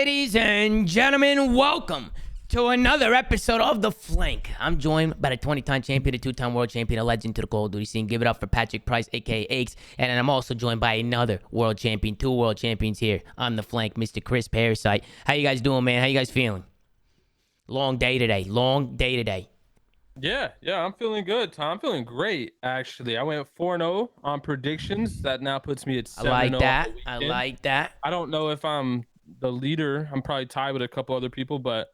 ladies and gentlemen, welcome to another episode of The Flank. I'm joined by the 20-time champion, the 2-time world champion, a legend to the Call of Duty scene. Give it up for Patrick Price, aka Aches. And I'm also joined by another world champion, 2 world champions here on The Flank, Mr. Chris Parasite. How you guys doing, man? How you guys feeling? Long day today. Yeah, I'm feeling good, Tom. I'm feeling great, actually. I went 4-0 on predictions. That now puts me at 7-0. I like that. I don't know if I'm the leader. I'm probably tied with a couple other people, but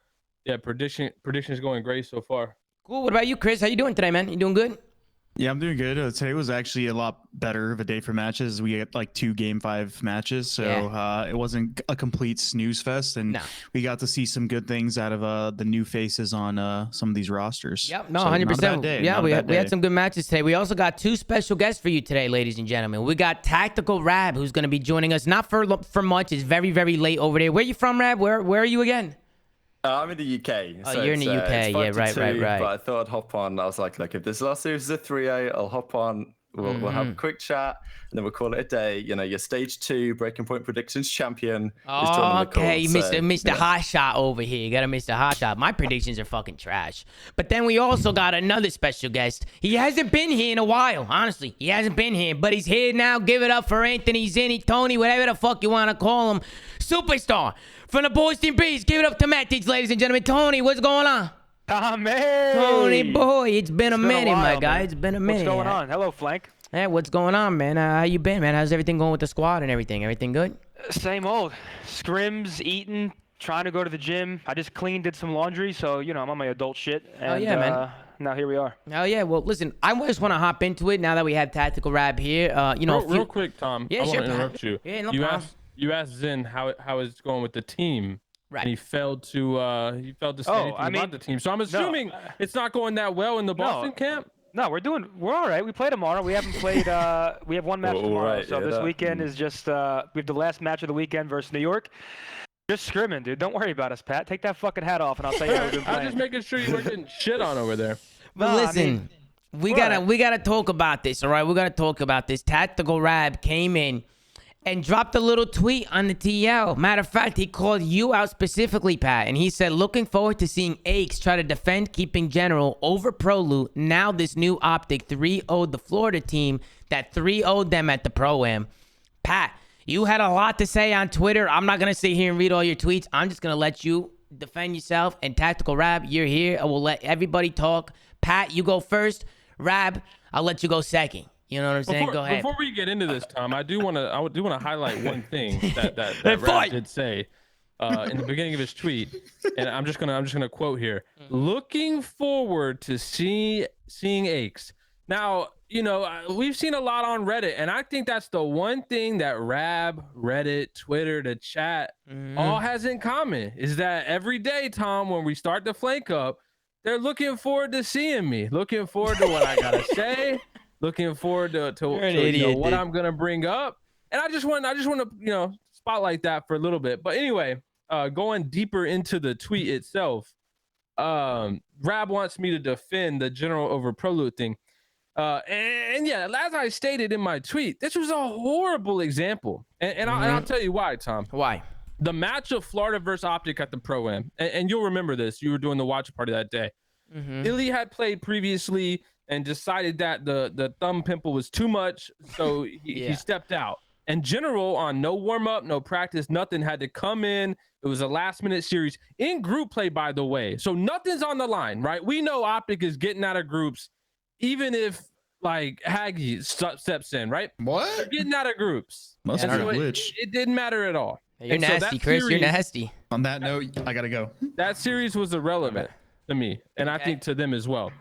yeah, predictions going great so far. Cool. What about you, Chris? How you doing today, man? You doing good? Yeah, I'm doing good. Today was actually a lot better of a day for matches. We had like 2 Game 5 matches, so it wasn't a complete snooze fest, and we got to see some good things out of the new faces on some of these rosters. Yep, no, 100%. Yeah, we had some good matches today. We also got 2 special guests for you today, ladies and gentlemen. We got Tactical Rab, who's going to be joining us, not for much. It's very, very late over there. Where you from, Rab? Where are you again? I'm in the UK. Oh, so you're in the UK. Yeah, right. But I thought I'd hop on. I was like, look, if this last series is a 3-8, I'll hop on. We'll have a quick chat, and then we'll call it a day. You know, your stage 2 Breaking Point predictions champion. Oh, okay, Mr. Hot Shot over here. You got to Mr. Hot Shot. My predictions are fucking trash. But then we also got another special guest. He hasn't been here in a while, honestly. He hasn't been here, but he's here now. Give it up for Anthony, Zinni, Tony, whatever the fuck you want to call him. Superstar from the Boys Team Breeze. Give it up to Methodz, ladies and gentlemen. Tony, what's going on? Tony boy, it's been a minute, my guy. It's been a minute. What's going on? Hello, Flank. Hey, what's going on, man? How you been, man? How's everything going with the squad and everything? Everything good? Same old. Scrims, eating, trying to go to the gym. I just did some laundry, so, you know, I'm on my adult shit. And, oh, yeah, man. Now here we are. Oh, yeah. Well, listen, I just want to hop into it now that we have Tactical Rab here. Real quick, Tom. Yeah, I sure. want to interrupt you. Yeah, no problem. You asked Zin how it's going with the team. Right. And he failed to say anything about the team. So I'm assuming it's not going that well in the Boston camp. No, we're all right. We play tomorrow. We haven't played. We have one match tomorrow. Right, so this weekend is just. We have the last match of the weekend versus New York. Just scrimming, dude. Don't worry about us, Pat. Take that fucking hat off, and I'll tell you how we're doing. I'm just making sure you weren't getting shit on over there. But listen, we gotta talk about this. All right, we gotta talk about this. Tactical Rab came in and dropped a little tweet on the TL. Matter of fact, he called you out specifically, Pat, and he said, looking forward to seeing Aches try to defend keeping General over Prolute. Now this new Optic 3-0'd the Florida team that 3-0'd them at the Pro-Am. Pat, you had a lot to say on Twitter. I'm not going to sit here and read all your tweets. I'm just going to let you defend yourself. And Tactical Rab, you're here. I will let everybody talk. Pat, you go first. Rab, I'll let you go second. You know what I'm saying? Go ahead. Before we get into this, Tom, I do want to highlight one thing that Rab did say in the beginning of his tweet, and I'm just gonna quote here. Looking forward to seeing Aches. Now, you know, we've seen a lot on Reddit, and I think that's the one thing that Rab, Reddit, Twitter, the chat all has in common is that every day, Tom, when we start the Flank up, they're looking forward to seeing me, looking forward to what I gotta say. Looking forward to what I'm gonna bring up, and I just want to spotlight that for a little bit. But anyway, going deeper into the tweet itself, Rab wants me to defend the General over Prolute thing, and yeah, as I stated in my tweet, this was a horrible example, and I'll tell you why, Tom. Why? The match of Florida versus Optic at the Pro-Am, and you'll remember this. You were doing the watch party that day. Illy had played previously and decided that the thumb pimple was too much, so he stepped out. And General, on no warm-up, no practice, nothing, had to come in. It was a last-minute series in group play, by the way. So nothing's on the line, right? We know Optic is getting out of groups, even if, like, Haggy steps in, right? What? They're getting out of groups. Must be a glitch. It didn't matter at all. You're nasty, Chris. You're nasty. On that note, I got to go. That series was irrelevant to me, and I think to them as well.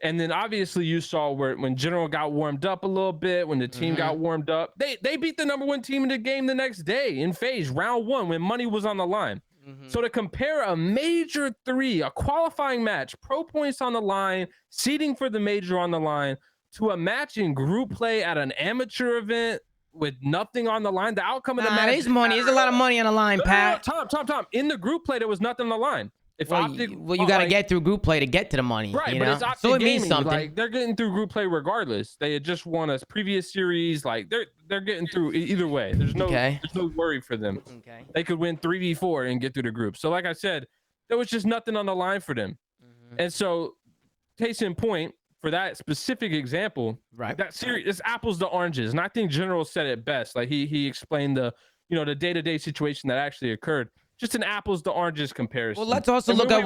And then obviously you saw when General got warmed up a little bit, when the team got warmed up, they beat the #1 team in the game the next day in phase round 1 when money was on the line. So to compare a major 3, a qualifying match, pro points on the line, seeding for the major on the line, to a match in group play at an amateur event with nothing on the line, the outcome of the match. There's money. There's a lot of money on the line, Pat. Tom. In the group play, there was nothing on the line. If Well, Optic, you got to get through group play to get to the money, right? You But know? it's Optic So it Gaming, means something. like they're getting through group play regardless. They had just won a previous series. Like they're getting through either way. There's no worry for them. Okay. They could win 3v4 and get through the group. So like I said, there was just nothing on the line for them. And so, case in point, for that specific example, right? That series, it's apples to oranges, and I think General said it best. Like he explained the the day-to-day situation that actually occurred. Just an apples to oranges comparison. Well, let's also look at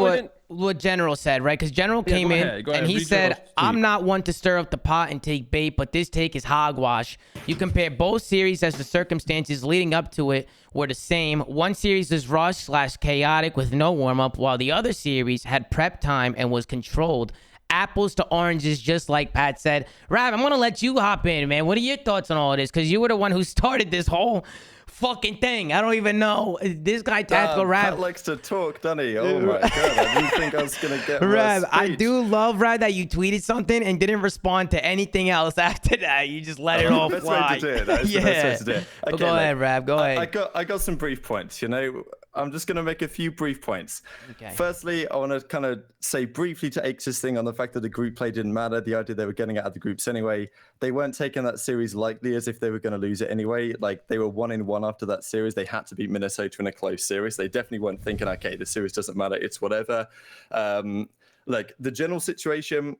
what General said, right? Because General came in and he said, "I'm not one to stir up the pot and take bait, but this take is hogwash. You compare both series as the circumstances leading up to it were the same. One series is rush/chaotic with no warm-up, while the other series had prep time and was controlled." Apples to oranges, just like Pat said. Rav, I'm going to let you hop in, man. What are your thoughts on all this? Because you were the one who started this whole fucking thing. I don't even know. This guy, Tactical Rav. Pat likes to talk, doesn't he? Oh, my God. I didn't think I was going to get Rav, I do love, Rav, that you tweeted something and didn't respond to anything else after that. You just let it all fly. Best way to do it. That's the best way to do it. Okay, go ahead, Rav. Go ahead. I got some brief points, I'm just going to make a few brief points. Okay. Firstly, I want to kind of say briefly to X's thing on the fact that the group play didn't matter. The idea they were getting out of the groups anyway. They weren't taking that series lightly as if they were going to lose it anyway. Like, they were 1-1 after that series. They had to beat Minnesota in a close series. They definitely weren't thinking, okay, the series doesn't matter. It's whatever. Like, the general situation,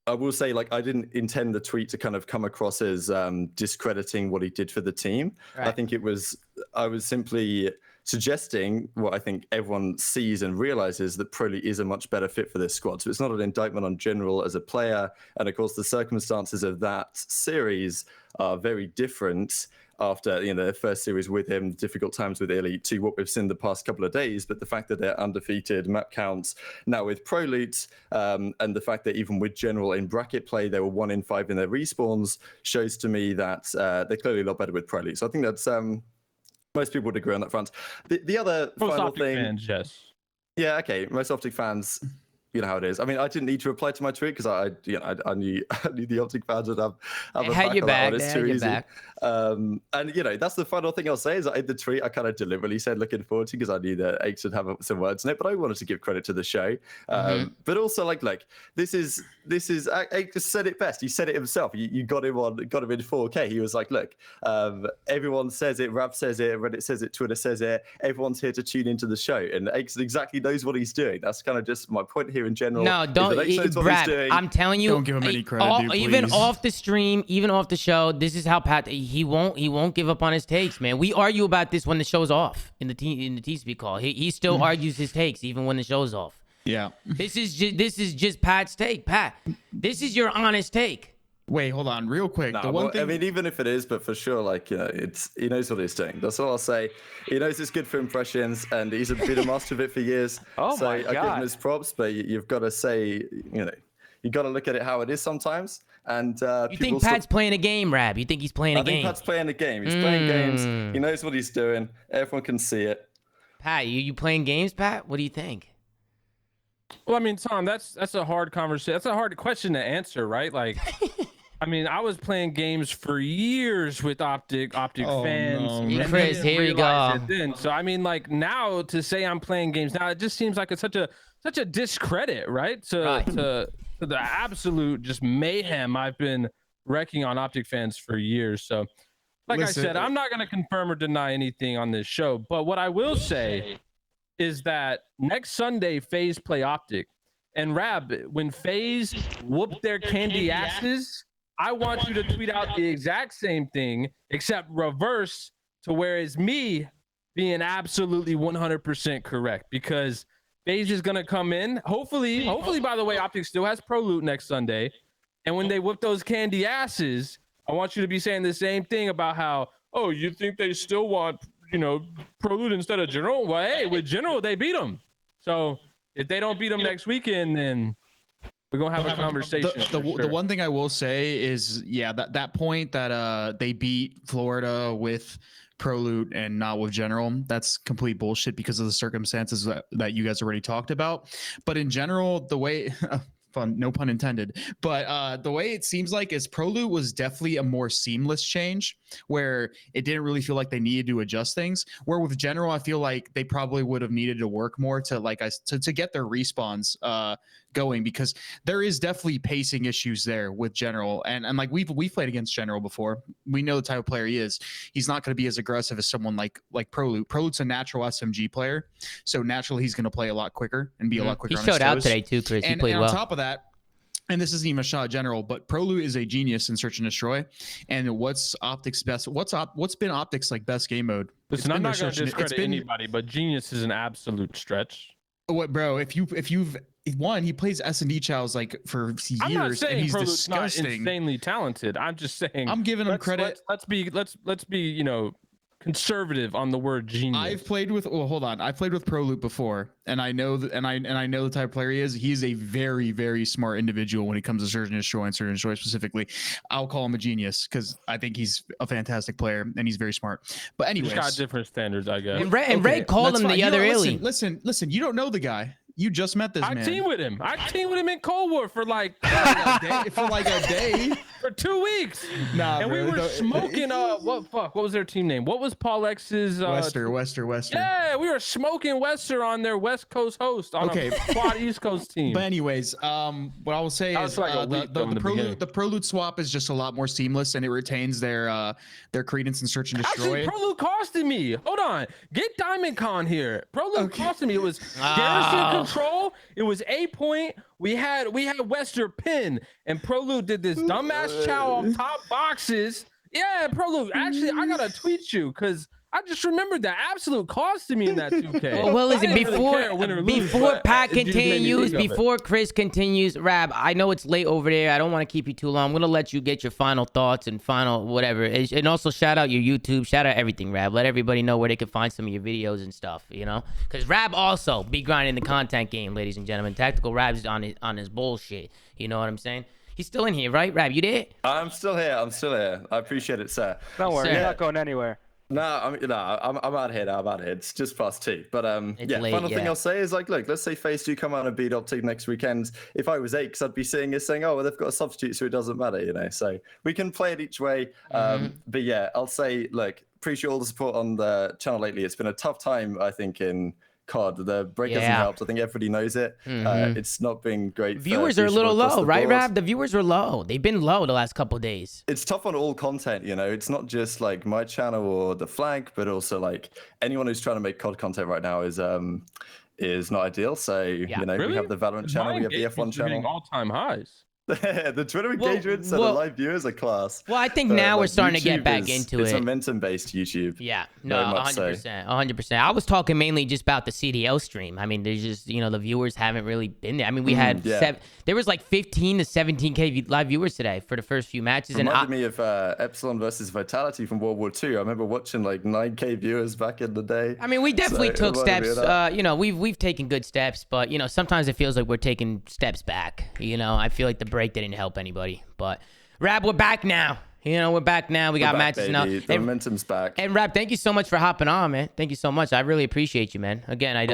I will say, like, I didn't intend the tweet to kind of come across as discrediting what he did for the team. Right. I think I was simply suggesting what I think everyone sees and realizes, that Prolute is a much better fit for this squad. So it's not an indictment on General as a player. And of course, the circumstances of that series are very different after the first series with him, difficult times with Elite, to what we've seen the past couple of days. But the fact that they're undefeated, map counts now with Prolute, and the fact that even with General in bracket play, they were 1-5 in their respawns, shows to me that they're clearly a lot better with Prolute. So I think that's most people would agree on that front. The other final thing, fans, yes, yeah, okay, most Optic fans, you know how it is. I mean, I didn't need to reply to my tweet because I knew the Optic fans would have a back on that one. It's too easy. And that's the final thing I'll say is, in the tweet I kind of deliberately said looking forward to, because I knew that Aches would have some words in it, but I wanted to give credit to the show. But also like this is Aches said it best. He said it himself. You got him in 4K. He was like, look, everyone says it, Rav says it, Reddit says it, Twitter says it. Everyone's here to tune into the show, and Aches exactly knows what he's doing. That's kind of just my point here in general. No, don't, Brad. I'm telling you, don't give him any credit, dude, even off the stream, even off the show. This is how Pat. He won't give up on his takes, man. We argue about this when the show's off in the T-Speak call. He still argues his takes even when the show's off. Yeah. This is just Pat's take. Pat, this is your honest take. Wait, hold on, real quick. I mean, even if it is, but for sure, like, he knows what he's doing. That's all I'll say. He knows it's good for impressions, and he's been a master of it for years. Oh so my God. I give him his props, but you've got to say, you got to look at it how it is sometimes. And you think Pat's playing a game, Rab? You think he's playing a game? I think Pat's playing a game. He's playing games. He knows what he's doing. Everyone can see it. Pat, you playing games, Pat? What do you think? Well, I mean, Tom, that's a hard conversation. That's a hard question to answer, right? Like, I mean, I was playing games for years with Optic fans. No, Chris, here you go. So I mean, like, now to say I'm playing games now, it just seems like it's such a discredit, right? To the absolute just mayhem I've been wrecking on Optic fans for years. So, like I said, I'm not going to confirm or deny anything on this show. But what I will say is that next Sunday, FaZe play Optic. And Rab, when FaZe whoop their candy asses, I want you to tweet out the exact same thing, except reverse, to where it's me being absolutely 100% correct, because FaZe is going to come in. Hopefully, by the way, Optic still has Prolute next Sunday. And when they whip those candy asses, I want you to be saying the same thing about how, oh, you think they still want, Prolute instead of General? Well, hey, with General, they beat them. So if they don't beat them next weekend, then we're going to have a conversation. The one thing I will say is, that point that they beat Florida with Prolute and not with General, that's complete bullshit because of the circumstances that you guys already talked about. But in general, the way fun, no pun intended. But the way it seems like is Prolute was definitely a more seamless change where it didn't really feel like they needed to adjust things. Where with General, I feel like they probably would have needed to work more to get their respawns going, because there is definitely pacing issues there with General, and like we've played against General before. We know the type of player he is. He's not going to be as aggressive as someone like Prolute. Prolute's a natural SMG player, so naturally he's going to play a lot quicker and be a lot quicker. He showed out today too, Chris. He played well. On top of that, and this isn't even a shot at General, but Prolute is a genius in search and destroy. And what's Optic's best? What's been Optic's like best game mode? Listen, I'm not going to discredit anybody, but genius is an absolute stretch. What, bro? If you've he plays S&D chows like for years, I'm not saying and he's Prolute's not disgusting. Insanely talented. I'm just saying I'm giving him credit. Let's be conservative on the word genius. I've played with Prolute before, and I know that, and I know the type of player he is. He's a very, very smart individual when it comes to search and destroy, and search and destroy specifically. I'll call him a genius because I think he's a fantastic player and he's very smart. But anyways, he's got different standards, I guess. And Ray called him the other illy. Listen, you don't know the guy. You just met this man. I teamed with him in Cold War for like a day. For 2 weeks. Nah, and bro, we were smoking what was their team name? What was Paul X's Wester. Yeah, we were smoking Wester on their West Coast host on a quad East Coast team. But anyways, what I will say is the Prolute swap is just a lot more seamless, and it retains their credence in search and destroy. Actually, Prolute costed me. Hold on. Get Diamond Con here. Prolute costed me. It was Garrison Control. It was A point. We had Wester pin, and Prolute did this dumbass chow off top boxes. Yeah, Prolute. Actually, I gotta tweet you because I just remembered that absolute cost to me in that 2K. Well, listen, before Pat continues, before Chris continues, Rab, I know it's late over there. I don't want to keep you too long. I'm going to let you get your final thoughts and final whatever. And also shout out your YouTube. Shout out everything, Rab. Let everybody know where they can find some of your videos and stuff, Because Rab also be grinding the content game, ladies and gentlemen. Tactical Rab's on his bullshit. You know what I'm saying? He's still in here, right, Rab? You there? I'm still here. I appreciate it, sir. Don't worry. You're not going anywhere. No, I'm out here now. It's just past 2. But final thing I'll say is look, let's say FaZe do come out and beat Optic next weekend. If I was Aches, I'd be saying, oh, well, they've got a substitute, so it doesn't matter, So we can play it each way. But yeah, I'll say, appreciate all the support on the channel lately. It's been a tough time, I think, in COD. The break hasn't helped. I think everybody knows it. It's not been great. Viewers are a little low, right, Rab? The viewers were low. They've been low the last couple of days. It's tough on all content, It's not just my channel or the flag, but also anyone who's trying to make COD content right now is not ideal. So we have the Valorant channel, we have the F1 channel. All-time highs. The Twitter engagements and the live viewers are class. Well, I think now we're starting to get back into it. It's momentum-based YouTube. Yeah, no, 100%, 100%. I was talking mainly just about the CDL stream. I mean, there's just the viewers haven't really been there. I mean, we had there was 15 to 17K live viewers today for the first few matches. Reminded me of Epsilon versus Vitality from World War II. I remember watching 9K viewers back in the day. I mean, we definitely took steps. We've taken good steps, but sometimes it feels like we're taking steps back. I feel like the break didn't help anybody. But Rab, we're back now. We're back now. We got matches now. The momentum's back. And Rab, thank you so much for hopping on, man. Thank you so much. I really appreciate you, man. Again, I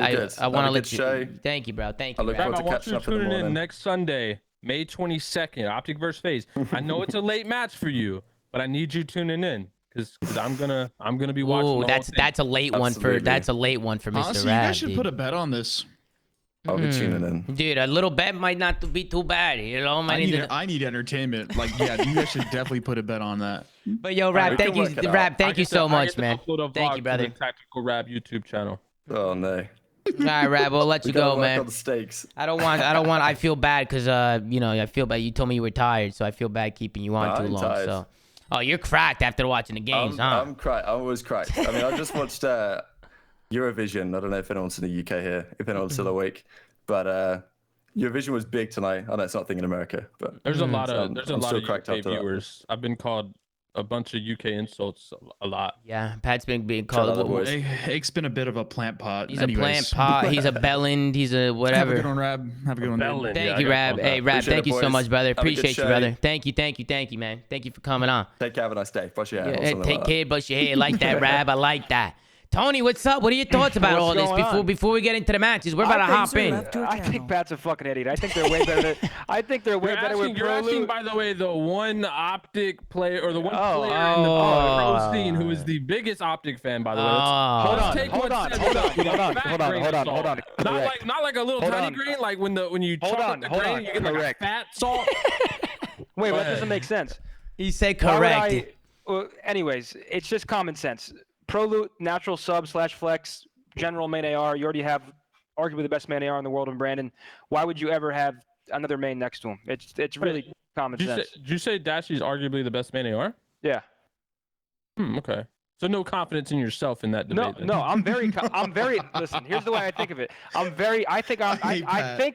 want to let you. Show. Thank you, bro. Thank you. I look forward to catching up in the morning. Tuning in next Sunday, May 22nd, Optic versus FaZe. I know it's a late match for you, but I need you tuning in because I'm gonna be watching. Ooh, that's a late one for Mr. Honestly, Rab. You guys should put a bet on this. I'll be tuning in. Dude, a little bet might not be too bad. I need entertainment. You guys should definitely put a bet on that. But yo, Rab, thank you so much, man. Thank you, brother. Tactical Rab YouTube channel. Oh no. All right, Rab, we'll let you go, man. On the stakes. I don't want. I feel bad because I feel bad. You told me you were tired, so I feel bad keeping you on too long. Tired. So, you're cracked after watching the games, huh? I'm cracked. I'm always cracked. I mean, I just watched Eurovision. I don't know if anyone's in the UK here, if anyone's still awake, but Eurovision was big tonight. I know it's not a thing in America, but there's a lot of UK viewers. I've been called a bunch of UK insults a lot. Yeah, Pat's been being called. Ake's been a bit of a plant pot. He's a plant pot. He's a bellend. He's a whatever. Have a good one, Rab. Have a good one. Thank you, Rab. Hey, Rab, thank you so much, brother. Appreciate you, brother. Thank you, man. Thank you for coming on. Take care. Have a nice day. Brush your hair. Take care. Brush your hair. Like that, Rab. I like that. Tony, what's up? What are your thoughts about all this before we get into the matches? We're about to hop in. I think Pat's a fucking idiot. I think they're way better. You're asking, by the way, the one Optic player or the one player in the pro scene who is the biggest Optic fan, by the way. Hold on. Not like a little tiny grain, like when you chop up the grain, you get like a fat salt. Wait, that doesn't make sense. He said correct. Anyways, it's just common sense. Prolute, natural sub / flex, general main AR. You already have arguably the best main AR in the world in Brandon. Why would you ever have another main next to him? It's really common sense. Did you say Dashy's arguably the best main AR? Yeah. Okay. So no confidence in yourself in that debate. No, I'm very. Listen, here's the way I think of it. I think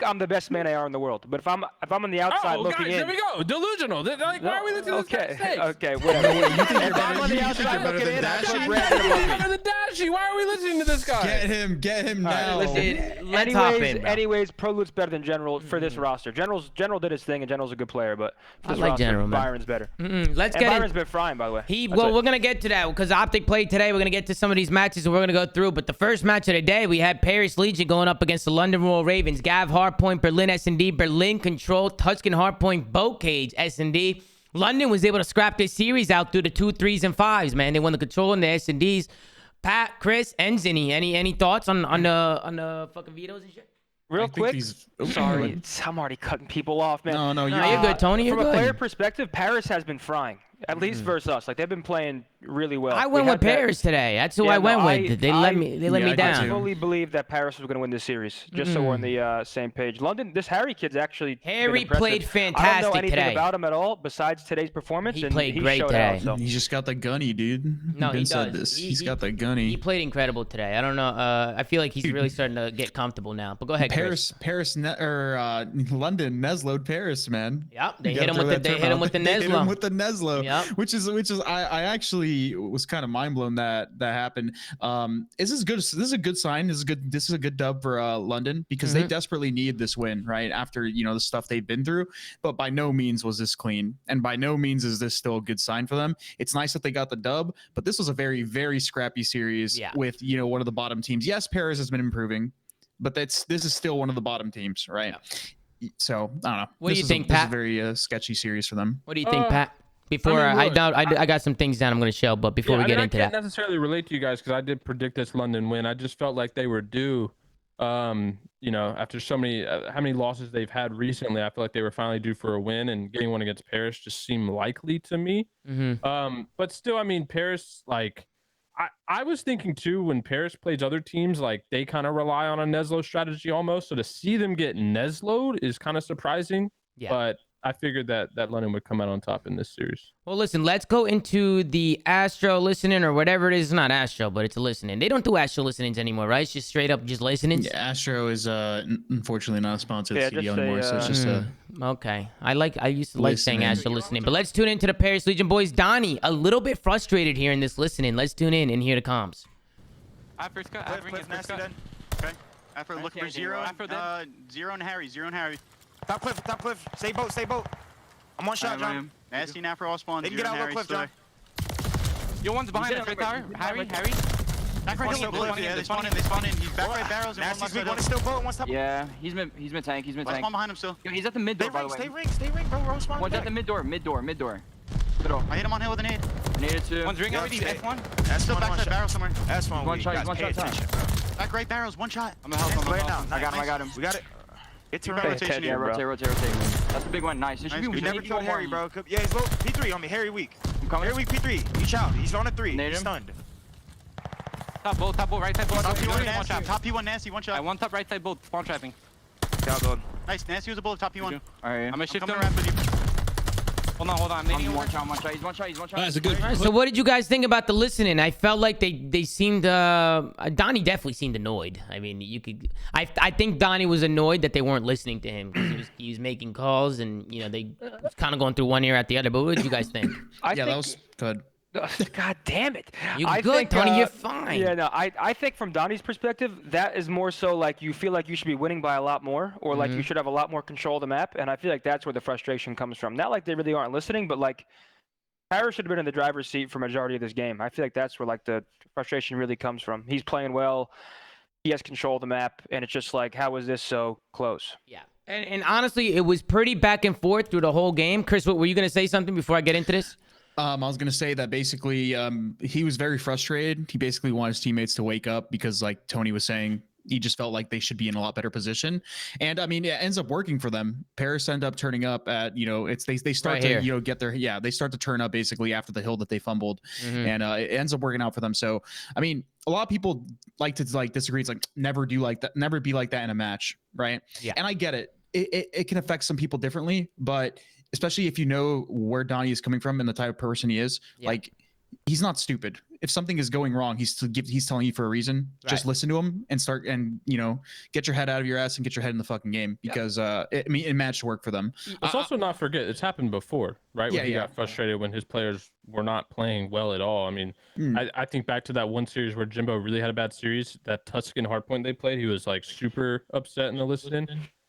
I'm the best man AR in the world. But if I'm on the outside looking in, there we go. Delusional. Like, why are we listening to this guy? Okay, whatever. If I'm on the outside looking in, I'm better than Dashy. Why are we listening to this guy? Get him now. Let's hop in, bro. Anyways, Prolute's better than General for this roster. General did his thing, and General's a good player, but for this roster, General, Byron's better. Let's get Byron's been frying, by the way. We're gonna get to that because Optic played today. We're going to get to some of these matches and we're going to go through. But the first match of the day, we had Paris Legion going up against the London Royal Ravens. Gav Hardpoint, Berlin S&D, Berlin Control, Tuscan Hardpoint, Boat Cage S&D. London was able to scrap this series out through the 2, 3s, and 5s, man. They won the Control and the S&Ds. Pat, Chris, and Zinni, any thoughts on the fucking vetoes and shit? Real quick, sorry, I'm already cutting people off, man. No, you're good, Tony. You're From good. a player perspective, Paris has been frying. At least versus us, like they've been playing really well. I went with Paris today. That's who I went with. They let me down. I fully believe that Paris was going to win this series. Just so we're on the same page. London, this Harry kid's actually played fantastic today. I don't know anything about him at all besides today's performance. He played great today. He just got the gunny, dude. No, he does. He's got the gunny. He played incredible today. I don't know. I feel like he's really starting to get comfortable now. But go ahead, Chris. London Neslo'd Paris, man. Yep, they hit him with the Neslo. Yep. Which is I actually was kind of mind blown that happened. This is good. This is a good sign. This is a good dub for London because they desperately need this win right after the stuff they've been through. But by no means was this clean, and by no means is this still a good sign for them. It's nice that they got the dub, but this was a very, very scrappy series with one of the bottom teams. Yes, Paris has been improving, but this is still one of the bottom teams, right? Yeah. So I don't know. What do you think, Pat? This is a very sketchy series for them. What do you think, Pat? Before I got some things down I'm going to show, but before we get into that, I can't necessarily relate to you guys because I did predict this London win. I just felt like they were due. After so many how many losses they've had recently, I feel like they were finally due for a win, and getting one against Paris just seemed likely to me. But still, I mean, Paris, like I was thinking too when Paris plays other teams, like they kind of rely on a Neslo strategy almost. So to see them get Neslo'd is kind of surprising. Yeah. But I figured that London would come out on top in this series. Well, listen, let's go into the Astro listening or whatever it is. It's not Astro, but it's a listening. They don't do Astro listenings anymore, right? It's just straight up just listening. Yeah, Astro is unfortunately not a sponsor of CDL anymore, so it's just okay. I used to like saying Astro listening, but let's tune into the Paris Legion boys. Donnie, a little bit frustrated here in this listening. Let's tune in and hear the comms. After nasty then. Okay. After looking for zero and Harry. Top cliff. Stay boat. I'm one shot, John. Nasty and Afro all spawn. They can get out of cliff, John. Your one's behind us, right tower. Harry. Back right still cliff, yeah, they spawn in. He's back right barrels. Nasty's weak, one is still boat, one's top. Yeah, he's mid tank. Last one behind him still. Yo, he's at the mid door, by the way. Stay ring, bro. We're spawn. One's at the mid door. Middle. I hit him on hill with an nade. Naded two. One's ring already, F1. That's still back right barrel somewhere. That's one shot. Back right barrels, one shot. I'm gonna help him. I got him. We got it. It's a rotation here, bro. Rotate. That's the big one. Nice. We never killed Harry, bro. Yeah, he's low. P3 on me. Harry weak. Harry weak, P3. Each out. He's on a 3. He's stunned. Top bolt, right side bolt. Top P1 nasty, one shot. I one top right side bolt, spawn trapping. Nice, nasty was a bullet, top P1. Alright. I'm gonna shift him. Around with you. Hold on. I'm one shot. He's one shot. That's a good. Right, so what did you guys think about the listening? I felt like they seemed Donnie definitely seemed annoyed. I mean, I think Donnie was annoyed that they weren't listening to him because he was making calls and they was kind of going through one ear at the other. But what did you guys think? That was good. God damn it. You're good, Tony. You're fine. Yeah, no, I think from Donnie's perspective, that is more so like you feel like you should be winning by a lot more or like you should have a lot more control of the map. And I feel like that's where the frustration comes from. Not like they really aren't listening, but like Paris should have been in the driver's seat for majority of this game. I feel like that's where like the frustration really comes from. He's playing well. He has control of the map, and it's just like, how is this so close? Yeah. And honestly, it was pretty back and forth through the whole game. Chris, were you going to say something before I get into this? I was going to say that basically he was very frustrated. He basically wanted his teammates to wake up because, like Tony was saying, he just felt like they should be in a lot better position. And I mean, it ends up working for them. Paris end up turning up at, they start right to, here. get their, they start to turn up basically after the hill that they fumbled. And it ends up working out for them. So, I mean, a lot of people like to disagree. It's like, never do like that. Never be like that in a match. Right. Yeah. And I get it. It can affect some people differently, but especially if you know where Donnie is coming from and the type of person he is, like, he's not stupid. If something is going wrong, he's telling you for a reason. Right. Just listen to him and start and get your head out of your ass and get your head in the fucking game because it matched work for them. Let's also not forget it's happened before, right? When he got frustrated when his players were not playing well at all. I mean, I think back to that one series where Jimbo really had a bad series, that Tuscan hardpoint they played. He was like super upset in the listen.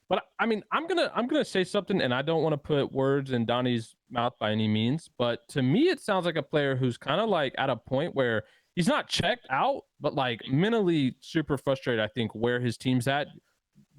But I mean, I'm gonna say something, and I don't want to put words in Donnie's mouth by any means, but to me, it sounds like a player who's kind of like at a point where he's not checked out, but like mentally super frustrated. I think where his team's at,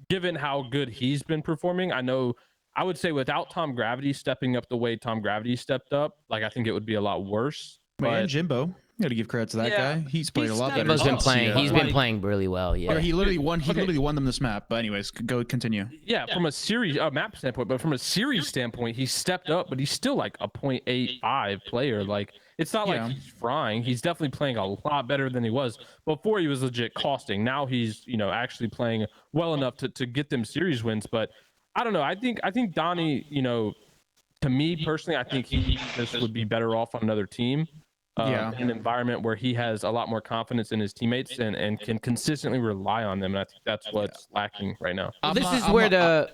given how good he's been performing. I would say without Tom Gravity stepping up the way Tom Gravity stepped up, like I think it would be a lot worse. And Jimbo. You got to give credit to that guy. He's played a lot better. Jimbo's been playing. He's been playing really well. Yeah. He literally won. He literally won them this map. But anyways, continue. Yeah, from a series map standpoint, but from a series standpoint, he stepped up, but he's still like a 0.85 player. Like it's not like he's frying. He's definitely playing a lot better than he was before. He was legit costing. Now he's actually playing well enough to get them series wins. But I don't know. I think Donnie, to me personally, I think he just would be better off on another team. In an environment where he has a lot more confidence in his teammates and can consistently rely on them. And I think that's what's lacking right now. This is where the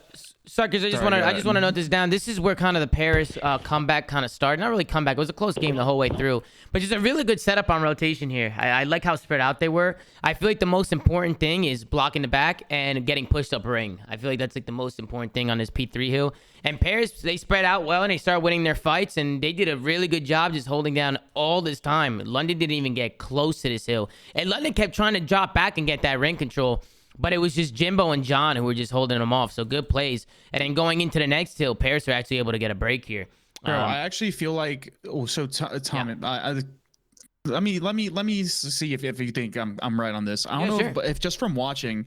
suckers. I just want to note this down. This is where kind of the Paris comeback kind of started. Not really comeback. It was a close game the whole way through, but just a really good setup on rotation here. I like how spread out they were. I feel like the most important thing is blocking the back and getting pushed up ring. I feel like that's like the most important thing on this P3 hill. And Paris, they spread out well and they started winning their fights, and they did a really good job just holding down all this time. London didn't even get close to this hill. And London kept trying to drop back and get that ring control, but it was just Jimbo and John who were just holding them off. So good plays. And then going into the next hill, Paris are actually able to get a break here. Bro, I actually feel like Tom, let me see if you think I'm right on this. I don't know if just from watching,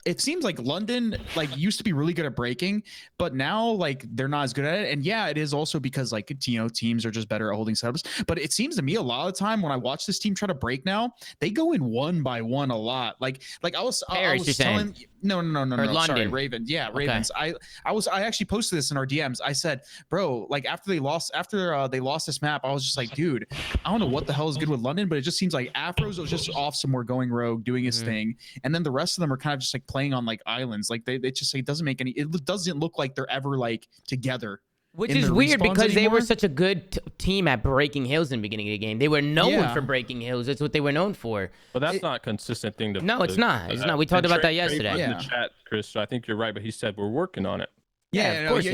it seems like London used to be really good at breaking, but now they're not as good at it. And yeah, it is also because teams are just better at holding setups. But it seems to me a lot of the time when I watch this team try to break now, they go in one by one a lot. I was telling no, London. Sorry, Ravens. Yeah, Ravens. Okay. I actually posted this in our DMs. I said, bro, after they lost this map, I was just like, dude, I don't know what the hell is good with London, but it just seems like Afros was just off somewhere going rogue, doing his thing, and then the rest of them are kind of just playing on islands. It just it doesn't make any. It doesn't look like they're ever together. Which is weird because they were such a good team at breaking hills in the beginning of the game. They were known for breaking hills. That's what they were known for. But that's not a consistent thing to. No, it's not. It's not. We talked about that yesterday. In the chat, Chris. So I think you're right, but he said we're working on it. Yeah, of course.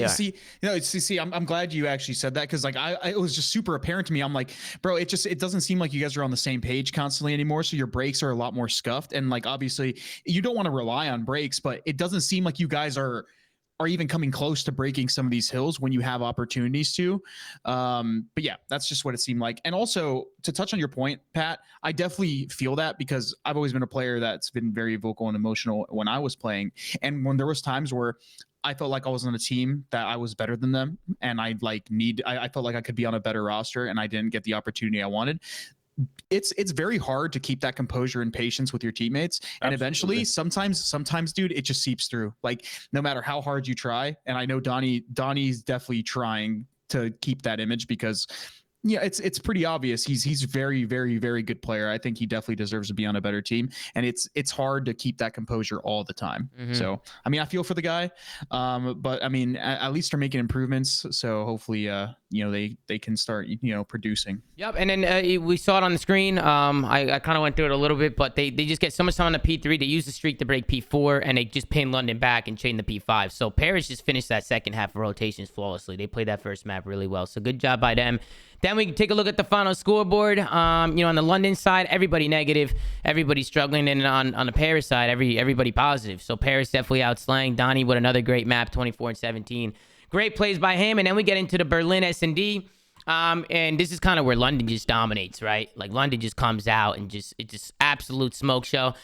See, I'm glad you actually said that because it was just super apparent to me. I'm like, bro, it doesn't seem like you guys are on the same page constantly anymore. So your breaks are a lot more scuffed, and obviously you don't want to rely on breaks, but it doesn't seem like you guys are even coming close to breaking some of these hills when you have opportunities to. But yeah, that's just what it seemed like. And also to touch on your point, Pat, I definitely feel that because I've always been a player that's been very vocal and emotional when I was playing. And when there was times where I felt like I was on a team that I was better than them, and I felt like I could be on a better roster, and I didn't get the opportunity I wanted. It's very hard to keep that composure and patience with your teammates. And eventually, sometimes, dude, it just seeps through. No matter how hard you try, and I know Donnie's definitely trying to keep that image because. Yeah, it's pretty obvious. He's very, very, very good player. I think he definitely deserves to be on a better team. And it's hard to keep that composure all the time. So, I mean, I feel for the guy. But I mean, at least they're making improvements. So hopefully, they can start producing. Yep, and then we saw it on the screen. I kind of went through it a little bit, but they just get so much time on the P3. They use the streak to break P4, and they just pin London back and chain the P5. So Paris just finished that second half of rotations flawlessly. They played that first map really well. So good job by them. Then we can take a look at the final scoreboard. On the London side, everybody negative, everybody struggling, and on the Paris side, everybody positive. So Paris definitely outslaying Donnie with another great map, 24-17. Great plays by him, and then we get into the Berlin S&D. And this is kind of where London just dominates, right? Like London just comes out and it's just absolute smoke show.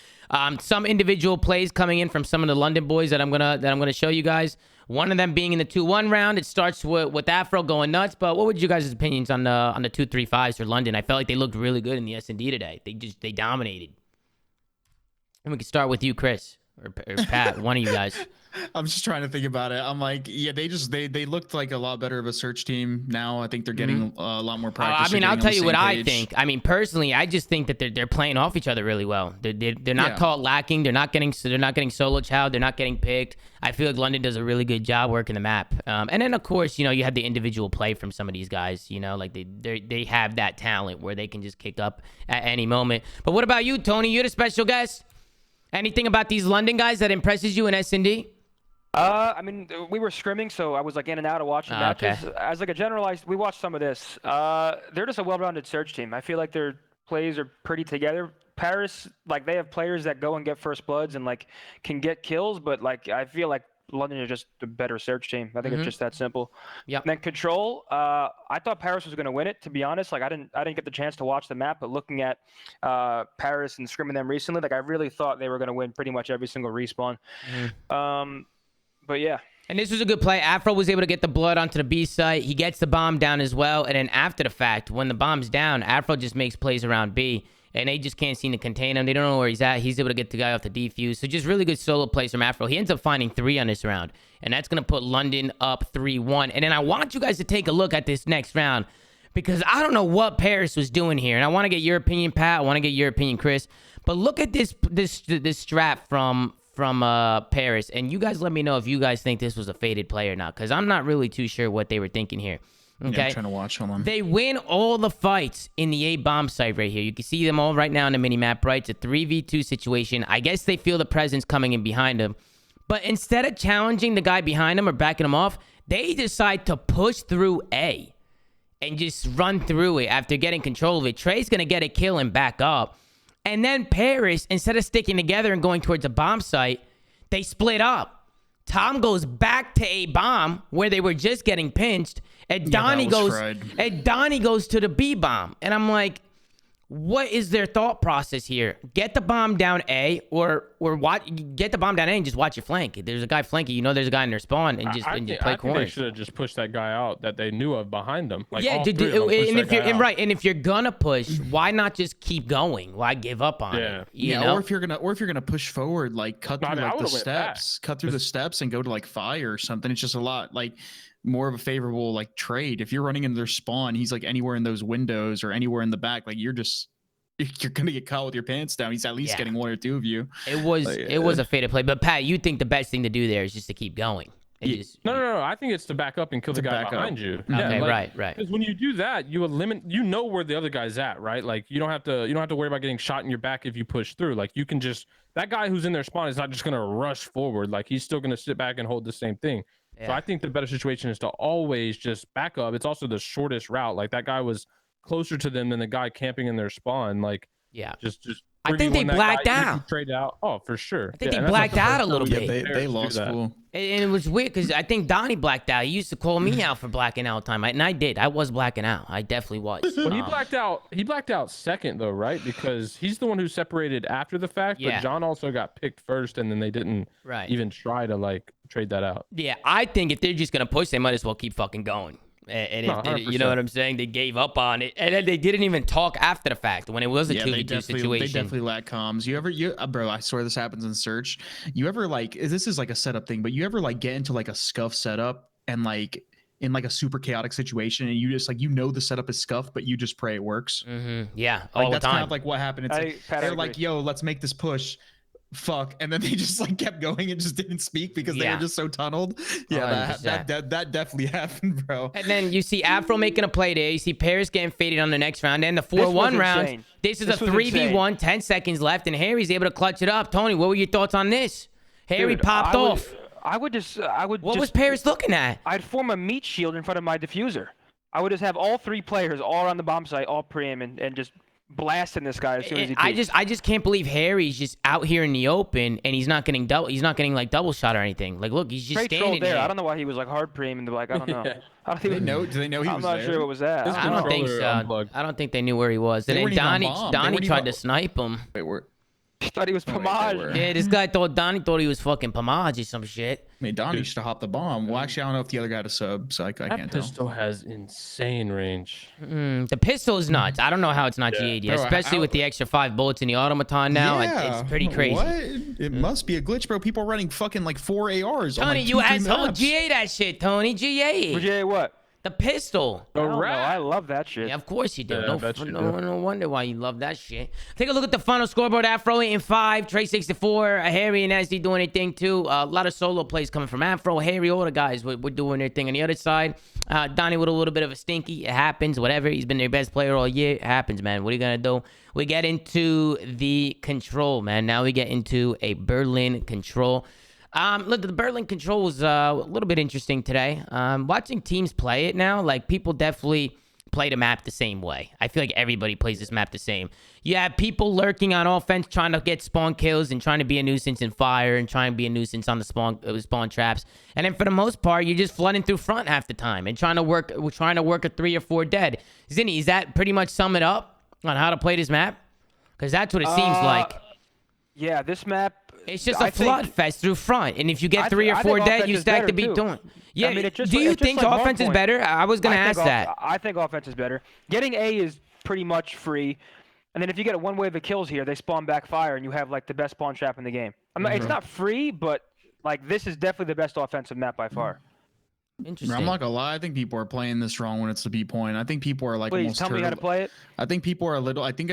Some individual plays coming in from some of the London boys that I'm gonna show you guys. One of them being in the 2-1 round. It starts with Afro going nuts. But what would you guys' opinions on the 2-3-5s for London? I felt like they looked really good in the S&D today. They dominated. And we can start with you, Chris or Pat, one of you guys. I'm just trying to think about it. I'm like, yeah, they looked like a lot better of a search team now. I think they're getting a lot more practice. I mean, I'll tell you what I think. I mean, personally, I just think that they're playing off each other really well. They're not caught lacking. They're not getting solo chowed. They're not getting picked. I feel like London does a really good job working the map. And then of course, you have the individual play from some of these guys. Like they have that talent where they can just kick up at any moment. But what about you, Tony? You're the special guest. Anything about these London guys that impresses you in S&D? I mean, we were scrimming, so I was like in and out of watching matches. Okay. As like a generalized, we watched some of this. They're just a well-rounded search team. I feel like their plays are pretty together. Paris, like they have players that go and get first bloods and like can get kills, but like I feel like London is just a better search team. I think it's just that simple. Yeah. Then Control, I thought Paris was going to win it. To be honest, like I didn't get the chance to watch the map, but looking at Paris and scrimming them recently, like I really thought they were going to win pretty much every single respawn. But yeah. And this was a good play. Afro was able to get the blood onto the B site. He gets the bomb down as well. And then after the fact, when the bomb's down, Afro just makes plays around B. And they just can't seem to contain him. They don't know where he's at. He's able to get the guy off the defuse. So just really good solo plays from Afro. He ends up finding 3 on this round. And that's going to put London up 3-1. And then I want you guys to take a look at this next round. Because I don't know what Paris was doing here. And I want to get your opinion, Pat. I want to get your opinion, Chris. But look at this strap from Paris, and you guys let me know if you guys think this was a faded play or not, because I'm not really too sure what they were thinking here. Okay, yeah, I'm trying to watch. Hold on. They win all the fights in the A bomb site right here. You can see them all right now in the mini map, right? It's a 3v2 situation. I guess they feel the presence coming in behind them, but instead of challenging the guy behind them or backing him off, they decide to push through A and just run through it after getting control of it. Trey's gonna get a kill and back up. And then Paris, instead of sticking together and going towards a bomb site, they split up. Tom goes back to A bomb where they were just getting pinched, and Donnie goes to the B bomb. And I'm like, what is their thought process here? Get the bomb down A, or get the bomb down A and just watch your flank. If there's a guy flanking, there's a guy in their spawn, and just play corners. They should have just pushed that guy out that they knew of behind them. Like, yeah, and if you're gonna push, why not just keep going? Why give up on it? You know? Or if you're gonna push forward, like cut through the steps and go to like fire or something. It's just a lot like more of a favorable like trade. If you're running in their spawn, he's like anywhere in those windows or anywhere in the back, like you're gonna get caught with your pants down. He's at least getting 1 or 2 of you. It was a faded play. But Pat, you think the best thing to do there is just to keep going? No. I think it's to back up and kill the guy behind you. Okay, right. Because when you do that, you eliminate. You know where the other guy's at, right? Like you don't have to worry about getting shot in your back if you push through. Like you can just that guy who's in their spawn is not just gonna rush forward. Like he's still gonna sit back and hold the same thing. Yeah. So I think the better situation is to always just back up. It's also the shortest route. Like that guy was closer to them than the guy camping in their spawn. Like just. I think they blacked out. Trade out. Oh, for sure. I think they blacked out a little bit. They lost full. And it was weird because I think Donnie blacked out. He used to call me out for blacking out time, and I did. I was blacking out. I definitely was. Well, he blacked out. He blacked out second though, right? Because he's the one who separated after the fact. But John also got picked first, and then they didn't even try to like trade that out. Yeah, I think if they're just gonna push, they might as well keep fucking going. And you know what I'm saying? They gave up on it, and then they didn't even talk after the fact when it was a 2v2 situation. They definitely lack comms. Bro, I swear this happens in search. You ever like this is like a setup thing, but you ever like get into like a scuff setup and like in like a super chaotic situation, and you just like the setup is scuffed, but you just pray it works. Yeah, like all that's the time. kind of like what happened. It's like they're like, yo, let's make this push. fuck, and then they just like kept going and just didn't speak because they were just so tunneled. Yeah, that definitely happened, bro. And then you see Afro making a play there. You see Paris getting faded on the next round. Then the 4-1 round. This is a 3v1, 10 seconds left, and Harry's able to clutch it up. Tony, what were your thoughts on this? Harry popped off. What was Paris looking at? I'd form a meat shield in front of my diffuser. I would just have all 3 players all around the bomb site, all pre-aim, and just blasting this guy as soon as he peeks. I just can't believe Harry's just out here in the open and he's not getting like double shot or anything. Like, look, he's just standing there. I don't know why he was like hard pre-aiming. Like, I don't know. Do they know he was there? I'm not sure what was that. I don't think so. I don't think they knew where he was. And then Donnie tried to snipe him. Wait, I thought he was Pomage. Yeah, this guy Donnie thought he was fucking Pomage or some shit. I mean, Donnie should have hopped the bomb. Well, actually, I don't know if the other guy had a sub, so I can't tell. That pistol has insane range. The pistol is nuts. I don't know how it's not G8 yet, especially with the extra 5 bullets in the automaton now. Yeah. It's pretty crazy. What? It must be a glitch, bro. People are running fucking like 4 ARs. Tony, you asshole. G8 that shit, Tony. G8. G8 what? The pistol. I love that shit. Yeah, of course you do. Yeah, No wonder why you love that shit. Take a look at the final scoreboard. Afro 8-5, Trey 64, Harry and SD doing their thing too. A lot of solo plays coming from Afro, Harry, all the guys were doing their thing. On the other side, Donnie with a little bit of a stinky. It happens, whatever. He's been their best player all year. It happens, man. What are you going to do? We get into the control, man. Now we get into a Berlin control. Look, the Berlin control was a little bit interesting today. Watching teams play it now, like people definitely play the map the same way. I feel like everybody plays this map the same. You have people lurking on offense, trying to get spawn kills and trying to be a nuisance in fire and trying to be a nuisance on the spawn traps. And then for the most part, you're just flooding through front half the time and trying to work a 3 or 4 dead. Zinni, is that pretty much sum it up on how to play this map? Because that's what it seems like. Yeah, this map. It's just a flood fest through front, and if you get 3 or 4 dead, you stack the beat doing. Yeah, I mean, do you think offense is better? I was gonna ask that. I think offense is better. Getting A is pretty much free, and then if you get one wave of kills here, they spawn back fire, and you have like the best spawn trap in the game. It's not free, but like this is definitely the best offensive map by far. Interesting. I'm not gonna lie. I think people are playing this wrong when it's the B point. I think people are like. Please tell me how to play it. I think people are a little. I think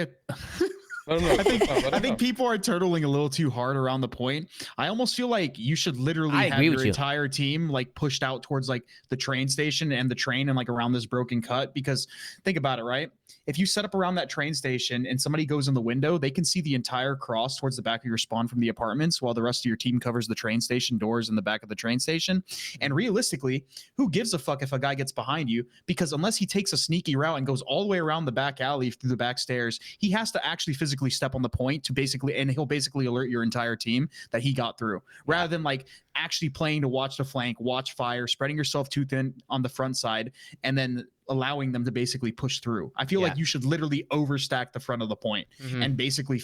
people are turtling a little too hard around the point. I almost feel like you should literally have your entire team like pushed out towards like the train station and the train and like around this broken cut, because think about it, right? If you set up around that train station and somebody goes in the window, they can see the entire cross towards the back of your spawn from the apartments while the rest of your team covers the train station doors in the back of the train station. And realistically, who gives a fuck if a guy gets behind you? Because unless he takes a sneaky route and goes all the way around the back alley through the back stairs, he has to actually physically step on the point to he'll basically alert your entire team that he got through, rather than like actually playing to watch the flank, watch fire, spreading yourself too thin on the front side, and then allowing them to basically push through. I feel like you should literally overstack the front of the point and basically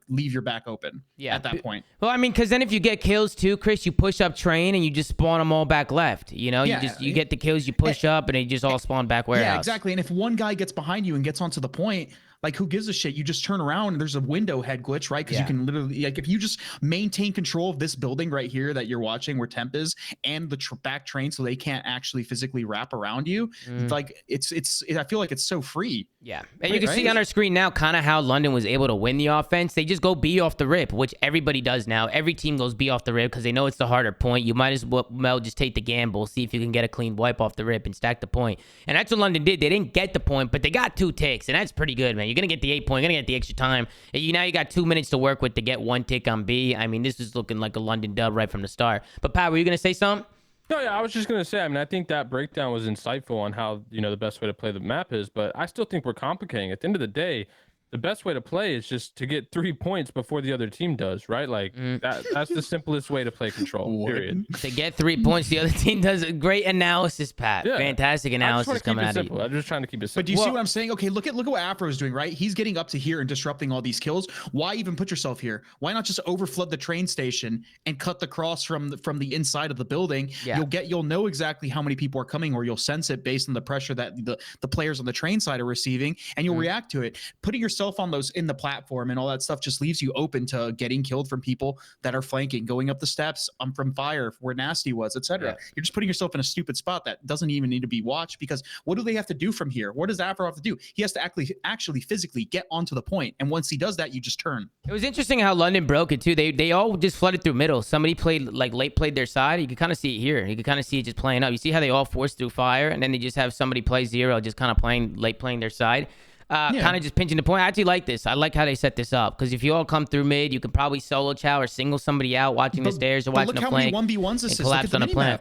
leave your back open at that point. Well, I mean, because then if you get kills too, Chris, you push up train and you just spawn them all back left. You know, you get the kills, you push up, and they just all spawn back warehouse. Yeah, exactly. And if one guy gets behind you and gets onto the point, like, who gives a shit? You just turn around and there's a window head glitch, right? Because you can literally, like, if you just maintain control of this building right here that you're watching where temp is and the back train so they can't actually physically wrap around you, like, I feel like it's so free. Yeah. And you can see on our screen now kind of how London was able to win the offense. They just go B off the rip, which everybody does now. Every team goes B off the rip because they know it's the harder point. You might as well just take the gamble, see if you can get a clean wipe off the rip and stack the point. And that's what London did. They didn't get the point, but they got 2 ticks, and that's pretty good, man. You're going to get the 8 point. You're going to get the extra time. Now you got 2 minutes to work with to get 1 tick on B. I mean, this is looking like a London dub right from the start. But, Pat, were you going to say something? No, yeah, I was just going to say, I mean, I think that breakdown was insightful on how, the best way to play the map is, but I still think we're complicating. At the end of the day, the best way to play is just to get 3 points before the other team does, right? Like, that's the simplest way to play control, period. To get 3 points, the other team does a great analysis, Pat. Yeah. Fantastic analysis coming out of you. I'm just trying to keep it simple. But do you see what I'm saying? Okay, look at what Afro's doing, right? He's getting up to here and disrupting all these kills. Why even put yourself here? Why not just overflood the train station and cut the cross from the inside of the building? Yeah. You'll know exactly how many people are coming, or you'll sense it based on the pressure that the players on the train side are receiving, and you'll react to it. Putting yourself yourself on those in the platform and all that stuff just leaves you open to getting killed from people that are flanking, going up the steps from fire where Nasty was, etc. You're just putting yourself in a stupid spot that doesn't even need to be watched, because what do they have to do from here? What does Afro have to do? He has to actually physically get onto the point, and once he does that, you just turn. It was interesting how London broke it too. They all just flooded through middle. Somebody played like late played their side. You could kind of see it here. You could kind of see it just playing up. You see how they all forced through fire, and then they just have somebody play zero, just kind of playing their side. Kind of just pinching the point. I actually like this. I like how they set this up, because if you all come through mid, you can probably solo chow or single somebody out watching the stairs or watching the flank. Look how many 1v1s this is. Collapse on a plant.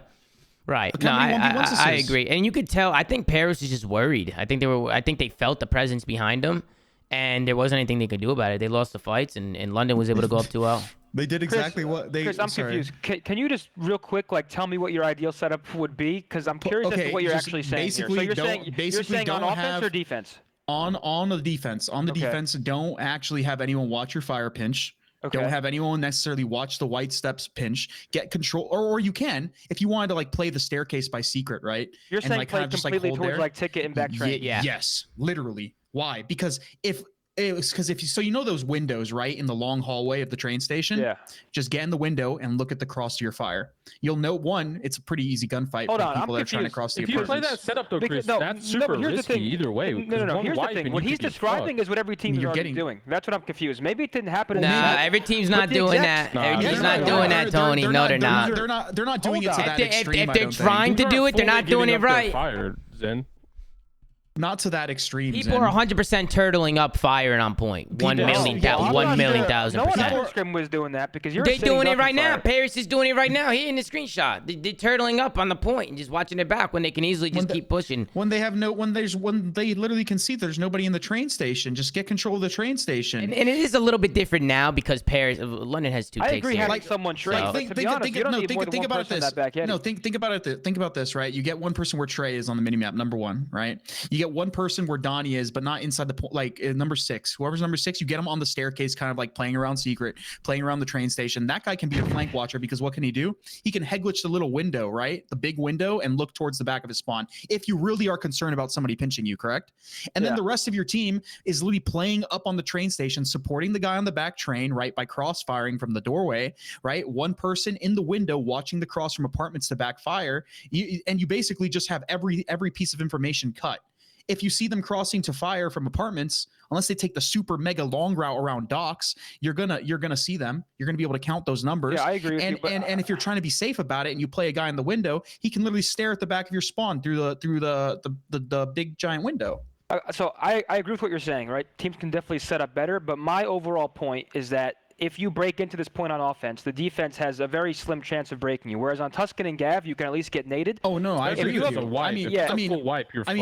Right. No, I agree. And you could tell. I think Paris is just worried. I think they felt the presence behind them, and there wasn't anything they could do about it. They lost the fights, and London was able to go up 2-0. They did exactly what they. Chris, I'm confused. Can you just real quick tell me what your ideal setup would be? Because I'm curious as to what you're actually saying here. So you're saying on offense or defense? On the defense. On the defense, don't actually have anyone watch your fire pinch. Don't have anyone necessarily watch the white steps pinch. Get control, or you can if you wanted to play the staircase by secret, right? You're saying play completely towards ticket and back train. Yes, literally. Why? Because if you know those windows, right, in the long hallway of the train station. Yeah. Just get in the window and look at the cross to your fire. You'll know it's a pretty easy gunfight for people that are trying to cross the apartments. If you play that setup though, Chris, that's super risky either way. No. Here's the thing. What he's describing is what every team is already doing. That's what I'm confused. Maybe it didn't happen. Every team's not doing that. Every team's not doing that, Tony. No, they're not. They're not doing it to that extreme. If they're trying to do it, they're not doing it right. Not to that extreme. People are 100% turtling up, firing on point. 1,000,000%. No one on Scrim was doing that, because you're. They're doing it right now. Paris is doing it right now. Here in the screenshot, they're turtling up on the point and just watching it back when they can easily just keep pushing. When they literally can see there's nobody in the train station. Just get control of the train station. And it is a little bit different now because London has 2 takes. I agree. Having someone train. Think about this. Think about it. Think about this. Right, you get one person where Trey is on the minimap, number 1. Right, you get one person where Donnie is, but not inside the point, number 6. Whoever's number 6, you get him on the staircase, kind of playing around secret, playing around the train station. That guy can be a flank watcher, because what can he do? He can head glitch the little window, right? The big window, and look towards the back of his spawn. If you really are concerned about somebody pinching you, correct? And then the rest of your team is literally playing up on the train station, supporting the guy on the back train, right? By cross-firing from the doorway, right? One person in the window watching the cross from apartments to backfire. And you basically just have every piece of information cut. If you see them crossing to fire from apartments, unless they take the super mega long route around docks, you're gonna see them. You're gonna be able to count those numbers. Yeah, I agree with you. And if you're trying to be safe about it, and you play a guy in the window, he can literally stare at the back of your spawn through the big giant window. So I agree with what you're saying, right? Teams can definitely set up better, but my overall point is that if you break into this point on offense, the defense has a very slim chance of breaking you. Whereas on Tuscan and Gav, you can at least get naded. Oh no, I agree with you. Full wipe, you're fucked.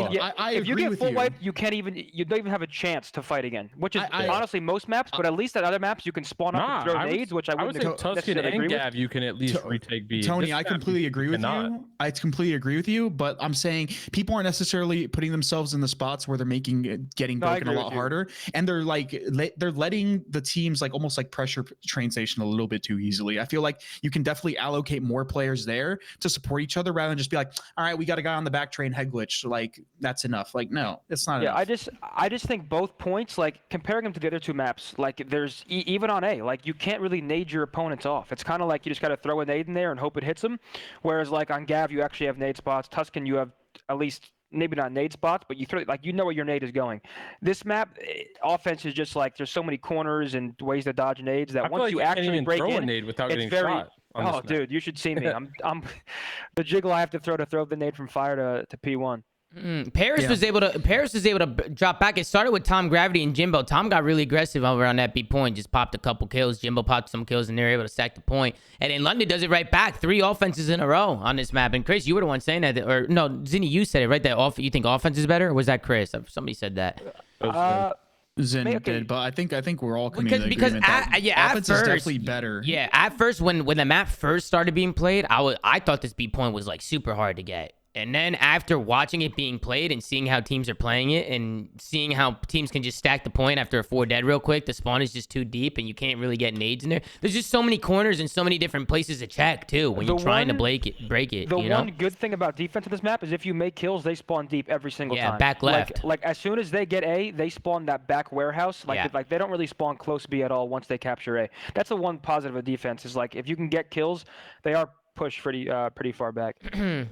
If you get full wipe, you don't even have a chance to fight again. Which is honestly most maps, but at least at other maps you can spawn up and throw nades, which I would say Tuscan and Gav, you can at least retake B. Tony, I completely agree with you. I completely agree with you, but I'm saying people aren't necessarily putting themselves in the spots where they're getting broken a lot harder, and they're letting the teams almost pressure train station a little bit too easily. I feel like you can definitely allocate more players there to support each other, rather than just be like, all right, we got a guy on the back train head glitch, that's enough. No, it's not enough. I just think both points, comparing them to the other 2 maps, there's even on A, you can't really nade your opponents off. It's kind of you just got to throw a nade in there and hope it hits them. Whereas on Gav, you actually have nade spots. Tuscan, you have at least maybe not nade spots, but you throw where your nade is going. This map, offense is just there's so many corners and ways to dodge nades that once you actually break in, a nade without getting shot. Oh, dude, you should see me. I'm the jiggle I have to throw the nade from fire to P1. Paris was able to drop back. It started with Tom Gravity and Jimbo. Tom got really aggressive over on that B point, just popped a couple kills. Jimbo popped some kills, and they're able to stack the point. And then London does it right back. 3 offenses in a row on this map. And Chris, you were the one saying that, or no, Zinni, you said it right. That you think offense is better, or was that Chris? Somebody said that. Zen did, but I think we're all coming to the agreement that offense is definitely better. Yeah, at first when the map first started being played, I thought this B point was super hard to get. And then after watching it being played and seeing how teams are playing it and seeing how teams can just stack the point after a 4 dead real quick, the spawn is just too deep and you can't really get nades in there. There's just so many corners and so many different places to check too when you're trying to break it. The one good thing about defense in this map is if you make kills, they spawn deep every single time. Yeah, back left. Like as soon as they get A, they spawn that back warehouse. Like they don't really spawn close B at all once they capture A. That's the one positive of defense is like if you can get kills, they are push pretty far back.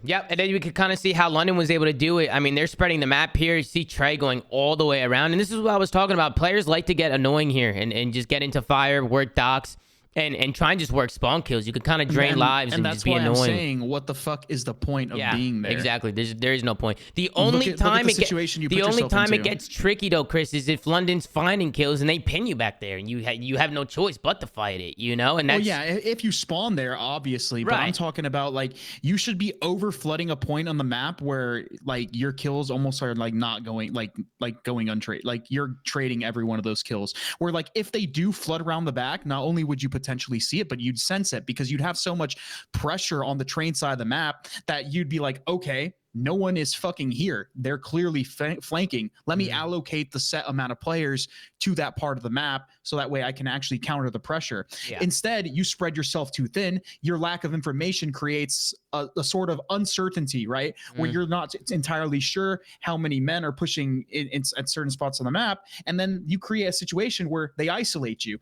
Yep, and then we could kind of see how London was able to do it. I mean, they're spreading the map here. You see Trey going all the way around, and this is what I was talking about. Players like to get annoying here and just get into fire, work docks, and try and just work spawn kills. You could kind of drain lives and just be annoying. That's why I'm saying, what the fuck is the point of being there? Exactly. There is no point. The only time it gets tricky though, Chris, is if London's finding kills and they pin you back there, and you have no choice but to fight it. You know, and that's if you spawn there, obviously. But I'm talking about like you should be over flooding a point on the map where like your kills almost are like not going like going untrade. Like you're trading every one of those kills. Where like if they do flood around the back, not only would you potentially see it, but you'd sense it because you'd have so much pressure on the train side of the map that you'd be like, okay, no one is fucking here. They're clearly flanking. Let me allocate the set amount of players to that part of the map so that way I can actually counter the pressure. Instead, you spread yourself too thin. Your lack of information creates a sort of uncertainty, right? Where you're not entirely sure how many men are pushing at certain spots on the map. And then you create a situation where they isolate you.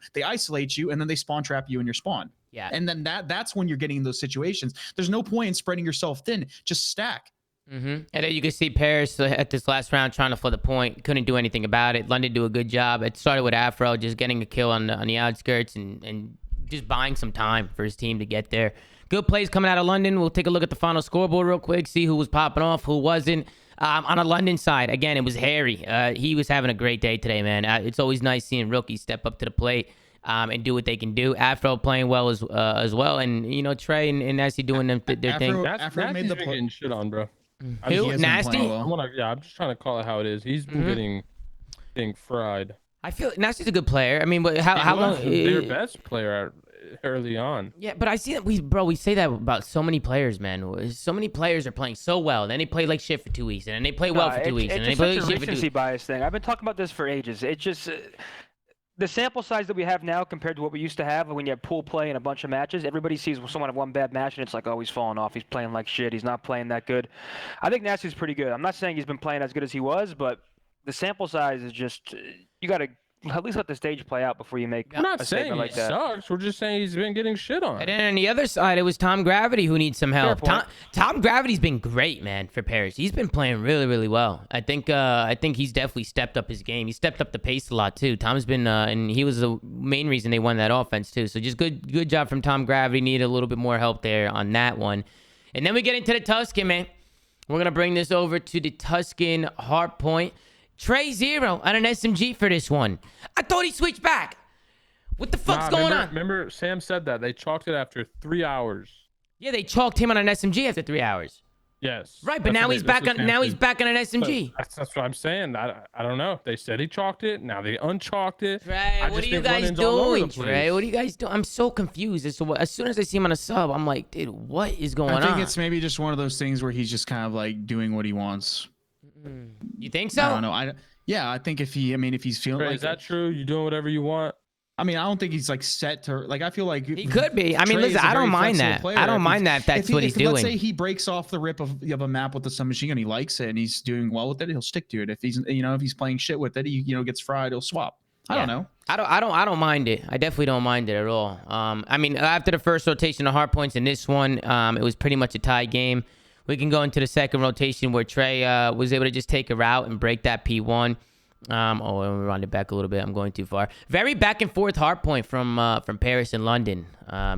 And then they spawn trap you in your spawn. Yeah. And then that's when you're getting in those situations. There's no point in spreading yourself thin. Just stack. And then you can see Paris at this last round trying to flood the point. Couldn't do anything about it. London do a good job. It started with Afro just getting a kill on the outskirts and just buying some time for his team to get there. Good plays coming out of London. We'll take a look at the final scoreboard real quick, see who was popping off, who wasn't. On a London side, again, it was Harry. He was having a great day today, man. It's always nice seeing rookies step up to the plate and do what they can do. Afro playing well as well. And, you know, Trey and Nasty doing their thing. Afro made the getting shit on, bro. Who? Nasty? I'm just trying to call it how it is. He's been getting fried. I feel Nasty's a good player. I mean, but how long? Their best player early on. Yeah, but I see that we say that about so many players, man. So many players are playing so well, then they play like shit for 2 weeks, and then they play well for 2 weeks, and then they play like shit for 2 weeks. It's a recency bias thing. I've been talking about this for ages. It's just the sample size that we have now compared to what we used to have when you have pool play and a bunch of matches. Everybody sees someone have one bad match, and it's like, oh, he's falling off. He's playing like shit. He's not playing that good. I think Nasty's pretty good. I'm not saying he's been playing as good as he was, but the sample size is just you got to at least let the stage play out before you make I'm not a saying statement like he that. sucks. We're just saying he's been getting shit on. And then on the other side, it was Tom Gravity who needs some help. Tom Gravity's been great, man, for Paris. He's been playing really, really well. I think he's definitely stepped up his game. He stepped up the pace a lot too. Tom's been and he was the main reason they won that offense too. So just good job from Tom Gravity. Needed a little bit more help there on that one. And then we get into the Tuscan, man. We're gonna bring this over to the Tuscan hardpoint. Trey 0 on an SMG for this one. I thought he switched back. What the fuck's going on? Remember, Sam said that. They chalked it after 3 hours. Yeah, they chalked him on an SMG after 3 hours. Yes. Right, but now he's back on an SMG. That's what I'm saying. I don't know. They said he chalked it. Now they unchalked it. Trey, what are you guys doing, Trey? What are you guys doing? I'm so confused. As soon as I see him on a sub, I'm like, dude, what is going on? I think it's maybe just one of those things where he's just kind of like doing what he wants. You think so? I don't know. I think if he's feeling Trey, like, is that true? You doing whatever you want? I mean, I don't think he's like set to like. I feel like he could be. I mean, listen, I don't mind that. I don't mind that if that's what he's doing. Let's say he breaks off the rip of a map with the submachine gun, he likes it and he's doing well with it, he'll stick to it. If he's playing shit with it, he gets fried, he'll swap. I don't know. I don't mind it. I definitely don't mind it at all. I mean, after the first rotation of hard points in this one, it was pretty much a tie game. We can go into the second rotation where Trey was able to just take a route and break that P1. Let me round it back a little bit. I'm going too far. Very back and forth hard point from Paris and London.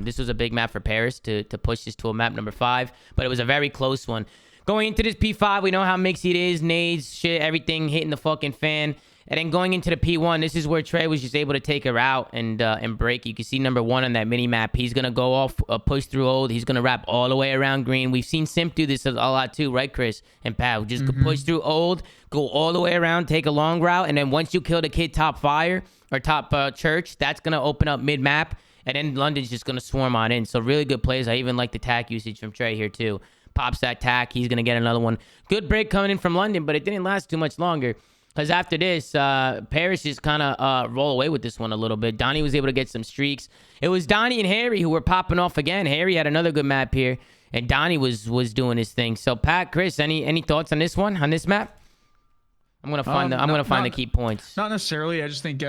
This was a big map for Paris to push this to a map number 5, but it was a very close one. Going into this P5, we know how mixy it is, nades, shit, everything hitting the fucking fan. And then going into the P1, this is where Trey was just able to take her out and break. You can see number 1 on that mini map. He's gonna go off, push through old. He's gonna wrap all the way around green. We've seen Simp do this a lot too, right, Chris and Pat? Just push through old, go all the way around, take a long route, and then once you kill the kid top fire or top church, that's gonna open up mid map, and then London's just gonna swarm on in. So really good plays. I even like the tack usage from Trey here too. pops that tack. He's going to get another one. Good break coming in from London, but it didn't last too much longer. Because after this, Paris just kind of roll away with this one a little bit. Donnie was able to get some streaks. It was Donnie and Harry who were popping off again. Harry had another good map here, and Donnie was doing his thing. So Pat, Chris, any thoughts on this one, on this map? I'm gonna find the key points. Not necessarily. I just think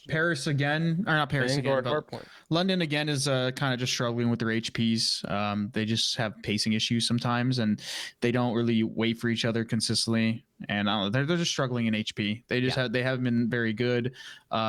Paris again, or not Paris again, but London again is kind of just struggling with their HPs. They just have pacing issues sometimes, and they don't really wait for each other consistently. And I don't know, they're just struggling in HP. They just they haven't been very good.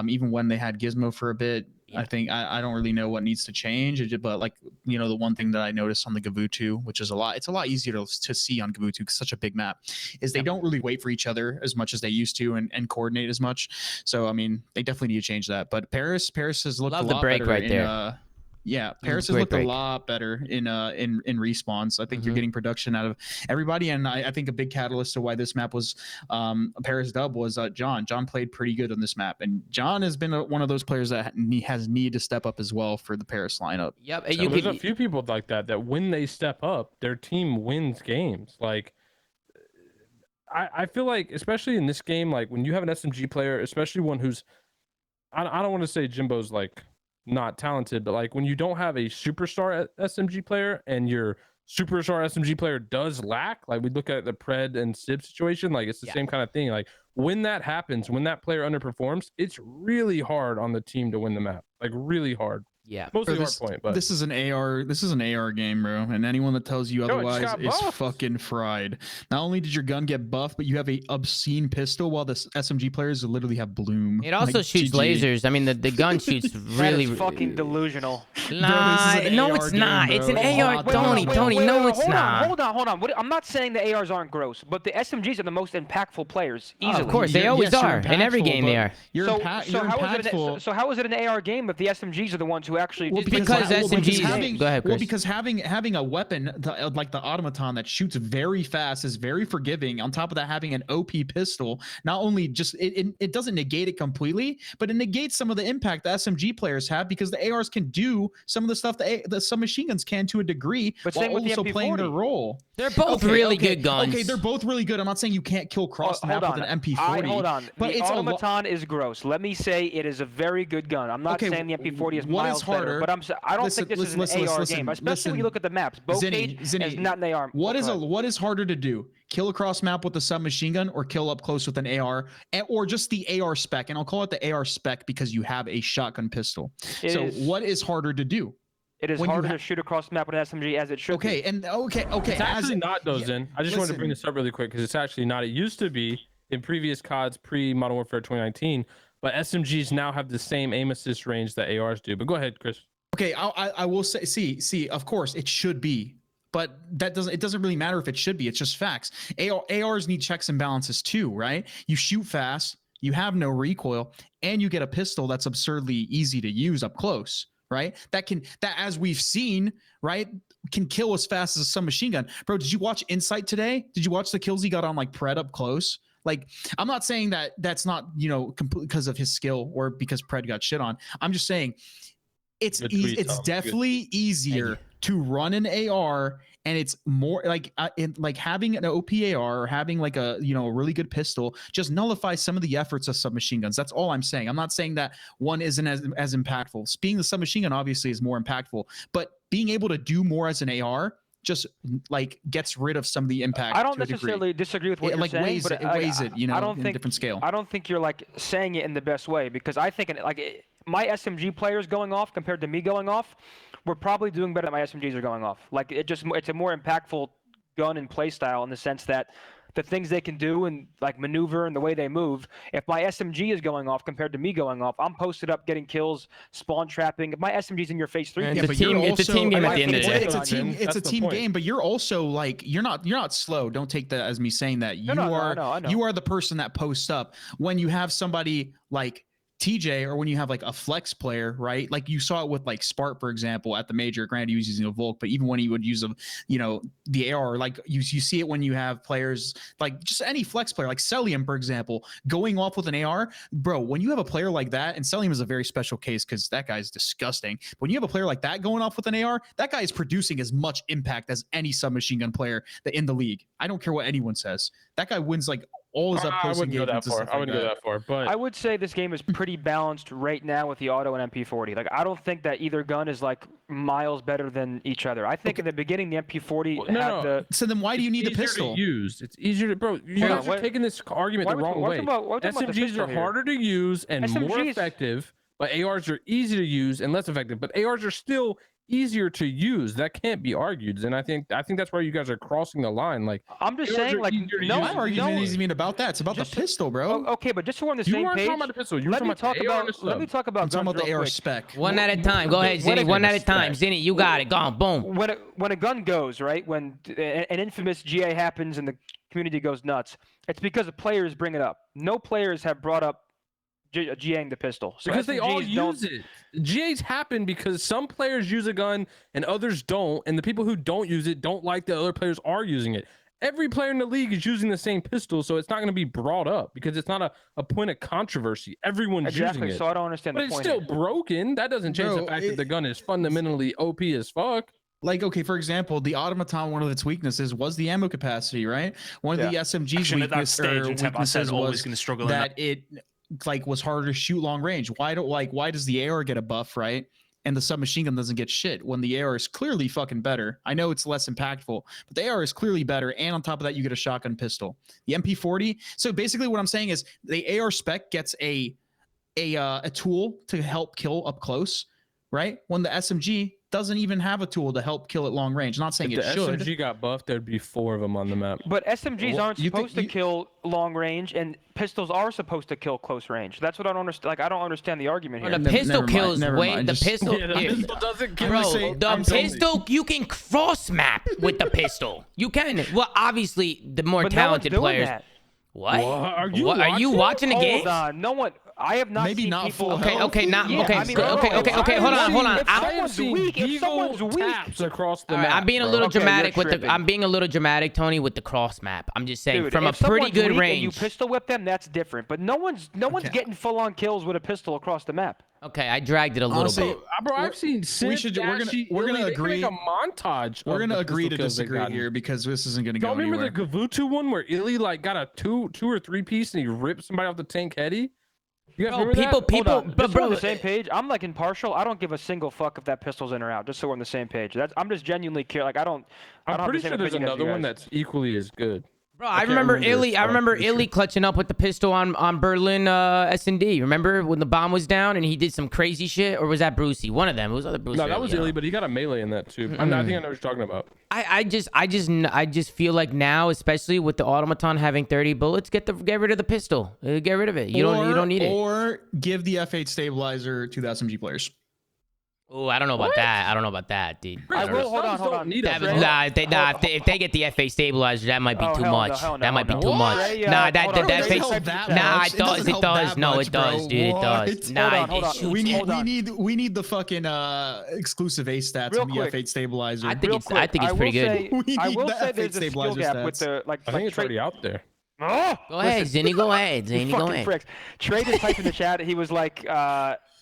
Even when they had Gizmo for a bit. I think I don't really know what needs to change, but like, you know, the one thing that I noticed on the Gavutu, which is it's a lot easier to see on Gavutu because such a big map, is they don't really wait for each other as much as they used to and coordinate as much. So I mean, they definitely need to change that. But Paris has looked a lot better right there. Yeah, Paris has looked a lot better in respawns. I think you're getting production out of everybody, and I think a big catalyst to why this map was a Paris dub was John. John played pretty good on this map, and John has been one of those players that has needed to step up as well for the Paris lineup. Yep, so there's a few people like that when they step up, their team wins games. Like I feel like, especially in this game, like when you have an SMG player, especially one who's I don't want to say Jimbo's like not talented, but like when you don't have a superstar SMG player and your superstar SMG player does lack, like we look at the Pred and Sib situation, like it's the same kind of thing. Like when that happens, when that player underperforms, it's really hard on the team to win the map, like really hard. Yeah, mostly hard point, but this is an AR game, bro, and anyone that tells you otherwise is fucking fried. Not only did your gun get buffed, but you have a obscene pistol, while the SMG players literally have bloom. It also shoots lasers. I mean, the gun shoots really. That is fucking delusional. Nah, no, it's not. It's an AR, Tony. No, it's not. Hold on. I'm not saying the ARs aren't gross, but the SMGs are the most impactful players. Easily. Of course, they always are. In every game, they are. So how is it an AR game if the SMGs are the ones who actually? Because SMGs. Go ahead, Chris. Well, because having a weapon like the automaton that shoots very fast is very forgiving. On top of that, having an OP pistol, not only just it doesn't negate it completely, but it negates some of the impact the SMG players have, because the ARs can do some of the stuff the submachine guns can to a degree, but while also playing their role. They're both really good guns. Okay, they're both really good. I'm not saying you can't kill cross map with an MP40. Hold on. But the automaton is gross. Let me say it is a very good gun. I'm not saying the MP40 is miles better, but I don't think this is an AR game, especially when you look at the maps. Bocage is not an AR. What is harder to do? Kill across map with a submachine gun, or kill up close with an AR, or just the AR spec? And I'll call it the AR spec because you have a shotgun pistol. What is harder to do? It is harder to shoot across the map with an SMG as it should be. Okay. It's actually not, Dozen. I just wanted to bring this up really quick because it's actually not. It used to be in previous CODs pre-Modern Warfare 2019, but SMGs now have the same aim assist range that ARs do. But go ahead, Chris. Okay, I will say, see, of course it should be, but it doesn't really matter if it should be. It's just facts. ARs need checks and balances too, right? You shoot fast, you have no recoil, and you get a pistol that's absurdly easy to use up close, right? That as we've seen, right, can kill as fast as a submachine gun. Bro, did you watch Insight today? Did you watch the kills he got on like Pred up close? Like, I'm not saying that's not, completely because of his skill or because Pred got shit on. I'm just saying it's definitely easier to run an AR, and it's more like having an OPAR or having like a really good pistol just nullifies some of the efforts of submachine guns. That's all I'm saying. I'm not saying that one isn't as impactful. Being the submachine gun obviously is more impactful, but being able to do more as an AR just like gets rid of some of the impact. I don't necessarily disagree with what you're saying, but it weighs it, in a different scale. I don't think you're like saying it in the best way, because I think my SMG players going off compared to me going off, we're probably doing better than my SMGs are going off. Like it's a more impactful gun and play style in the sense that the things they can do and like maneuver and the way they move. If my SMG is going off compared to me going off, I'm posted up getting kills, spawn trapping. If my SMG's in your face 3, it's a team game at the end of the day. It's a team game, but you're also like you're not slow. Don't take that as me saying that. You are the person that posts up when you have somebody like TJ, or when you have like a flex player, right? Like you saw it with like Spart, for example, at the major. Granted, he was using a Volk, but even when he would use the AR, like you see it when you have players like just any flex player, like Celium, for example, going off with an AR, bro. When you have a player like that, and Celium is a very special case because that guy's disgusting. But when you have a player like that going off with an AR, that guy is producing as much impact as any submachine gun player in the league. I don't care what anyone says. That guy wins like all his up close I wouldn't go that engagements. far. I wouldn't go that far, but I would say this game is pretty balanced right now with the auto and MP40. Like, I don't think that either gun is like miles better than each other. I think in the beginning the MP40 had the. So then why do you need a pistol? It's easier to, bro. You guys are taking this argument the wrong way. SMGs are harder to use and more effective, but ARs are easy to use and less effective. But ARs are still easier to use. That can't be argued, and I think that's where you guys are crossing the line. Like, I'm just saying, like, no argument isn't even about that. It's about the pistol, bro. Okay, but just so we're on the same page. You weren't talking about the pistol. You were let me talk about I'm talking about the AR spec. One at a time. Go ahead, Zinni. One at a time. Zinni, you got it. Go on. Boom. When a gun goes, right, when an infamous GA happens and the community goes nuts, it's because the players bring it up. No players have brought up GAing the pistol. So because they all use it. GAs happen because some players use a gun and others don't, and the people who don't use it don't like that other players are using it. Every player in the league is using the same pistol, so it's not going to be brought up because it's not a point of controversy. Everyone's using it. So I don't understand but the point. But it's still broken. That doesn't change the fact that the gun is fundamentally OP as fuck. Like, okay, for example, the Automaton, one of its weaknesses was the ammo capacity, right? One of the SMG's weaknesses was that it like was harder to shoot long range. Why does the AR get a buff, right? And the submachine gun doesn't get shit when the AR is clearly fucking better. I know it's less impactful, but the AR is clearly better. And on top of that, you get a shotgun pistol. The MP40. So basically what I'm saying is the AR spec gets a tool to help kill up close, right? When the SMG doesn't even have a tool to help kill at long range. I'm not saying it should. If the SMG got buffed, there'd be 4 of them on the map. But SMGs aren't supposed to kill long range, and pistols are supposed to kill close range. That's what I don't understand. Like, I don't understand the argument here. The pistol kills way. The pistol. The pistol doesn't kill. Bro, the pistol, you can cross map with the pistol. You can. Well, obviously, the more talented players. What? Are you watching the game? Hold on. No one. I have not seen people. Okay. Hold on. If someone's weak, taps across the map. I'm being a little dramatic I'm being a little dramatic, Tony, with the cross map. I'm just saying, from a pretty good range. You pistol whip them, that's different. But no one's getting full on kills with a pistol across the map. Okay, I dragged it a little bit. Bro, I've seen. We're gonna agree. Make a montage. We're gonna agree to disagree here because this isn't gonna go anywhere. Remember the Gavutu one where Illy like got a two or three piece and he ripped somebody off the tank heady? You guys remember that? People, but bro, on the same page. I'm like impartial. I don't give a single fuck if that pistol's in or out. Just so we're on the same page. I'm just genuinely curious. Like I'm pretty sure there's another one that's equally as good. Bro, I remember Illy clutching up with the pistol on Berlin S&D. Remember when the bomb was down and he did some crazy shit? Or was that Brucey? One of them. It was other Brucey. No, that was Illy, but he got a melee in that too. I think I know what you're talking about. I just feel like now, especially with the automaton having 30 bullets, get rid of the pistol. Get rid of it. You don't need it. Or give the F8 stabilizer to the SMG players. Oh, I don't know about that. I don't know about that, dude. Hold on. If they get the FA stabilizer, that might be too much. That might be too much. Nah, it does. No, it does, dude. It does. Nah, we need the fucking exclusive A stats on the F8 stabilizer. I think it's pretty good. I will say there's a skill gap with the I think it's already out there. Go ahead, Zinni. Go ahead. Trey just typed in the chat. He was like,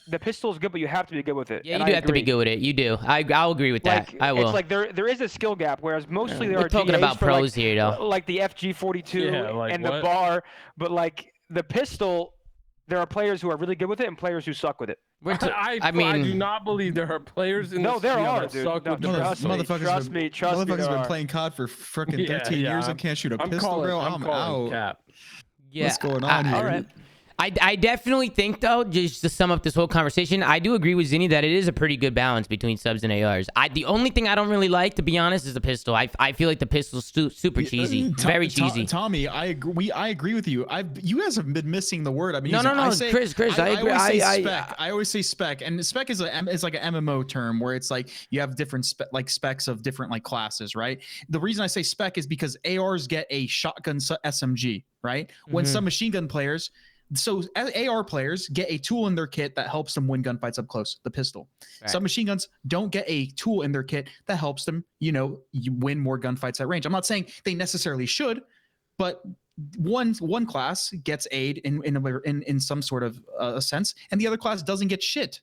the pistol is good, but you have to be good with it. Yeah, you do have to be good with it. You do. I'll agree with that. I will. It's like there is a skill gap, whereas mostly there are talking about pros here, though. Like the FG42 and the bar, but like the pistol, there are players who are really good with it and players who suck with it. I do not believe there are players in No, there are, dude. Trust me. Motherfuckers been playing COD for freaking 13 years and can't shoot a pistol, bro. I'm out. Cap. Yeah. What's going on here? All right. I definitely think, though, just to sum up this whole conversation, I do agree with Zinni that it is a pretty good balance between subs and ARs. The only thing I don't really like, to be honest, is the pistol. I feel like the pistol's super cheesy. Very cheesy. Tommy, I agree with you. You guys have been missing the word. I mean, no, Chris, I agree. I always say spec, and spec is like an MMO term where it's like you have different specs of different like classes, right? The reason I say spec is because ARs get a shotgun SMG, right? When some machine gun players, So AR players get a tool in their kit that helps them win gunfights up close, the pistol. Right. Some machine guns don't get a tool in their kit that helps them, you win more gunfights at range. I'm not saying they necessarily should, but one class gets aid in some sort of a sense, and the other class doesn't get shit.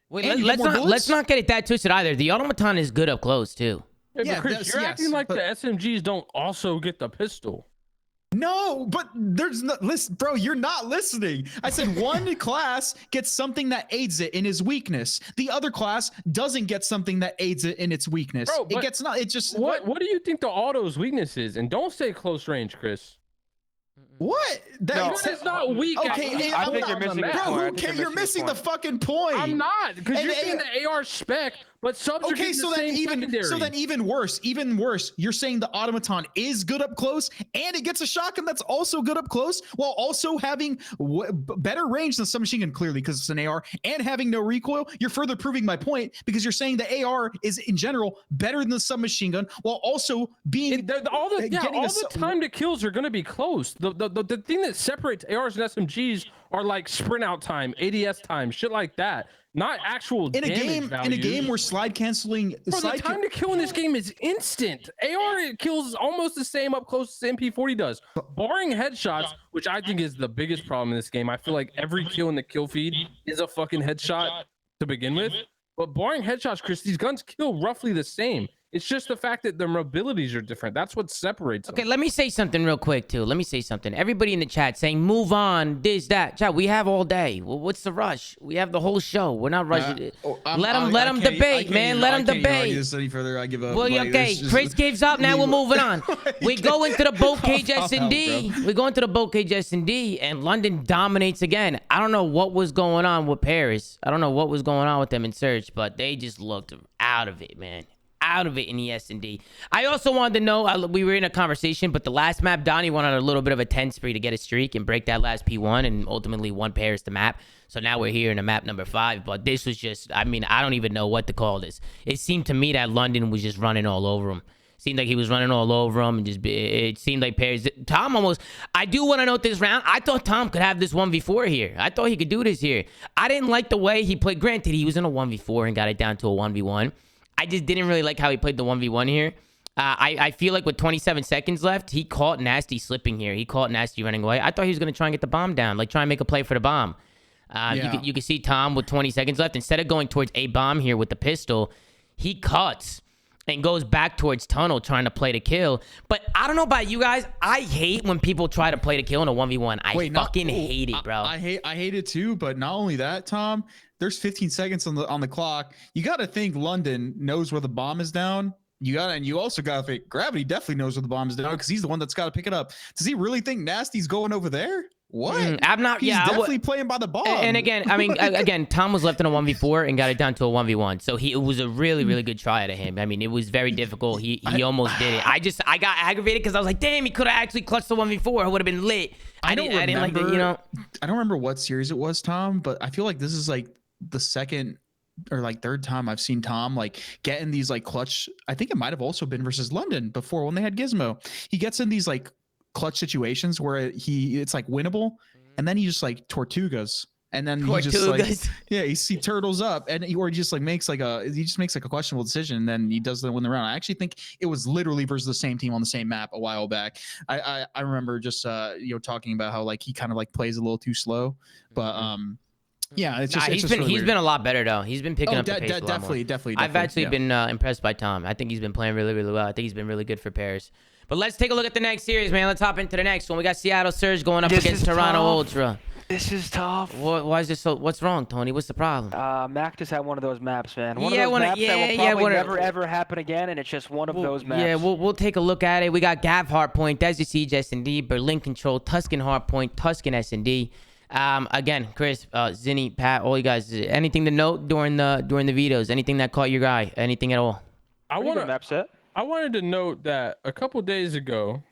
Wait, let's not get it that twisted either. The automaton is good up close too. Yeah, Chris, you're acting like the SMGs don't also get the pistol. No, but there's no listen, bro. You're not listening. I said one class gets something that aids it in his weakness. The other class doesn't get something that aids it in its weakness. Bro, it gets not. It just what do you think the auto's weakness is? And don't say close range, Chris. What? It's not weak. Okay, I think you're missing. Bro, who cares? You're missing the fucking point. I'm not, because you're saying the AR spec, but subs are getting the same secondary. So then even worse. You're saying the automaton is good up close, and it gets a shotgun that's also good up close, while also having better range than submachine gun, clearly because it's an AR, and having no recoil. You're further proving my point because you're saying the AR is in general better than the submachine gun, while also being all the time to kills are going to be close. The thing that separates ARs and SMGs are like sprint out time, ADS time, shit like that. Not actual damage values. In a game where slide canceling, the time to kill in this game is instant. AR kills almost the same up close as MP40 does, barring headshots, which I think is the biggest problem in this game. I feel like every kill in the kill feed is a fucking headshot to begin with. But barring headshots, Chris, these guns kill roughly the same. It's just the fact that their mobilities are different. That's what separates them. Okay, let me say something real quick, too. Let me say something. Everybody in the chat saying, move on, that. Chat, we have all day. Well, what's the rush? We have the whole show. We're not rushing it. Let them debate, man. Let them debate. This any further. I give up. Well, okay. Chris gives up. Now we're moving on. We go into the boat cage S&D. We go into the boat cage S&D, and London dominates again. I don't know what was going on with Paris. I don't know what was going on with them in Search, but they just looked out of it, man. Out of it in the S&D. I also wanted to know, we were in a conversation, but the last map, Donnie went on a little bit of a 10 spree to get a streak and break that last P1 and ultimately won Paris the map. So now we're here in a map number 5, but this was just, I don't even know what to call this. It seemed to me that London was just running all over him. Seemed like he was running all over him, and it seemed like Paris. Tom almost, I do want to note this round. I thought Tom could have this 1v4 here. I thought he could do this here. I didn't like the way he played. Granted, he was in a 1v4 and got it down to a 1v1. I just didn't really like how he played the 1v1 here. I feel like with 27 seconds left, he caught Nasty slipping here. He caught Nasty running away. I thought he was going to try and get the bomb down, like try and make a play for the bomb. You can see Tom with 20 seconds left. Instead of going towards a bomb here with the pistol, he cuts and goes back towards tunnel trying to play to kill. But I don't know about you guys. I hate when people try to play to kill in a 1v1. I hate it, bro. I hate it too, but not only that, Tom, there's 15 seconds on the clock. You got to think London knows where the bomb is down. You also got to think Gravity definitely knows where the bomb is down because he's the one that's got to pick it up. Does he really think Nasty's going over there? What? I'm not. He's definitely playing by the ball. And again, Tom was left in a 1v4 and got it down to a 1v1. So it was a really, really good try out of him. It was very difficult. He almost did it. I got aggravated because I was like, damn, he could have actually clutched the 1v4. It would have been lit. I didn't like the, I don't remember what series it was, Tom, but I feel like this is like the second or like third time I've seen Tom like get in these like clutch. I think it might have also been versus London before when they had Gizmo. He gets in these like clutch situations where it's like winnable, and then he just like Tortugas, and then he just like he turtles up, and he just makes like a questionable decision, and then he does win the round. I actually think it was literally versus the same team on the same map a while back. I remember just talking about how like he kind of like plays a little too slow, but yeah, it's just he's been a lot better though. He's been picking up the pace definitely. I've actually been impressed by Tom. I think he's been playing really, really well. I think he's been really good for Paris. But let's take a look at the next series, man. Let's hop into the next one. We got Seattle Surge going up against Toronto Ultra. This is tough. Why is this so? What's wrong, Tony? What's the problem? Mac just had one of those maps, man. One of those maps that will probably never ever happen again, and it's just one of those maps. Yeah, we'll take a look at it. We got Gav Hardpoint, Desert Siege S&D, Berlin Control, Tuscan Hardpoint, Tuscan S&D. Again, Chris, Zinni, Pat, all you guys, anything to note during the videos? Anything that caught your eye? Anything at all? I wanted to note that a couple days ago,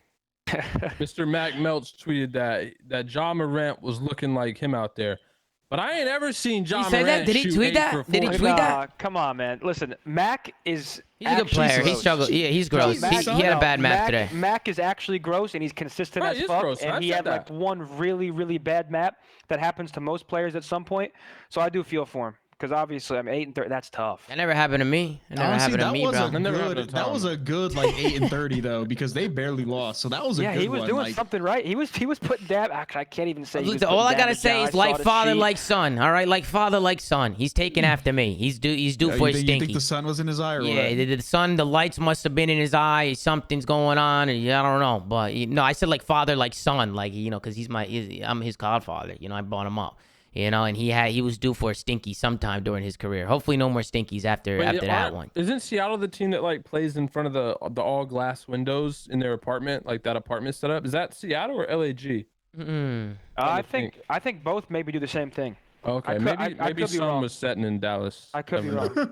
Mr. Mac Meltz tweeted that Ja Morant was looking like him out there. But I ain't ever seen John say that? Morant Did he shoot tweet 8 that? for Did he 40. tweet that? Come on, man. Listen, Mac is He's a good player. He struggled. Yeah, he's gross. He had a bad map today. Mac is actually gross, and he's consistent Right, as he's fuck. gross. I And he said had like that. one really, really bad map that happens to most players at some point. So I do feel for him. Because obviously, I mean, 8 and 30, that's tough. That never happened to me. That never Honestly, happened to that me, was bro. a Never happened good. to That Tom. was a good like 8 and 30 though, because they barely lost. So that was a good one. Yeah, he was doing like, something right. He was putting dab. Actually, I can't even say. He was All I putting gotta damage say down. is I saw like the father, sheet. like son. All right, like father, like son. He's taking after me. He's due you for his think, you think stinky. the sun was in his eye or Yeah, what? the sun, the lights must have been in his eye. Something's going on, and I don't know. But no, I said like father, like son, like because I'm his godfather. I brought him up. And he was due for a stinky sometime during his career. Hopefully, no more stinkies after that one. Isn't Seattle the team that like plays in front of the all glass windows in their apartment, like that apartment setup? Is that Seattle or LAG? I think both maybe do the same thing. Okay, I maybe could be Sun wrong. was setting in Dallas. I could be Never wrong. mind.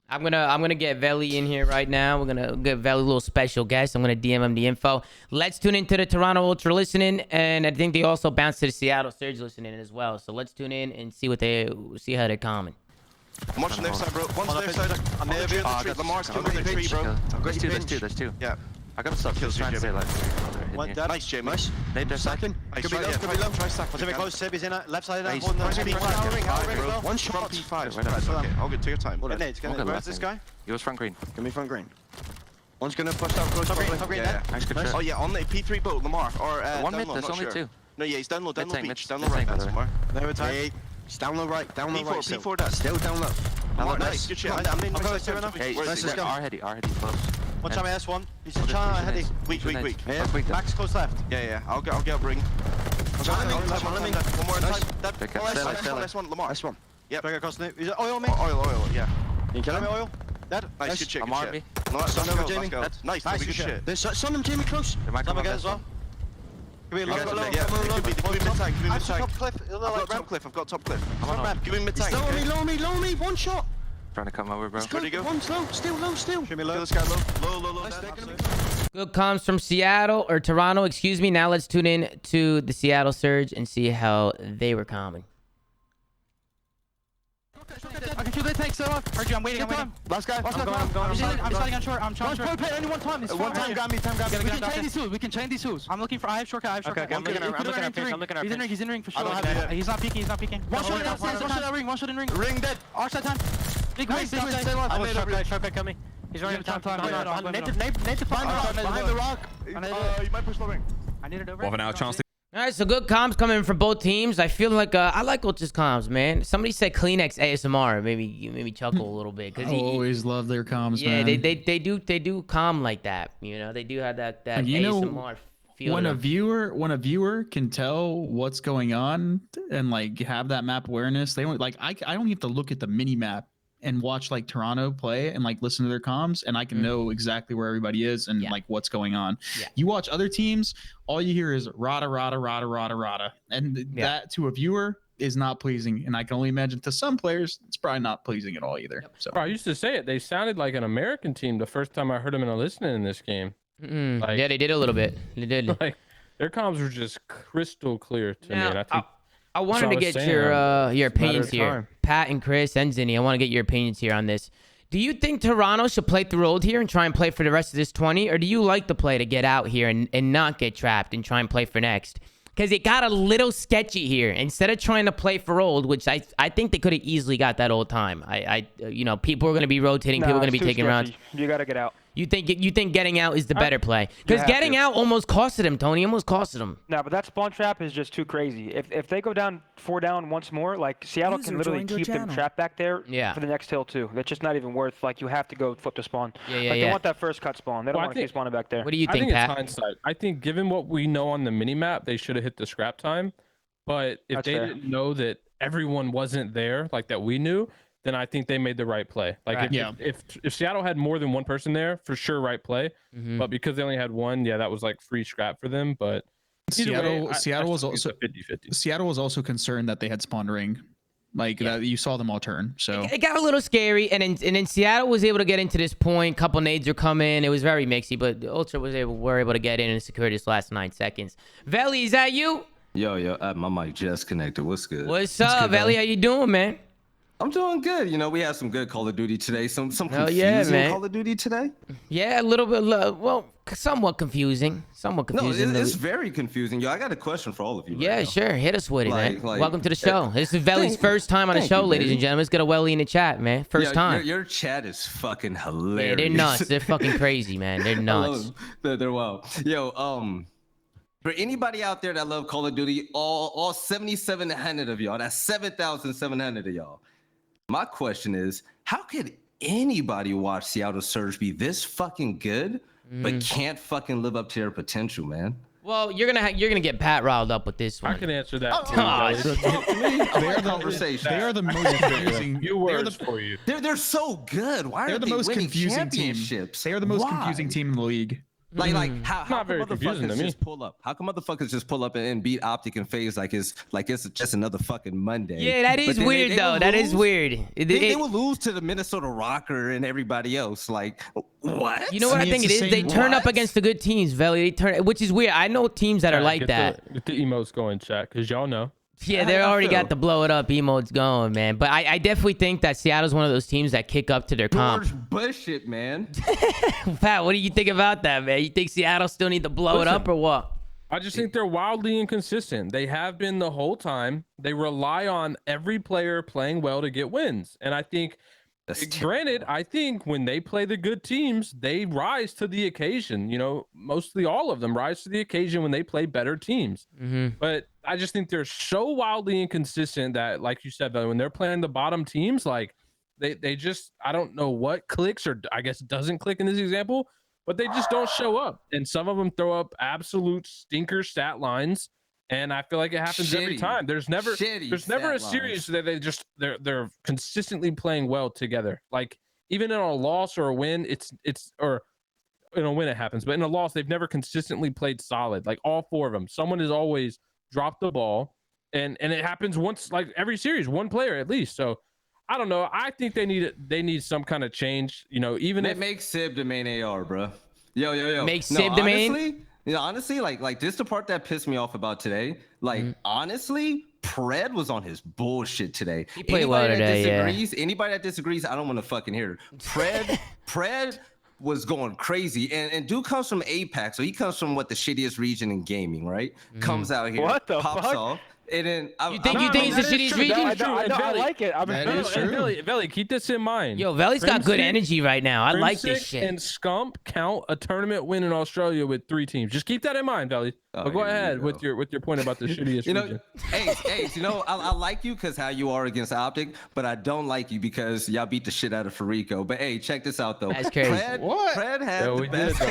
I'm gonna get Velly in here right now. We're gonna get Velly a little special guest. I'm gonna DM him the info. Let's tune into the Toronto Ultra listening, and I think they also bounced to the Seattle Surge listening as well. So let's tune in and see how they're coming. I'm watching their side, bro. One's their side. I'm near the tree. Lamar's still in the tree, bro. There's two. Yeah. I gotta stop Kills you, trying to say like. Nice, Jamie. Nice. Nate, there's Second. Could be low, could be low. Try stack. What's it close? Sib is in left side of that. Nice. Holding that P5, P5. One shot. P5. Right, okay. I'll get to your time. Get nades. Where's this guy? He was front green. Give me front green. One's gonna push out close. Top green, Yeah. Nice, good shot. Oh yeah, on the P3 boat, Lamar. Or One down mid, low, there's not only sure. two. No, yeah, he's down low, down low Mid-tank, beach. mid- Down low right, mid-tank, that's somewhere. There we time. Hey, he's down low right, down low right. P4 that. Still down low. Lamar, Nice, good shit. I'm in. close to enough. Hey, Where's this guy? our heady close. One time S1. He's in China. Heady. Weak. Yeah. Max close left. Yeah. I'll get a ring. One more in time. Pick up, That's one. Lamar. Nice one. Yep. Drag across the. Is it oil me? Oil, yeah. You kill me oil. Dead. Nice, good shit, good Lamar, shit. me. No, Sun over Jamie. Nice, Nice, good good shit. shit. There's some Jamie close. They might Some come again up as well. Could be a Yeah, little bit low. yeah, it could be mid-tank, could be Actually, mid-tank. top cliff. I've got top cliff, I'm on ramp. Give him mid-tank. Low me, one shot. Trying to come over, bro. Ready to go? One's low, still. Should be low. Kill this guy low. Good comms from Seattle or Toronto, excuse me. Now let's tune in to the Seattle Surge and see how they were calming. I can shoot the tank, so heard you. I'm waiting. Last guy. I'm starting on short. I'm trying short. Any one time. One time, grab me. We can chain these tools. I'm looking for. I have short. Okay, I'm looking at our pings. He's in ring for I sure. don't have it. He's not peeking. One shot outside. One shot in ring. Ring dead. Outside time. Big win. Stay left. I was short guy coming. He's running time. Nate to behind the rock. You might push the ring. I need it over. We'll have an out chance. All right, so good comms coming from both teams. I feel like I like Ultra's comms, man. Somebody said Kleenex ASMR. Maybe made me chuckle a little bit I because always love their comms, yeah, man. they do calm like that. They do have that ASMR feel. When to a them. viewer can tell what's going on and like have that map awareness, they don't like I don't have to look at the mini map and watch like Toronto play and like listen to their comms, and I can know exactly where everybody is and like what's going on. Yeah. You watch other teams, all you hear is rada, and that to a viewer is not pleasing. And I can only imagine to some players, it's probably not pleasing at all either. So Bro, I used to say it. They sounded like an American team the first time I heard them in a listening in this game. Like, yeah, they did a little bit. They did. Like their comms were just crystal clear to me. And I think I wanted to get your opinions here, Pat and Chris and Zinni. I want to get your opinions here on this. Do you think Toronto should play through old here and try and play for the rest of this 20, or do you like the play to get out here and not get trapped and try and play for next? Because it got a little sketchy here. Instead of trying to play for old, which I think they could have easily got that old time. People are going to be rotating, people are going to be taking rounds. You got to get out. You think getting out is the better play? Because getting out almost costed him, Tony. Almost costed him. No, but that spawn trap is just too crazy. If they go down 4 down once more, like Seattle can literally keep them trapped back there for the next hill too. That's just not even worth. Like you have to go flip the spawn. They want that first cut spawn. They don't want to keep spawning back there. What do you think, I think Pat? it's hindsight. I think given what we know on the mini map, they should have hit the scrap time. But if they didn't know that everyone wasn't there, like that we knew, then I think they made the right play. Like if Seattle had more than one person there, for sure, right play. But because they only had one, that was like free scrap for them. But Seattle was also 50-50. Seattle was also concerned that they had spawned ring, like that you saw them all turn. So it got a little scary, and then Seattle was able to get into this point. Couple nades are coming. It was very mixy, but Ultra were able to get in and secure this last 9 seconds. Velly, is that you? Yo, my mic just connected. What's good? What's up, Velly? How you doing, man? I'm doing good. You know, we had some good Call of Duty today. Some confusing man. Call of Duty today. Yeah, a little bit. Well, somewhat confusing. Somewhat confusing. No, it's very confusing. Yo, I got a question for all of you. Yeah, right sure. Hit us with it, man. Welcome to the show. This is Velly's first time on the show, ladies and gentlemen. Let's get a Welly in the chat, man. First time. Your chat is fucking hilarious. Yeah, they're nuts. They're fucking crazy, man. They're nuts. They're wild. Yo, for anybody out there that love Call of Duty, all 7,700 of y'all, that's 7,700 of y'all. My question is, how could anybody watch Seattle Surge be this fucking good, but can't fucking live up to their potential, man? Well, you're gonna get Pat riled up with this one. I can answer that too. They are the most confusing. Few words for you. They're so good. Why are they the most winning confusing team. championships? They are the most confusing team in the league. How come motherfuckers just pull up? How come motherfuckers just pull up and beat Optic and FaZe like it's just another fucking Monday? Yeah, that is weird though. That is weird. They will lose to the Minnesota Rokkr and everybody else. Like, what? You know what I think it is? They turn up against the good teams, Velly. They turn, which is weird. I know teams that are like that. Get the emotes going, chat, because y'all know. Yeah, they already got the blow it up emotes going, man. But I definitely think that Seattle's one of those teams that kick up to their comp. Bullshit, man. Pat, what do you think about that, man? You think Seattle still need to blow it up or what? I just think they're wildly inconsistent. They have been the whole time. They rely on every player playing well to get wins. And I think, granted, I think when they play the good teams, they rise to the occasion. You know, mostly all of them rise to the occasion when they play better teams. But I just think they're so wildly inconsistent that, like you said, when they're playing the bottom teams, like they just, I don't know what clicks or I guess doesn't click in this example, but they just don't show up. And some of them throw up absolute stinker stat lines. And I feel like it happens every time. There's never a series that they're consistently playing well together. Like even in a loss or a win, or in a win it happens, but in a loss they've never consistently played solid. Like all four of them, someone has always dropped the ball, and it happens once, like every series, one player at least. So I don't know. I think they need some kind of change. You know, even if make Sib the main AR, bro. Yo. Make Sib the main. Honestly, like this is the part that pissed me off about today. Like honestly, Pred was on his bullshit today. He played well today. Anybody that disagrees, I don't want to fucking hear it. Pred was going crazy, and dude comes from APAC, so he comes from the shittiest region in gaming, right? Comes out here, pops off. And then you think it's the shittiest region? I like it. Velly, keep this in mind. Yo, Velly's got good energy right now. I like this shit. And Scump count a tournament win in Australia with 3 teams. Just keep that in mind, Velly. But go ahead with your point about the shittiest region. Hey, I like you because how you are against Optic, but I don't like you because y'all beat the shit out of Farico. But hey, check this out though. That's crazy. Pred had the best.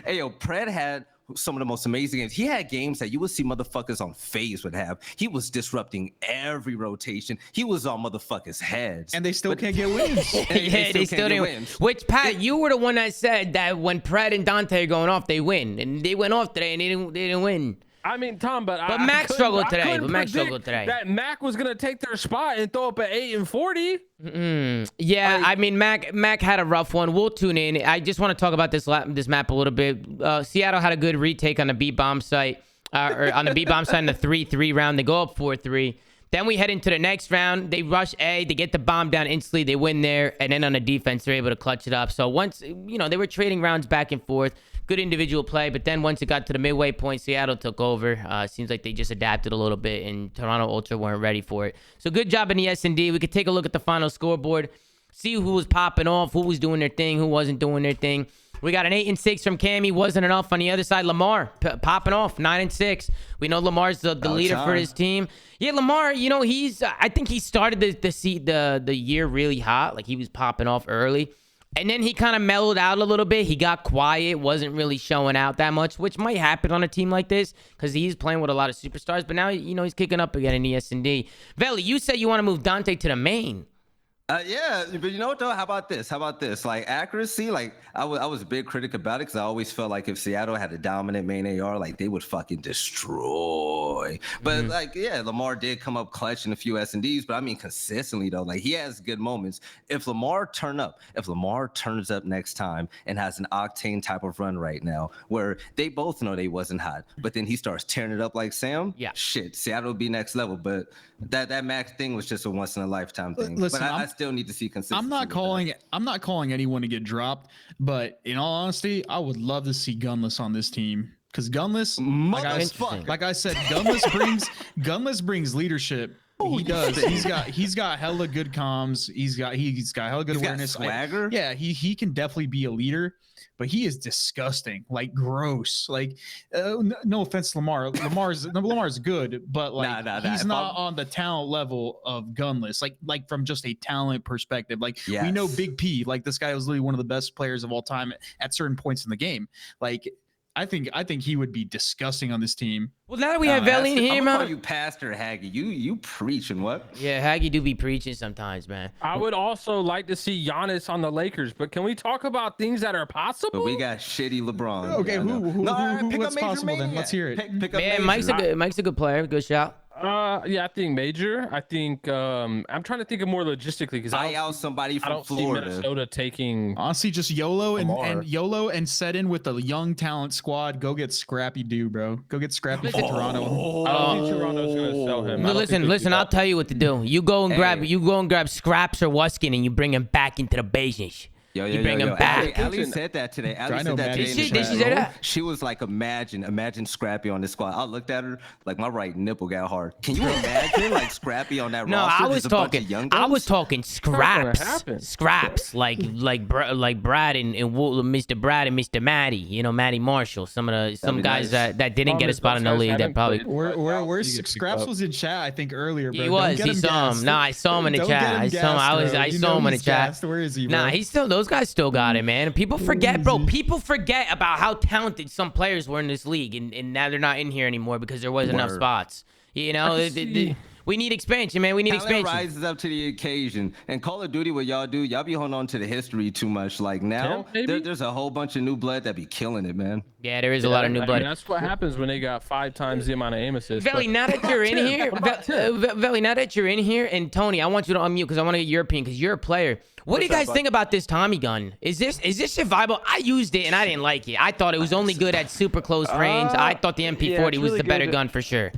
Hey, yo, Pred had some of the most amazing games. He had games that you would see motherfuckers on FaZe would have. He was disrupting every rotation. He was on motherfuckers' heads. And they still can't get wins. Yeah, they still didn't win. Which, Pat, you were the one that said that when Pred and Dante are going off, they win. And they went off today and they didn't win. I mean, Tom, but Mac struggled today. That Mac was gonna take their spot and throw up an 8 and 40. Yeah, I mean, Mac had a rough one. We'll tune in. I just want to talk about this map a little bit. Seattle had a good retake on the B bomb site, or on the B bomb site in the 3-3 round. They go up 4-3. Then we head into the next round. They rush A. They get the bomb down instantly. They win there, and then on the defense, they're able to clutch it up. So once they were trading rounds back and forth. Good individual play, but then once it got to the midway point, Seattle took over. Seems like they just adapted a little bit, and Toronto Ultra weren't ready for it. So good job in the S&D. We could take a look at the final scoreboard, see who was popping off, who was doing their thing, who wasn't doing their thing. We got an 8 and 6 from Cammy. Wasn't enough. On the other side, Lamar popping off 9 and 6. We know Lamar's the leader for his team. Yeah, Lamar. He's. I think he started the year really hot. Like he was popping off early. And then he kind of mellowed out a little bit. He got quiet, wasn't really showing out that much, which might happen on a team like this because he's playing with a lot of superstars. But now, he's kicking up again in the S&D. Velly, you said you want to move Dante to the main. Yeah, but you know what though? How about this? Like accuracy, like I was a big critic about it because I always felt like if Seattle had a dominant main AR, like they would fucking destroy. But like, yeah, Lamar did come up clutch in a few S&Ds, but I mean consistently though, like he has good moments. If Lamar turns up next time and has an Octane type of run right now, where they both know they wasn't hot, but then he starts tearing it up like Sam, shit, Seattle will be next level. But that max thing was just a once in a lifetime thing. Listen, but I still need to see consistency. I'm not calling anyone to get dropped, but in all honesty, I would love to see Gunless on this team because Gunless, like I said, Gunless brings leadership. He does. He's got hella good comms. He's got hella good awareness. Swagger. He can definitely be a leader, but he is disgusting, like gross. Like no offense to Lamar. Lamar's good, but like he's not on the talent level of Gunless. Like from just a talent perspective. Like we know Big P. Like this guy was literally one of the best players of all time at certain points in the game. Like I think he would be disgusting on this team. Well, now that we have Velly in here, man. Call you Pastor Haggy. You preaching what? Yeah, Haggy do be preaching sometimes, man. I would also like to see Giannis on the Lakers, but can we talk about things that are possible? But we got shitty LeBron. Okay, what's possible then? Let's hear it. Pick up Mike's a good player. Good shout. Yeah, I think Major. I think I'm trying to think of more logistically because I out somebody from Florida. See Minnesota taking honestly just YOLO and set in with the young talent squad. Go get Scrappy Doo, bro. Go get Scrappy to Toronto. I don't think Toronto's gonna sell him. No, listen. I'll tell you what to do. You go and grab Scraps or Wuskin and you bring him back into the business. You bring him back. Ali said that today. She was like, imagine Scrappy on this squad. I looked at her like my right nipple got hard. Can you imagine like Scrappy on that roster? No, I was talking Scraps, like Brad and Mr. Brad and Mr. Matty. You know, Matty Marshall. Some guys that didn't get a spot in the league that probably. Where Scraps was in chat, I think earlier. Bro. He was. He saw him. No, I saw him in the chat. I saw him in the chat. Where is he? Bro? Nah, he's still. Those guys still got it, man. People forget, bro. People forget about how talented some players were in this league, and now they're not in here anymore because there wasn't enough spots. You know, we need expansion, man. We need expansion. Rises up to the occasion. And Call of Duty, what y'all do, y'all be holding on to the history too much. Like now, there's a whole bunch of new blood that be killing it, man. Yeah, there is a lot of new blood. That's what happens when they got 5 times the amount of aim assists. Velly, now that you're in here, Velly, now that you're in here, and Tony, I want you to unmute because I want to get your opinion because you're a player. What do you guys think about this Tommy gun? Is this survivable? I used it and I didn't like it. I thought it was only good at super close range. I thought the MP40 was the better gun for sure.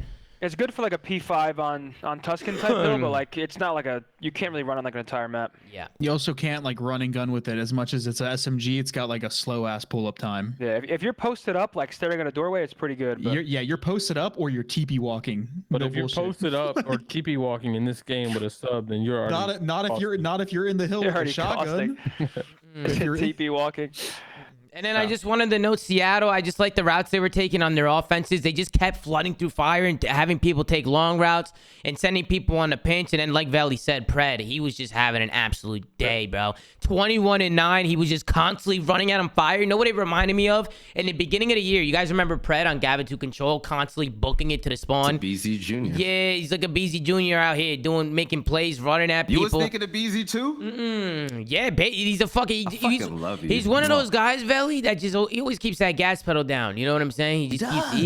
It's good for like a P5 on Tuscan type build, but like it's not like you can't really run on like an entire map. Yeah. You also can't like run and gun with it as much as it's an SMG. It's got like a slow ass pull up time. Yeah, if you're posted up like staring at a doorway, it's pretty good. But... You're posted up or you're TP walking. But if you're posted up or TP walking in this game with a sub, then you're already not if you're in the hill with a shotgun. If you're TP walking. And then I just wanted to note Seattle. I just like the routes they were taking on their offenses. They just kept flooding through fire and having people take long routes and sending people on the pinch. And then, like Velly said, Pred, he was just having an absolute day, bro. 21-9. He was just constantly running out on fire. You know what it reminded me of? In the beginning of the year, you guys remember Pred on Gavin 2 Control constantly booking it to the spawn? BZ Jr. Yeah, he's like a BZ Jr. out here making plays, running at people. You was thinking of BZ too? Yeah, he's a fucking... He's one of those guys, Velly, that he always keeps that gas pedal down. You know what I'm saying? He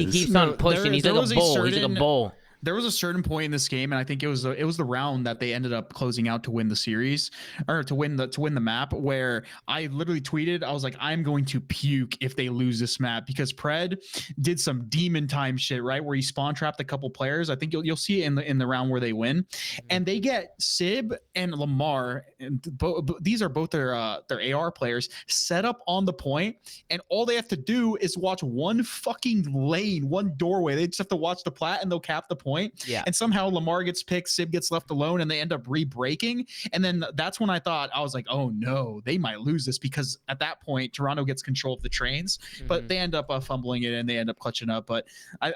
keeps on pushing. He's like a bull. He's like a bull. There was a certain point in this game, and I think it was the round that they ended up closing out to win the series or to win the map, where I literally tweeted, I was like, I'm going to puke if they lose this map, because Pred did some demon time shit, right, where he spawn trapped a couple players. I think you'll see it in the round where they win, and they get Sib and Lamar, and these are both their AR players, set up on the point, and all they have to do is watch one fucking lane, one doorway. They just have to watch the plat, and they'll cap the point. Yeah. And somehow Lamar gets picked, Sib gets left alone, and they end up re-breaking. And then that's when I thought, I was like, oh no, they might lose this, because at that point Toronto gets control of the trains, but they end up fumbling it and they end up clutching up. But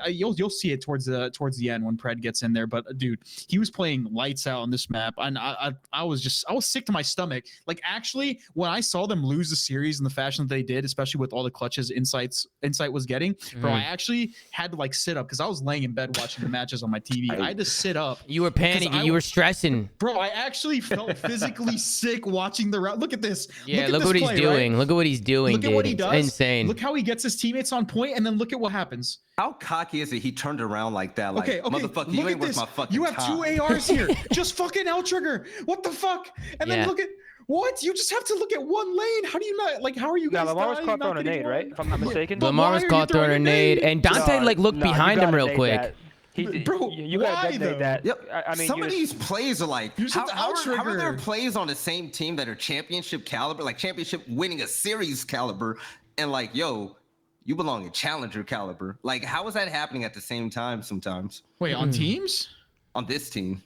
you'll see it towards the end when Pred gets in there. But dude, he was playing lights out on this map, and I was sick to my stomach. Like, actually, when I saw them lose the series in the fashion that they did, especially with all the clutches Insight was getting, bro, I actually had to like sit up because I was laying in bed watching the matches on my TV. I had to sit up. You were panicking. You were stressing. Bro, I actually felt physically sick watching the route. Look at this. Yeah, look what he's doing. Right? Look at what he's doing, Look at what he does. It's insane. Look how he gets his teammates on point, and then look at what happens. How cocky is it? He turned around like that. Like, motherfucker, you ain't worth my fucking You have time. 2 ARs here. Just fucking L trigger. What the fuck? And then look at what? You just have to look at one lane. How do you not like? How are you guys? Lamar was caught throwing a nade, right? If I'm not mistaken. Lamar was caught throwing a nade, and Dante like looked behind him real quick. Bro, you gotta designate that. Yep. I mean, some of these plays are like, how are there plays on the same team that are championship caliber, like championship winning a series caliber, and like, yo, you belong at challenger caliber? Like, how is that happening at the same time sometimes? Wait, on teams? On this team.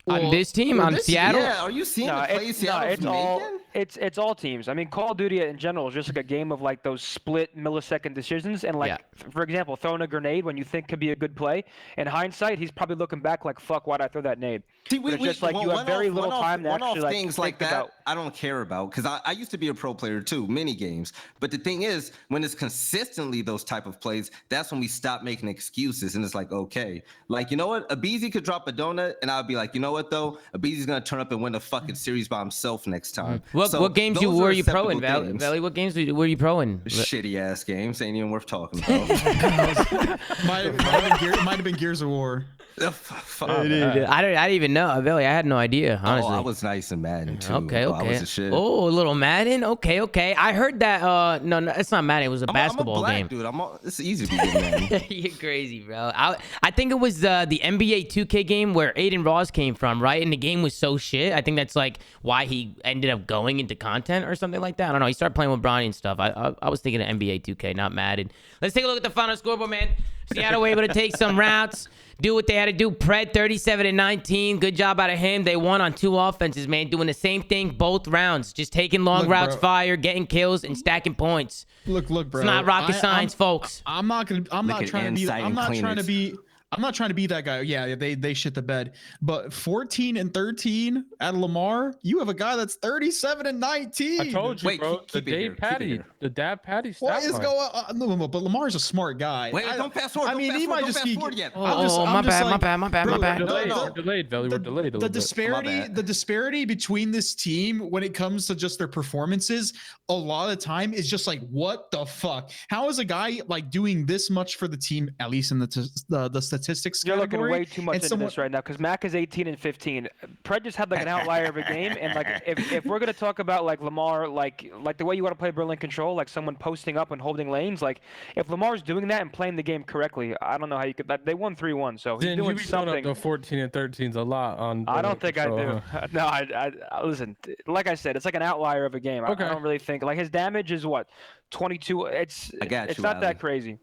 On this team? On Seattle? Yeah, are you seeing the plays Seattle's making? It's all teams. I mean, Call of Duty in general is just like a game of like those split millisecond decisions. And like, for example, throwing a grenade when you think could be a good play. In hindsight, he's probably looking back like, "Fuck, why'd I throw that nade?" See, it's just like you have very little time to actually like things like that. I don't care about because I used to be a pro player too, mini games. But the thing is, when it's consistently those type of plays, that's when we stop making excuses. And it's like, okay, like, you know what? Abizi could drop a donut, and I'll be like, you know what though? Abizi's gonna turn up and win the fucking series by himself next time. What games were you pro in, Velly? What games were you pro in? Shitty ass games, ain't even worth talking about. might have been Gears of War. I didn't even know, Velly. I had no idea, honestly. Oh, I was nice in Madden too. Okay. I was a shit. Oh, a little Madden. Okay. I heard that. No, it's not Madden. It was a basketball I'm a black game. Dude, it's easy to be good Madden. You're crazy, bro. I think it was the NBA 2K game where Aiden Ross came from, right? And the game was so shit. I think that's like why he ended up going into content or something like that. I don't know. He started playing with Bronny and stuff. I was thinking of NBA 2K, not Madden. Let's take a look at the final scoreboard, man. Seattle were able to take some routes, do what they had to do. Pred 37-19. Good job out of him. They won on 2 offenses, man. Doing the same thing both rounds. Just taking long routes, fire, getting kills, and stacking points. Look, bro. It's not rocket science, folks. I'm not trying to be that guy. Yeah, they shit the bed. But 14-13 at Lamar, you have a guy that's 37-19. I told you, Wait, bro. keep The Dab Patty. What is going on? No, but Lamar's a smart guy. Wait, don't fast forward. I mean, he might just be. Yet. My bad. We're delayed, Velly. We're delayed a little bit. The disparity between this team when it comes to just their performances, a lot of the time is just like, what the fuck? How is a guy like doing this much for the team, at least in the statistics You're category? looking way too much into this right now because Mac is 18-15. Pred just had like an outlier of a game, and like if we're gonna talk about like Lamar, like the way you want to play Berlin Control, like someone posting up and holding lanes, like if Lamar's doing that and playing the game correctly, I don't know how you could. They won 3-1, so he's doing something. The 14-13's a lot on. I don't think I do. No, I listen. Like I said, it's like an outlier of a game. Okay. I don't really think like his damage is what 22. It's not that crazy.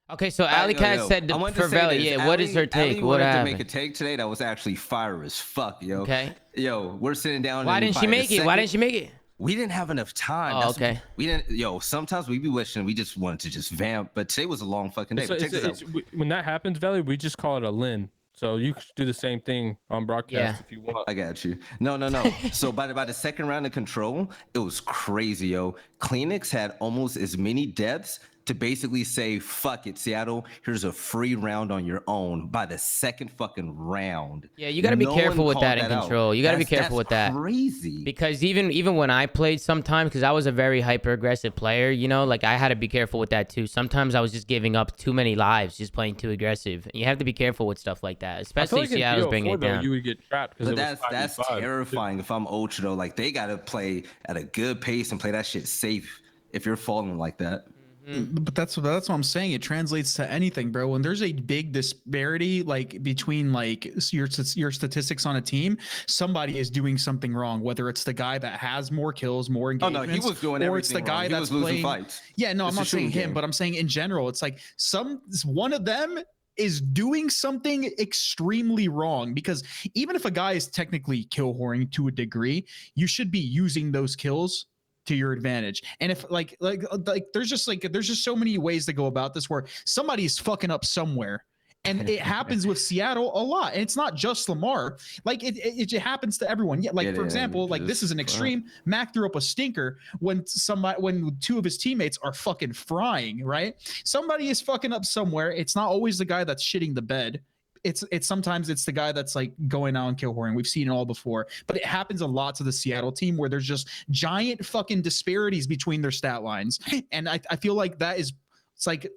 Okay, so Alley Cat said for Velly, what is her take? What happened? To make a take today that was actually fire as fuck, yo. Okay. Yo, we're sitting down. Why didn't she make it? We didn't have enough time. Oh, okay. We didn't. Yo, sometimes we be wishing we just wanted to just vamp, but today was a long fucking day. When that happens, Velly, we just call it a Lin. So you could do the same thing on broadcast if you want. I got you. No. So by the second round of Control, it was crazy, yo. Kleenex had almost as many deaths to basically say, fuck it, Seattle, here's a free round on your own by the second fucking round. Yeah, you got to be careful with that in Control. You got to be careful with that. Crazy. Because even when I played sometimes, because I was a very hyper-aggressive player, you know, like I had to be careful with that too. Sometimes I was just giving up too many lives, just playing too aggressive. You have to be careful with stuff like that, especially Seattle's bringing it down. You would get trapped. But that's terrifying. If I'm Ultra, though, like they got to play at a good pace and play that shit safe if you're falling like that. But that's what I'm saying. It translates to anything, bro. When there's a big disparity, like between like your statistics on a team, somebody is doing something wrong. Whether it's the guy that has more kills, more engagements, he was doing everything or it's the guy that's playing fights. Yeah, no, I'm not saying him, but I'm saying in general, it's like one of them is doing something extremely wrong, because even if a guy is technically kill whoring to a degree, you should be using those kills to your advantage. And if like there's just so many ways to go about this where somebody's fucking up somewhere, and it happens with Seattle a lot. And it's not just Lamar, like it happens to everyone. Yeah, like for example, like this is an extreme. Mac threw up a stinker when two of his teammates are fucking frying, right? Somebody is fucking up somewhere. It's not always the guy that's shitting the bed. it's sometimes it's the guy that's like going out and kill whoring. We've seen it all before, but it happens a lot to the Seattle team where there's just giant fucking disparities between their stat lines, and I feel like it's like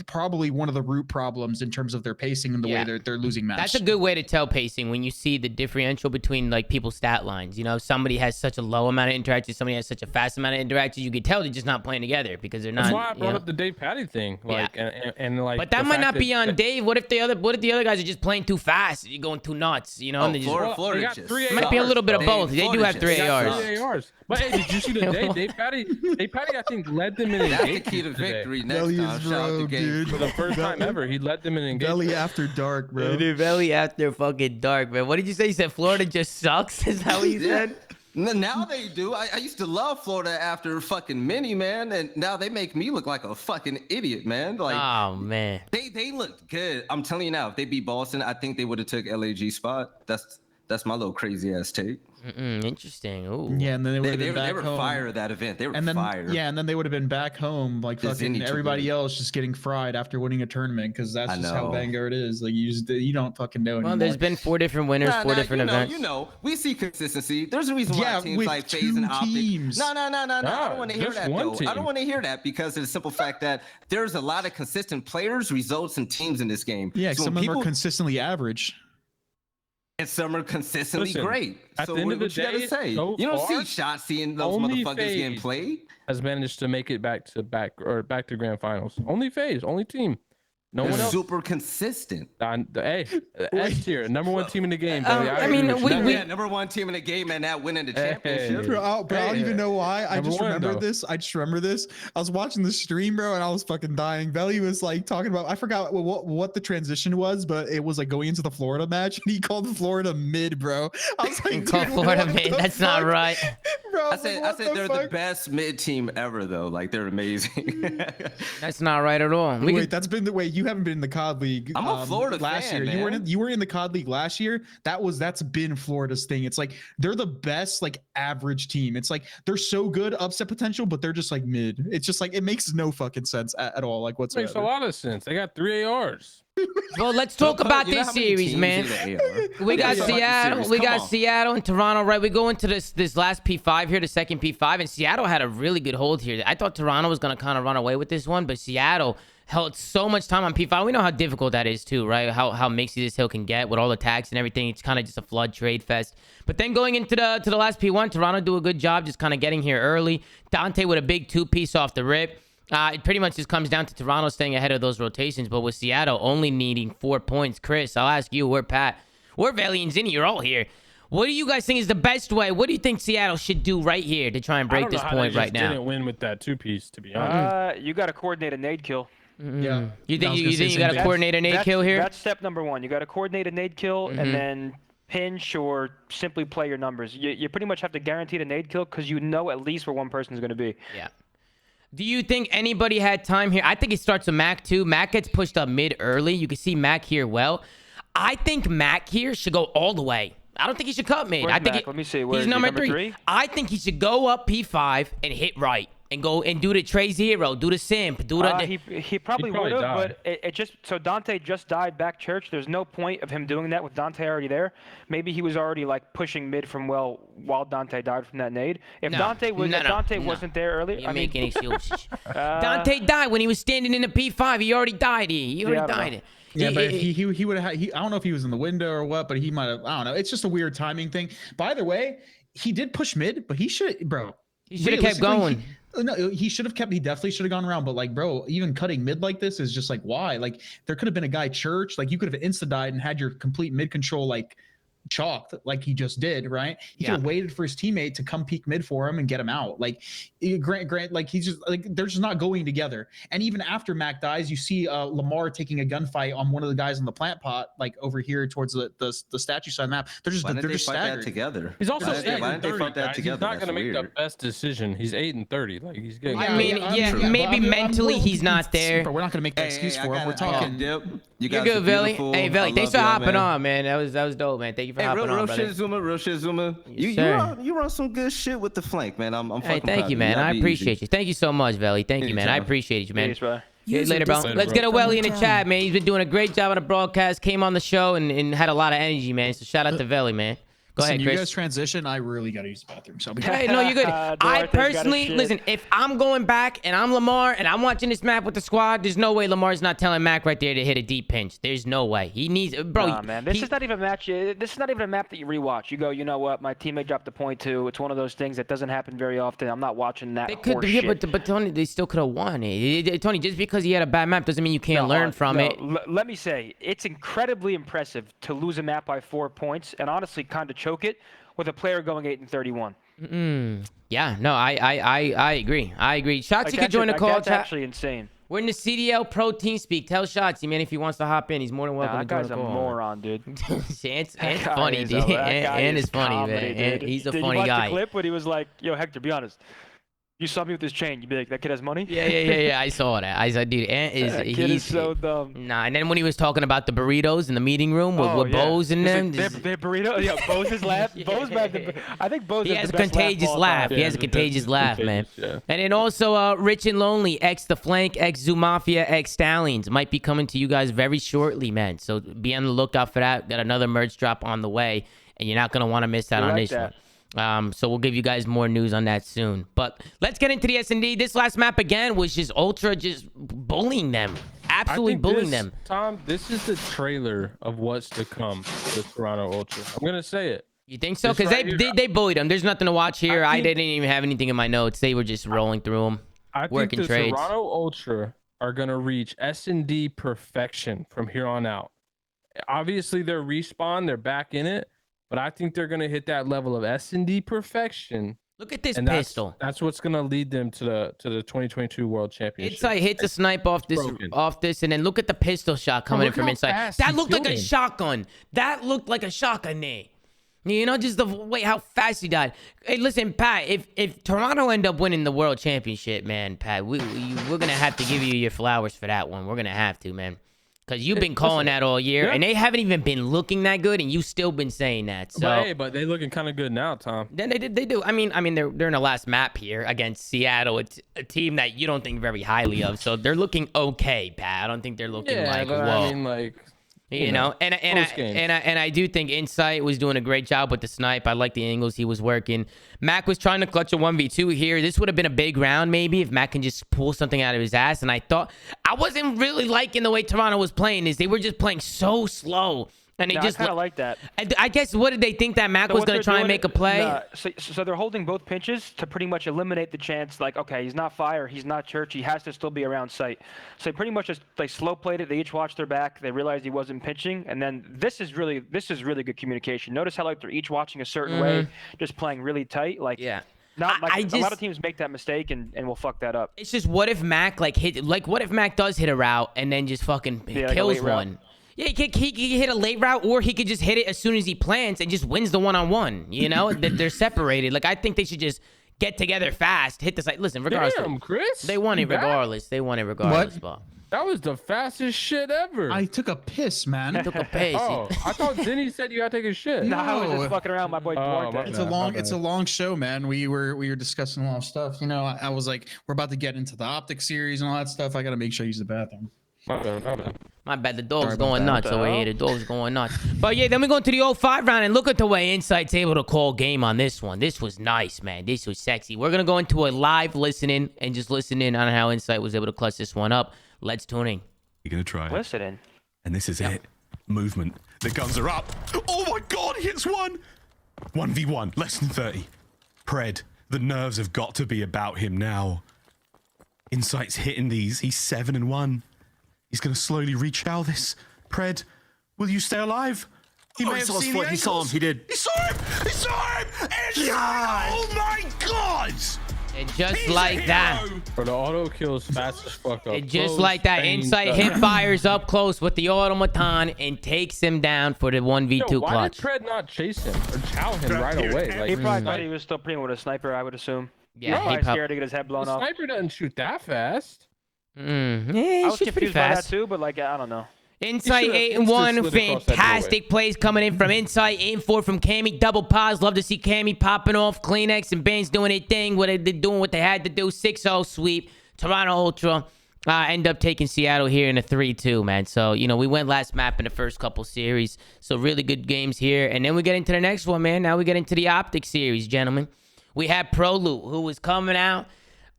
probably one of the root problems in terms of their pacing and the way they're losing matches. That's a good way to tell pacing when you see the differential between like people's stat lines. You know, if somebody has such a low amount of interactions, somebody has such a fast amount of interactions, you can tell they're just not playing together because they're not. That's why I brought up the Dave Patty thing. Like, and like, but that might not be on Dave. What if the other guys are just playing too fast? You're going too nuts. You know, and they Florida just might be a little bit of both. They do have 3 ARs. 3 ARs. But hey, did you see the Dave Patty? Dave Patty, I think, led them in engagement. That's the key to victory. Next Velly time, is shout out to rogue, Gabe. dude. For the first time ever, he led them in engagement. Velly after dark, bro. Dude, Velly after fucking dark, man. What did you say? You said Florida just sucks? Is that what you said? Now they do. I used to love Florida after fucking Mini, man, and now they make me look like a fucking idiot, man. Like, oh man, they looked good. I'm telling you now, if they beat Boston, I think they would have took LAG spot. That's my little crazy ass take. Interesting. Ooh. Yeah, and then they were fire that event. They were and then, fire. Yeah, and then they would have been back home like fucking everybody else, just getting fried after winning a tournament because that's just how Vanguard is. Like you don't fucking know anymore. Well, there's been 4 different winners, 4 different events. You know, we see consistency. There's a reason why teams like FaZe and Optic. No. I don't want to hear that though. I don't want to hear that because of the simple fact that there's a lot of consistent players, results, and teams in this game. Yeah, so some of them are consistently average. And some are consistently great. At the end of the day, you don't see shots seeing those motherfuckers getting played. Has managed to make it back to grand finals. Only FaZe, only team. No one else. Super consistent. Hey, S tier, number 1 team in the game. I mean, we number 1 team in the game and that winning the championship. Bro, I don't even know why. I just remember this. I was watching the stream, bro, and I was fucking dying. Velly was like talking about, I forgot what the transition was, but it was like going into the Florida match, and he called Florida mid, bro. I was like, call Florida mid. That's not right. Bro, I said they're the best mid team ever, though. Like they're amazing. That's not right at all. That's been the way. You haven't been in the COD League. I'm a Florida last fan, year. man. You were in the COD League last year. That's been Florida's thing. It's like they're the best like average team. It's like they're so good, upset potential, but they're just like mid. It's just like it makes no fucking sense at all. Like whatsoever. Makes a lot of sense. They got 3 ARs. Well, let's talk about this series, man. We got Seattle. We got Seattle and Toronto, right? We go into this last P5 here, the second P5, and Seattle had a really good hold here. I thought Toronto was going to kind of run away with this one, but Seattle held so much time on P5. We know how difficult that is too, right? How mixy this hill can get with all the tags and everything. It's kind of just a flood trade fest. But then going into the last P1, Toronto do a good job just kind of getting here early. Dante with a big 2-piece off the rip. It pretty much just comes down to Toronto staying ahead of those rotations, but with Seattle only needing 4 points. Chris, I'll ask you, we're Pat, we're Velly and Zinni, you're all here. What do you guys think is the best way? What do you think Seattle should do right here to try and break this point right now? Didn't win with that 2-piece, to be honest. You got to coordinate a nade kill. Yeah. You think you got to coordinate a nade kill here? That's step number 1. You got to coordinate a nade kill and then pinch or simply play your numbers. You pretty much have to guarantee the nade kill because you know at least where one person is going to be. Yeah. Do you think anybody had time here? I think it starts with Mac too. Mac gets pushed up mid early. You can see Mac here well. I think Mac here should go all the way. I don't think he should cut mid. Where's Mac? Let me see. He's number 3. I think he should go up P5 and hit right. And go and do the Trey Zero, do the Simp, do the... He probably would have, but it just... So Dante just died back church. There's no point of him doing that with Dante already there. Maybe he was already like pushing mid from while Dante died from that nade. If Dante wasn't there earlier... You're making excuses. Dante died when he was standing in the P5. He already died. He already died. Yeah, but he would have had... I don't know if he was in the window or what, but he might have... I don't know. It's just a weird timing thing. By the way, he did push mid, but he should... Bro. He should have kept going. No, he should have kept. He definitely should have gone around. But like, bro, even cutting mid like this is just like, why? Like, there could have been a guy church. Like, you could have insta-died and had your complete mid control like chalked, like he just did, right? He could have waited for his teammate to come peek mid for him and get him out. Like, Grant, like he's just like they're just not going together. And even after Mac dies, you see Lamar taking a gunfight on one of the guys on the plant pot, like over here towards the statue side map. They're just staggered together. He's also 8-30, guys. He's not going to make the best decision. He's 8-30. Like he's getting. I mean, maybe mentally he's not there. But we're not going to make that excuse for him. We're talking. You're good, Velly. Hey, Velly, thanks for hopping on, man. That was dope, man. Thank you for hopping on, real brother. shit, Zoomaa. You run some good shit with the flank, man. I'm hey, thank you, man. I appreciate you. Thank you so much, Velly. Thank you, man. I appreciate you, man. Later, bro. Let's get a Welly in the chat, man. He's been doing a great job on the broadcast. Came on the show and had a lot of energy, man. So shout out to Velly, man. Go ahead, Chris. You guys transition. I really got to use the bathroom. So hey, no, you're good. I personally, listen, if I'm going back and I'm Lamar and I'm watching this map with the squad, there's no way Lamar's not telling Mac right there to hit a deep pinch. There's no way. He needs, bro. Nah, man. This is not even a match. This is not even a map that you rewatch. You go, you know what? My teammate dropped a point too. It's one of those things that doesn't happen very often. I'm not watching that. They could, yeah, but Tony, they still could have won it. Tony, just because he had a bad map doesn't mean you can't learn from it. Let me say, it's incredibly impressive to lose a map by 4 points and honestly kind of choke it with a player going 8-31. Yeah, no, I agree. I agree. Shots, you could join the call. That's actually insane. We're in the CDL Pro Team Speak. Tell Shotsy, man, if he wants to hop in, he's more than welcome to join the call. That guy's a moron, dude. Ant's funny, dude. Ant is funny, man. He's a funny guy. You watch the clip when he was like, yo, Hector, be honest. You saw me with this chain. You'd be like, that kid has money? Yeah. I saw that. I said, dude, Ant is... That kid is so dumb. Nah, and then when he was talking about the burritos in the meeting room with Bose and them... They're burritos? Yeah, Bose's laugh. I think Bose has a contagious laugh. He has a contagious laugh, man. Yeah. And then also, Rich and Lonely, X The Flank, X ZOOMAFIA, X Stallions might be coming to you guys very shortly, man. So be on the lookout for that. Got another merch drop on the way, and you're not going to want to miss out on this one. So we'll give you guys more news on that soon. But let's get into the S&D. This last map again was just Ultra just bullying them. Absolutely bullying them. Tom, this is the trailer of what's to come with Toronto Ultra. I'm going to say it. You think so? Because they bullied them. There's nothing to watch here. I didn't even have anything in my notes. They were just rolling through them. I think the Toronto Ultra are going to reach S&D perfection from here on out. Obviously, they're Respawn. They're back in it. But I think they're going to hit that level of S&D perfection. Look at this pistol. That's what's going to lead them to the 2022 World Championship. Inside hits a snipe off this, and then look at the pistol shot coming in from inside. That looked like a shotgun. That looked like a shotgun there. You know, just the way how fast he died. Hey, listen, Pat, if Toronto end up winning the World Championship, man, Pat, we're going to have to give you your flowers for that one. We're going to have to, man. Because you've been calling that all year, and they haven't even been looking that good, and you've still been saying that. So, but they looking kind of good now, Tom. Then they do. I mean, they're in the last map here against Seattle. It's a team that you don't think very highly of, so they're looking okay, Pat. I don't think they're looking like whoa. I mean, like. You know, and I do think Insight was doing a great job with the snipe. I like the angles he was working. Mac was trying to clutch a 1v2 here. This would have been a big round maybe if Mac can just pull something out of his ass. And I thought I wasn't really liking the way Toronto was playing. They were just playing so slow. And they just kind of like that. I guess, what did they think that Mac was going to try and make a play? So they're holding both pinches to pretty much eliminate the chance, like, okay, he's not fire, he's not church, he has to still be around sight. So they pretty much just slow played it. They each watched their back. They realized he wasn't pinching, and then this is really good communication. Notice how they're each watching a certain way, just playing really tight. Like, yeah. Not like a lot of teams make that mistake and will fuck that up. It's just what if Mac what if Mac does hit a route and then just fucking kills one? Route. Yeah, he could hit a late route, or he could just hit it as soon as he plants and just wins the one-on-one. You know, they're separated. Like, I think they should just get together fast, hit the site. Listen, regardless. Damn, Chris. They won it regardless. They won it regardless. What? That was the fastest shit ever. I took a piss, man. He took a piss. Oh, I thought Zinni said you gotta take a shit. No, I was just fucking around, my boy. It's a long show, man. We were discussing a lot of stuff. You know, I was like, we're about to get into the Optic series and all that stuff. I gotta make sure I use the bathroom. My bad. The dog's going nuts over here. The dog's going nuts. But yeah, then we go into the 05 round, and look at the way Insight's able to call game on this one. This was nice, man. This was sexy. We're going to go into a live listening and just listen in on how Insight was able to clutch this one up. Let's tune in. You're going to try it. Listening. And this is it. Movement. The guns are up. Oh my God, he hits one. 1v1, less than 30. Pred, the nerves have got to be about him now. Insight's hitting these. He's 7-1. He's going to slowly rechow this. Pred, will you stay alive? He may have seen the angles. He saw him. He did. He saw him. He saw him. Yeah. Oh my God. And just like that. For the auto kills fast as fuck up. And just like that, Insight hip fires up close with the automaton and takes him down for the 1v2 clutch. Why did Pred not chase him or chow him right away? Like, he probably thought he was still playing with a sniper, I would assume. Yeah, he's probably scared to get his head blown off. The sniper doesn't shoot that fast. Yeah, I was confused by that too, but like, I don't know. Insight 8-1, fantastic plays coming in from Insight. 8-4 from Cammy, double pause. Love to see Cammy popping off. Kleenex and Baines doing their thing. What they're doing, what they had to do. 6-0 sweep. Toronto Ultra End up taking Seattle here in a 3-2, man. So, you know, we went last map in the first couple series. So really good games here. And then we get into the next one, man. Now we get into the Optic series, gentlemen. We had Prolute, who was coming out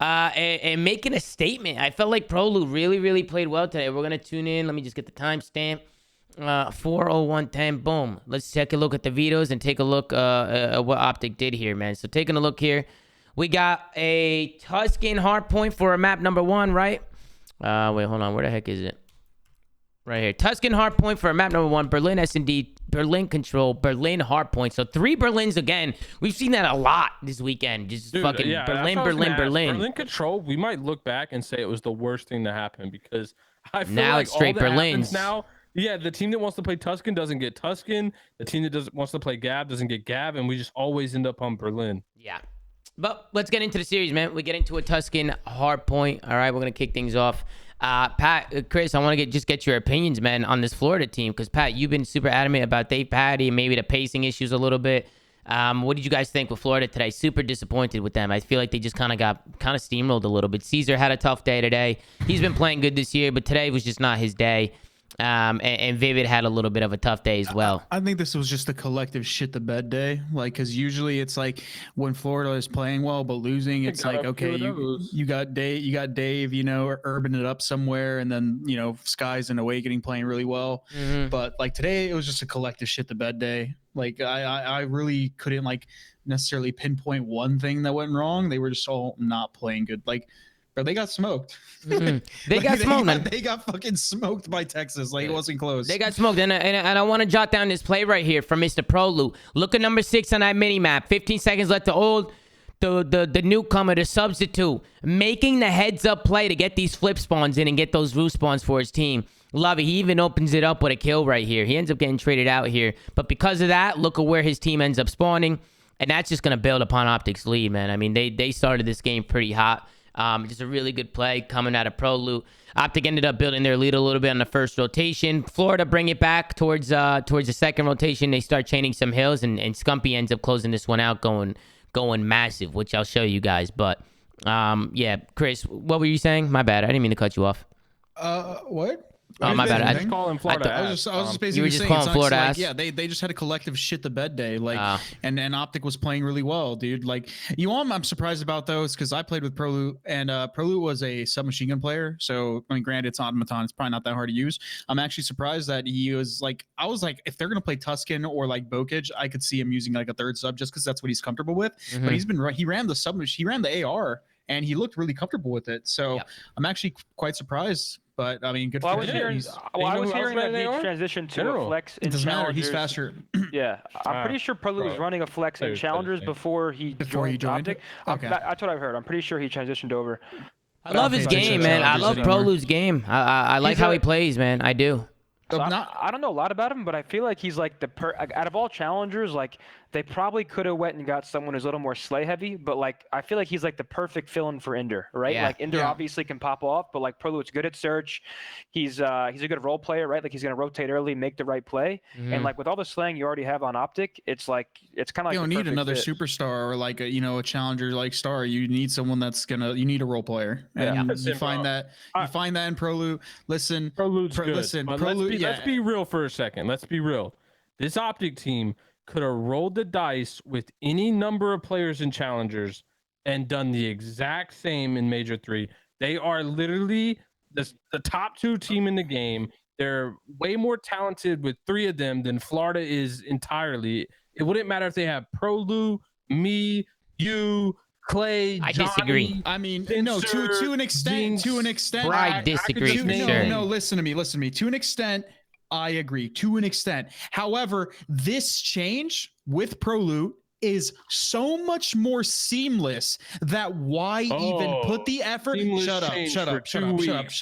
and making a statement. I felt like Prolute really played well today. We're going to tune in. Let me just get the timestamp. 4:01:10. Boom. Let's take a look at the videos and take a look at what Optic did here, man. So taking a look here. We got a Tuscan hardpoint for map number 1, right? Wait, hold on. Where the heck is it? Right here. Tuscan hardpoint for map number 1. Berlin S&D, Berlin control, Berlin hardpoint. So 3 Berlins again. We've seen that a lot this weekend. Just fucking Berlin. Berlin control. We might look back and say it was the worst thing to happen because I feel now like it's straight all that Berlins. Now, yeah, the team that wants to play Tuscan doesn't get Tuscan. The team that wants to play Gab doesn't get Gab, and we just always end up on Berlin. Yeah. But let's get into the series, man. We get into a Tuscan hard point. All right, we're going to kick things off. Pat, Chris, I want to get your opinions, man, on this Florida team. Because, Pat, you've been super adamant about Dave Patty and maybe the pacing issues a little bit. What did you guys think with Florida today? Super disappointed with them. I feel like they just kind of steamrolled a little bit. Caesar had a tough day today. He's been playing good this year, but today was just not his day. And Vivid had a little bit of a tough day as well. I think this was just a collective shit the bed day. Like, because usually it's like when Florida is playing well but losing, it's like, okay, you got Dave, you know, urban it up somewhere, and then, you know, Skies and Awakening playing really well. But like today, it was just a collective shit the bed day. Like I really couldn't like necessarily pinpoint one thing that went wrong. They were just all not playing good. Like, bro, they got smoked. They got smoked, man. They got fucking smoked by Texas. Like, it wasn't close. They got smoked. And I want to jot down this play right here from Mr. Prolute. Look at number 6 on that mini map. 15 seconds left. The newcomer, the substitute, making the heads up play to get these flip spawns in and get those roost spawns for his team. Love it. He even opens it up with a kill right here. He ends up getting traded out here. But because of that, look at where his team ends up spawning. And that's just going to build upon Optic's lead, man. I mean, they started this game pretty hot. Just a really good play coming out of Prolute. Optic ended up building their lead a little bit on the first rotation. Florida bring it back towards the second rotation. They start chaining some hills, and Scumpy ends up closing this one out, going massive, which I'll show you guys. But yeah, Chris, what were you saying? My bad. I didn't mean to cut you off. What? Oh, my bad. I just call him Florida. I was just basically you were just saying, calling Florida ass. Yeah, they just had a collective shit the bed day. Like, and Optic was playing really well, dude. Like, I'm surprised about those because I played with Prolute, and Prolute was a submachine gun player. So, I mean, granted, it's automaton. It's probably not that hard to use. I'm actually surprised that he was like, I was like, if they're gonna play Tuscan or like Bokage, I could see him using like a third sub just because that's what he's comfortable with. But he ran the submachine, he ran the AR, and he looked really comfortable with it. So, I'm actually quite surprised. But I mean, good for him. I was hearing that he transitioned to a flex in It doesn't matter. Challengers. He's faster. Yeah, I'm pretty sure Prolute was running a flex in Challengers before he joined Optic. Okay. That's what I've heard. I'm pretty sure he transitioned over. I love his game, man. I love Prolute's game. I like how he plays, man. I do. So I don't know a lot about him, but I feel like he's like out of all challengers, like they probably could have went and got someone who's a little more slay heavy, but like I feel like he's like the perfect fill-in for Ender, right? Yeah. Like Ender obviously can pop off, but like Prolute's good at search. He's a good role player, right? Like he's gonna rotate early, make the right play, and like with all the slaying you already have on Optic, it's like it's kind of like you don't need another fit. superstar or like a challenger like star. You need someone you need a role player, and you find that in Prolute. Listen, Prolute's good. Listen, Prolute. Let's be real for a second. Let's be real. This Optic team could have rolled the dice with any number of players in challengers and done the exact same in Major 3. They are literally the top 2 team in the game. They're way more talented with 3 of them than Florida is entirely. It wouldn't matter if they have Prolute, me, you, Clay, I Johnny, disagree. I mean, Spencer, no, to an extent, I disagree for sure. No, listen to me. To an extent, I agree. To an extent. However, this change with Prolute is so much more seamless that why even put the effort? Shut up.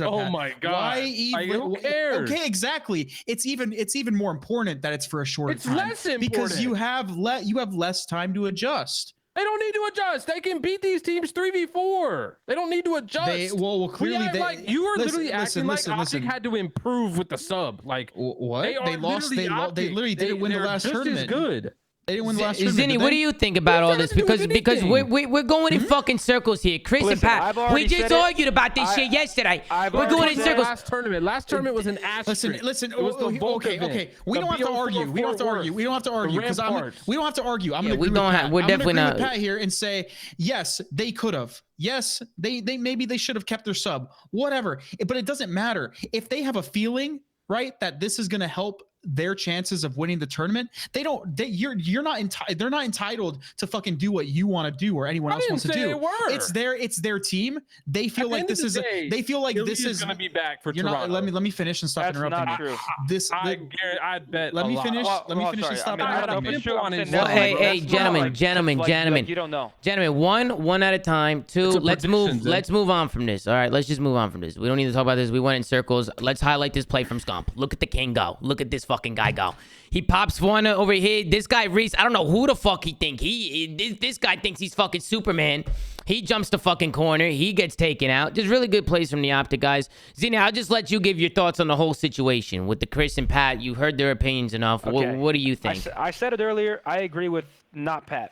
Oh my god. Why even? Who cares? Okay, exactly. It's even more important that it's for a shorter time. It's less important because you have less time to adjust. They don't need to adjust. They can beat these teams 3v4. They don't need to adjust. Clearly, you are literally acting like Optic had to improve with the sub. Like what? They lost. They literally didn't win the last tournament. Good. They didn't win the last tournament, Zinni, what do you think about all this? Because we're going in fucking circles here. Chris and Pat, we just argued about this shit yesterday. We're going in circles. Last tournament was an asterisk. Listen. It was the Okay. We don't have to argue. We don't have to argue. We don't have to argue because we don't have to argue. I'm gonna agree with Pat. We're definitely not. I'm gonna agree with Pat here and say yes, they could have. Yes, they maybe they should have kept their sub. Whatever, but it doesn't matter if they have a feeling, right, that this is gonna help their chances of winning the tournament. They're not entitled to fucking do what you want to do or anyone else wants to do. It's their team. They feel like this is gonna be back for Toronto. Let me finish and stop interrupting. Not true. I bet. Let me finish and stop interrupting. Hey, gentlemen. You don't know. Gentlemen, one at a time. Two, let's move on from this. All right, let's just move on from this. We don't need to talk about this. We went in circles. Let's highlight this play from Scump. Look at the king go. Look at this fucking guy go. He pops one over here. This guy Reese, I don't know who the fuck he think. This guy thinks he's fucking Superman. He jumps the fucking corner. He gets taken out. Just really good plays from the Optic guys. Zina, I'll just let you give your thoughts on the whole situation with the Chris and Pat. You heard their opinions enough. Okay. What do you think? I said it earlier. I agree with not Pat.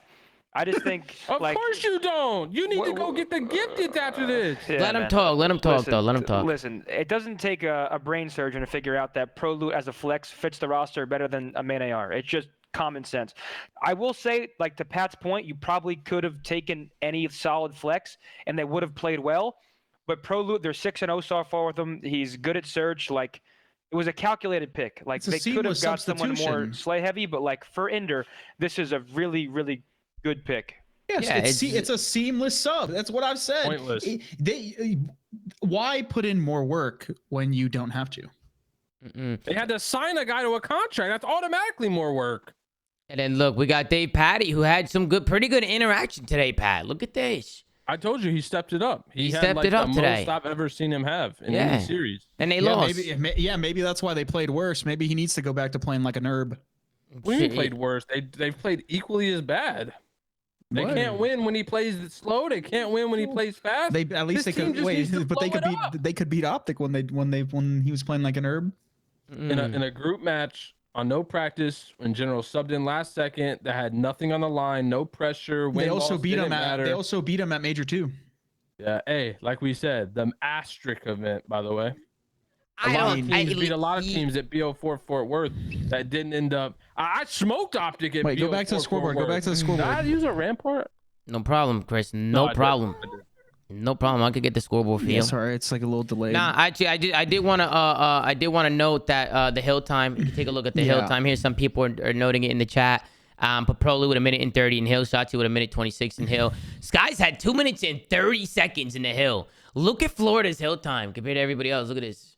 I just think of course you don't. You need to go get the gifted after this. Yeah, let him talk. Let him talk, though. Let him talk. Listen, it doesn't take a brain surgeon to figure out that Prolute as a flex fits the roster better than a main AR. It's just common sense. I will say, like to Pat's point, you probably could have taken any solid flex and they would have played well. But Prolute, they're 6-0 so far with him. He's good at search. Like, it was a calculated pick. Like, they could have got someone more slay heavy, but like for Ender, this is a really, really good pick. Yes, it's a seamless sub. That's what I've said. Pointless. Why put in more work when you don't have to? They had to sign a guy to a contract. That's automatically more work. And then look, we got Dave Patty, who had some pretty good interaction today. Pat, look at this. I told you he stepped it up. He stepped had, it up the today. most I've ever seen him have in any series. And they lost. Maybe that's why they played worse. Maybe he needs to go back to playing like a nerd. We played worse. They've played equally as bad. They can't win when he plays slow. They can't win when he plays fast. They could beat Optic when he was playing like an herb. In a group match on no practice, when General subbed in last second, that had nothing on the line, no pressure. They also beat him at Major 2. Yeah, hey, like we said, the asterisk event, by the way. I beat a lot of teams at BO4 Fort Worth that didn't end up. I smoked Optic at BO4 go back to the scoreboard. Go back to the scoreboard. Did I use a Rampart? No problem, Chris. No problem. No problem. I could get the scoreboard for you. Yeah, sorry, it's like a little delayed. Nah, actually, I did want to note that the hill time. You can take a look at the hill time here. Some people are noting it in the chat. But Prolute with 1:30 in hill. Shotzi with 1:26 in hill. Skies had 2 minutes and 30 seconds in the hill. Look at Florida's hill time compared to everybody else. Look at this.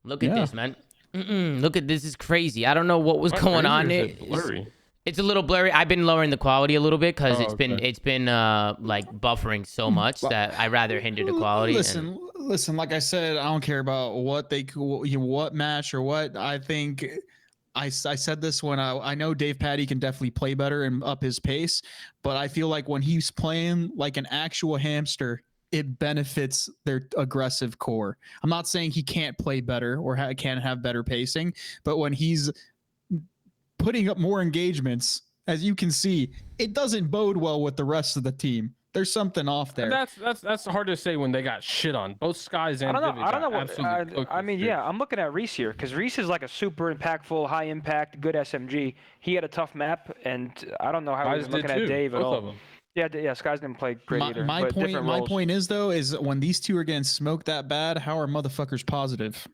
Look at this, man. Look at this. Is crazy. I don't know what was going on there. It's a little blurry. I've been lowering the quality a little bit because it's been like buffering so much that I rather hinder the quality. Listen. Like I said, I don't care about what match or what. I think I said this when I know Dave Patty can definitely play better and up his pace, but I feel like when he's playing like an actual hamster, it benefits their aggressive core. I'm not saying he can't play better or can't have better pacing, but when he's putting up more engagements, as you can see, it doesn't bode well with the rest of the team. There's something off there. That's hard to say when they got shit on. Both Skies and I don't know. I mean, yeah, I'm looking at Reese here because Reese is like a super impactful, high impact, good SMG. He had a tough map, and I don't know how he's looking at Dave at all. Of them. Yeah, Skies didn't play great either. My point is though, is when these two are getting smoked that bad, how are motherfuckers positive?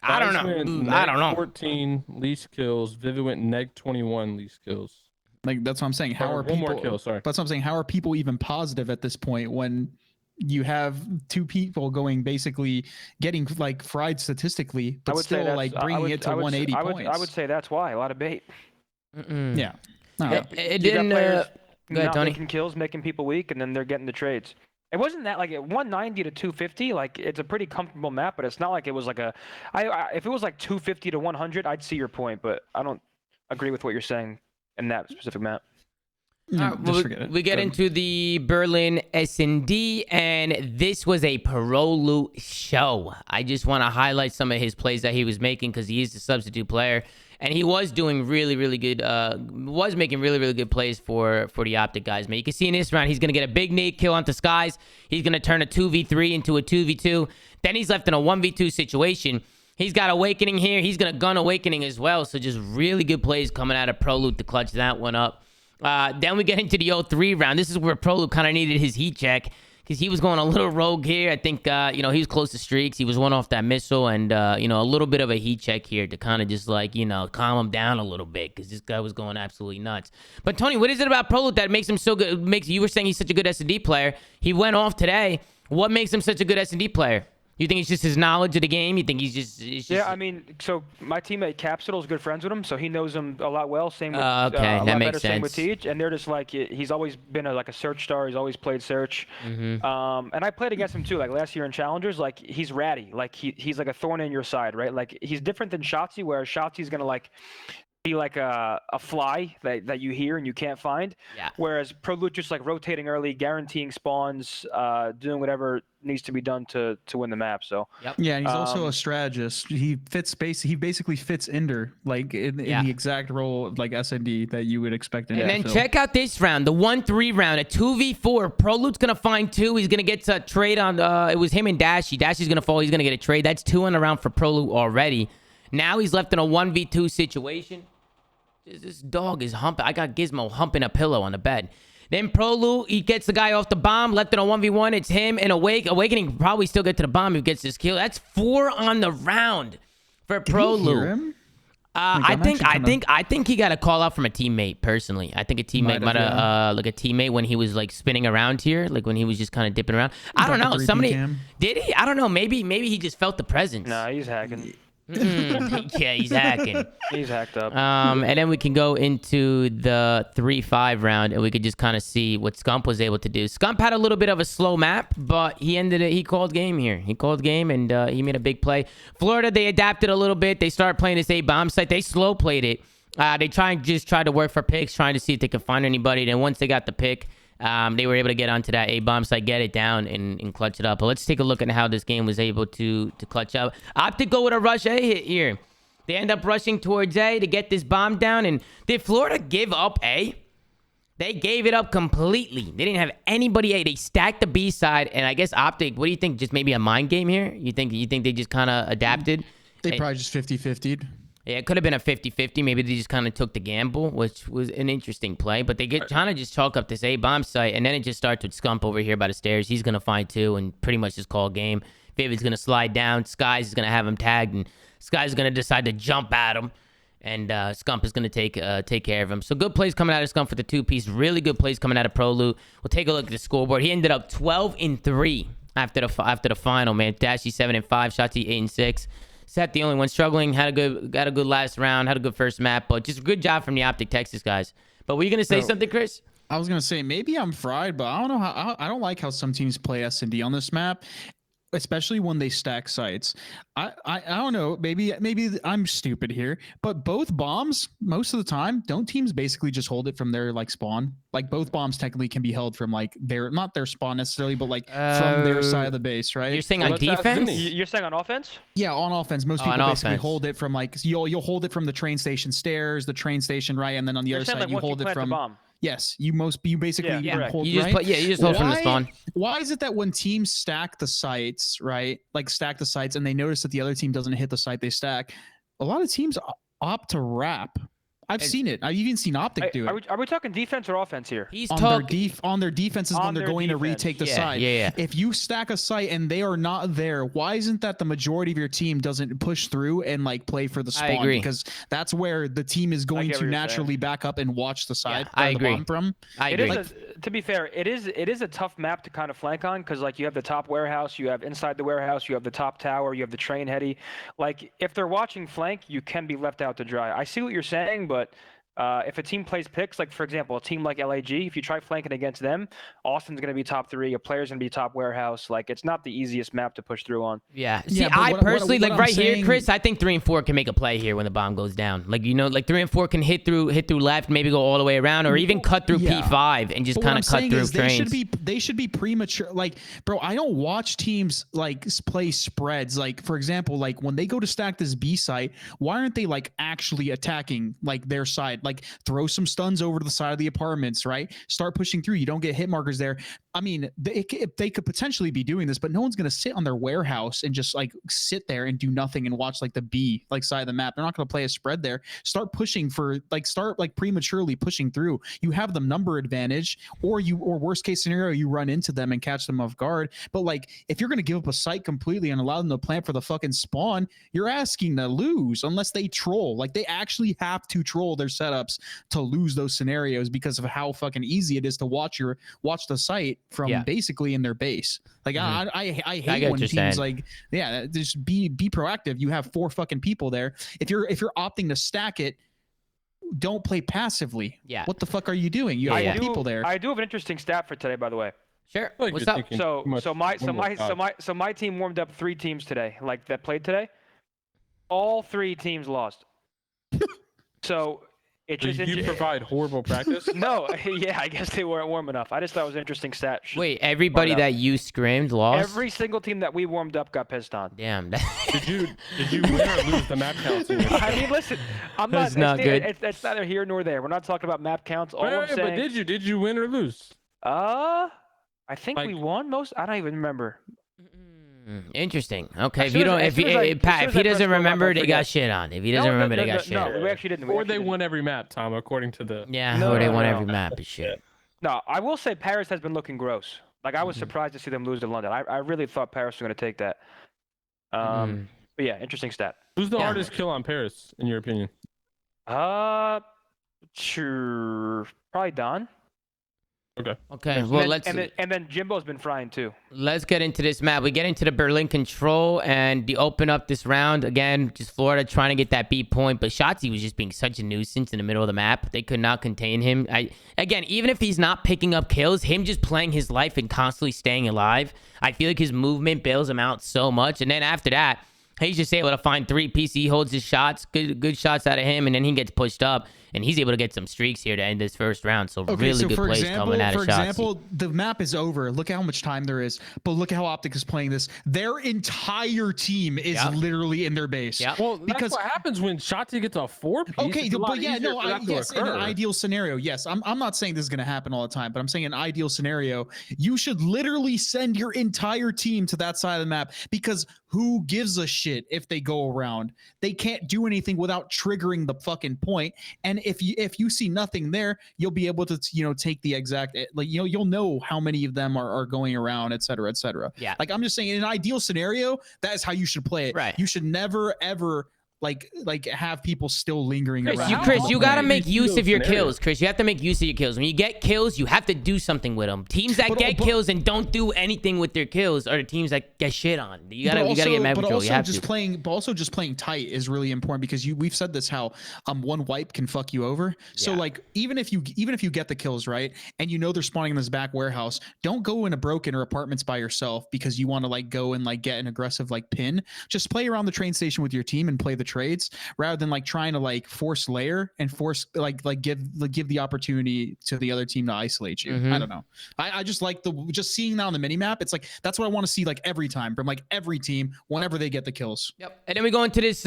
I don't know. 14 least kills. Vivid went neg 21 least kills. Like that's what I'm saying. How are people? One more kill, sorry. That's what I'm saying. How are people even positive at this point when you have two people going basically getting like fried statistically, but still like bringing it to 180 points? I would say that's why a lot of bait. Yeah. It didn't. Not making kills, making people weak, and then they're getting the trades. It wasn't that like at 190 to 250, like it's a pretty comfortable map, but it's not like it was like if it was like 250 to 100, I'd see your point, but I don't agree with what you're saying in that specific map. We get into the Berlin S&D, and this was a Prolute show. I just want to highlight some of his plays that he was making because he is the substitute player, and he was doing really, really good. Was making really, really good plays for the Optic guys. Man, you can see in this round he's gonna get a big nade kill onto Skies. He's gonna turn a 2v3 into a 2v2. Then he's left in a 1v2 situation. He's got Awakening here. He's gonna gun Awakening as well. So just really good plays coming out of Prolute to clutch that one up. Then we get into the 0-3 round. This is where Prolute kind of needed his heat check because he was going a little rogue here. I think, he was close to streaks. He was one off that missile and, a little bit of a heat check here to kind of just like, calm him down a little bit because this guy was going absolutely nuts. But, Tony, what is it about Prolute that makes him so good? You were saying he's such a good S&D player. He went off today. What makes him such a good S&D player? You think it's just his knowledge of the game? You think he's just... Yeah, I mean, so my teammate Capsule is good friends with him, so he knows him a lot well. Same with okay, that makes sense. Same with Teach, and they're just like, he's always been like a search star. He's always played search. And I played against him too, like last year in Challengers. Like he's ratty, like he's like a thorn in your side, right? Like he's different than Shotzzy, where Shotzi's gonna like be like a fly that you hear and you can't find. Yeah. Whereas Prolute just like rotating early, guaranteeing spawns, doing whatever needs to be done to win the map. So yeah, and he's also a strategist. He fits space. He basically fits Ender like in the exact role of like SND that you would expect. And then check out this round, the 1-3 round, a 2v4. Prolute's gonna find 2. He's gonna get to trade on. It was him and Dashy. Dashy's gonna fall. He's gonna get a trade. That's 2 in the round for Prolute already. Now he's left in a 1v2 situation. This dog is humping. I got Gizmo humping a pillow on the bed. Then Prolute, he gets the guy off the bomb, left in a 1v1. It's him and Awakening can probably still get to the bomb if he gets this kill. That's 4 on the round for Prolute. I think he got a call out from a teammate personally. I think a teammate might have like a teammate when he was like spinning around here, like when he was just kind of dipping around. I don't know. Somebody did he? I don't know. Maybe he just felt the presence. Nah, he's hacking. Yeah, he's hacking. He's hacked up. And then we can go into the 3-5 round, and we could just kind of see what Scump was able to do. Scump had a little bit of a slow map, but he ended it. He called game here. He called game, and he made a big play. Florida, they adapted a little bit. They started playing this A-bomb site. They slow played it. They tried to work for picks, trying to see if they could find anybody. Then once they got the pick, they were able to get onto that A-bomb site, get it down, and clutch it up. But let's take a look at how this game was able to clutch up. Optic go with a rush A hit here. They end up rushing towards A to get this bomb down. And did Florida give up A? They gave it up completely. They didn't have anybody A. They stacked the B side. And I guess Optic, what do you think? Just maybe a mind game here? You think they just kind of adapted? They probably just 50-50'd. Yeah, it could have been a 50-50. Maybe they just kind of took the gamble, which was an interesting play. But they get trying to just chalk up this A-bomb site, and then it just starts with Scump over here by the stairs. He's going to find 2 and pretty much just call game. Vivid's going to slide down. Skies is going to have him tagged, and Skies is going to decide to jump at him. And Scump is going to take care of him. So good plays coming out of Scump for the 2-piece. Really good plays coming out of Prolute. We'll take a look at the scoreboard. He ended up 12-3 after the final, man. Dashy 7-5, Shotzzy 8-6. Seth, the only one struggling, had a good last round, had a good first map, but just a good job from the Optic Texas guys. But were you gonna say something, Chris? I was gonna say maybe I'm fried, but I don't know how. I don't like how some teams play S&D on this map, especially when they stack sites. I don't know. Maybe I'm stupid here, but both bombs most of the time don't teams basically just hold it from their like spawn. Like both bombs technically can be held from like not their spawn necessarily, but like from their side of the base, right? You're saying on defense? You're saying on offense? Yeah, on offense. Most people basically hold it from like you'll hold it from the train station stairs, the train station, right? And then on the other side you hold it from. Yes, you basically hold you just hold from the spawn. Why is it that when teams stack the sites, right? Like stack the sites, and they notice that the other team doesn't hit the site they stack, a lot of teams opt to wrap. I've seen it. I've even seen Optic do it. Are we talking defense or offense here? He's on their defenses when they're going to retake the site. Yeah. If you stack a site and they are not there, why isn't that the majority of your team doesn't push through and like play for the spawn? I agree. Because that's where the team is going to naturally back up and watch the side. I agree. I agree. To be fair, it is a tough map to kind of flank on because like you have the top warehouse, you have inside the warehouse, you have the top tower, you have the train heady. Like if they're watching flank, you can be left out to dry. I see what you're saying, but If a team plays picks, like for example, a team like LAG, if you try flanking against them, Austin's going to be top 3. A player's going to be top warehouse. Like it's not the easiest map to push through on. Yeah. See, I personally like right here, Chris. I think 3 and 4 can make a play here when the bomb goes down. Like like 3 and 4 can hit through left, maybe go all the way around, or even cut through P5 and just kind of cut through trains. They should be premature. Like, bro, I don't watch teams like play spreads. Like, for example, like when they go to stack this B site, why aren't they like actually attacking like their side? Like throw some stuns over to the side of the apartments, right? Start pushing through. You don't get hit markers there. I mean, they could potentially be doing this, but no one's going to sit on their warehouse and just like sit there and do nothing and watch like the B like side of the map. They're not going to play a spread there. Start pushing start prematurely pushing through. You have the number advantage, or worst case scenario, you run into them and catch them off guard. But like, if you're going to give up a site completely and allow them to plan for the fucking spawn, you're asking to lose unless they troll. Like they actually have to troll their setups to lose those scenarios because of how fucking easy it is to watch the site from basically in their base. Like I hate when teams like just be proactive. You have 4 fucking people there. If you're opting to stack it, don't play passively. Yeah. What the fuck are you doing? You have people there. I do have an interesting stat for today, by the way. Sure. What's up? So my team warmed up 3 teams today, like that played today. All 3 teams lost. So it just you provide horrible practice? No, I guess they weren't warm enough. I just thought it was an interesting stat. Wait, everybody that you scrimmed lost? Every single team that we warmed up got pissed on. Damn. Did you win or lose the map counts? I mean, listen, That's not good. It's neither here nor there. We're not talking about map counts. All I'm saying. But did you win or lose? I think we won most. I don't even remember. Interesting. Okay, if he doesn't remember, they got shit on. If he doesn't remember, they got shit on. No, we actually didn't. Or they won every map, Tom, according to the. Or they won every map. Shit. No, I will say Paris has been looking gross. Like I was surprised to see them lose to London. I really thought Paris was going to take that. But yeah, interesting stat. Who's the hardest kill on Paris, in your opinion? Sure, probably Don. Okay. Well, and then Jimbo's been frying too. Let's get into this map. We get into the Berlin control and the open up this round again. Just Florida trying to get that B point, but Shotzzy was just being such a nuisance in the middle of the map. They could not contain him. Again, even if he's not picking up kills, him just playing his life and constantly staying alive, I feel like his movement bails him out so much. And then after that, he's just able to find 3 pieces. He holds his shots, good shots out of him, and then he gets pushed up. And he's able to get some streaks here to end this first round. So really good plays coming out of Shotzzy. For example, the map is over. Look at how much time there is. But look at how Optic is playing this. Their entire team is literally in their base. Yeah. Well, that's what happens when Shotzzy gets a 4-piece. Okay, but yeah, no, yes, in an ideal scenario, yes. I'm not saying this is going to happen all the time, but I'm saying an ideal scenario, you should literally send your entire team to that side of the map because who gives a shit if they go around? They can't do anything without triggering the fucking point. And if you see nothing there, you'll be able to take the exact you'll know how many of them are going around, et cetera, et cetera. Yeah. Like I'm just saying, in an ideal scenario, that is how you should play it. Right. You should never ever like have people still lingering around. Chris, you got to make use of your kills. Chris, you have to make use of your kills. When you get kills, you have to do something with them. Teams that get kills and don't do anything with their kills are the teams that get shit on. You got to get mad control. But also just playing tight is really important because we've said this how one wipe can fuck you over. So like even if you get the kills right and they're spawning in this back warehouse, don't go into broken or apartments by yourself because you want to like go and like get an aggressive like pin. Just play around the train station with your team and play the trades rather than like trying to like force layer and force like give the opportunity to the other team to isolate you. I don't know. I just like just seeing that on the mini map. It's like that's what I want to see like every time from like every team whenever they get the kills. Yep. And then we go into this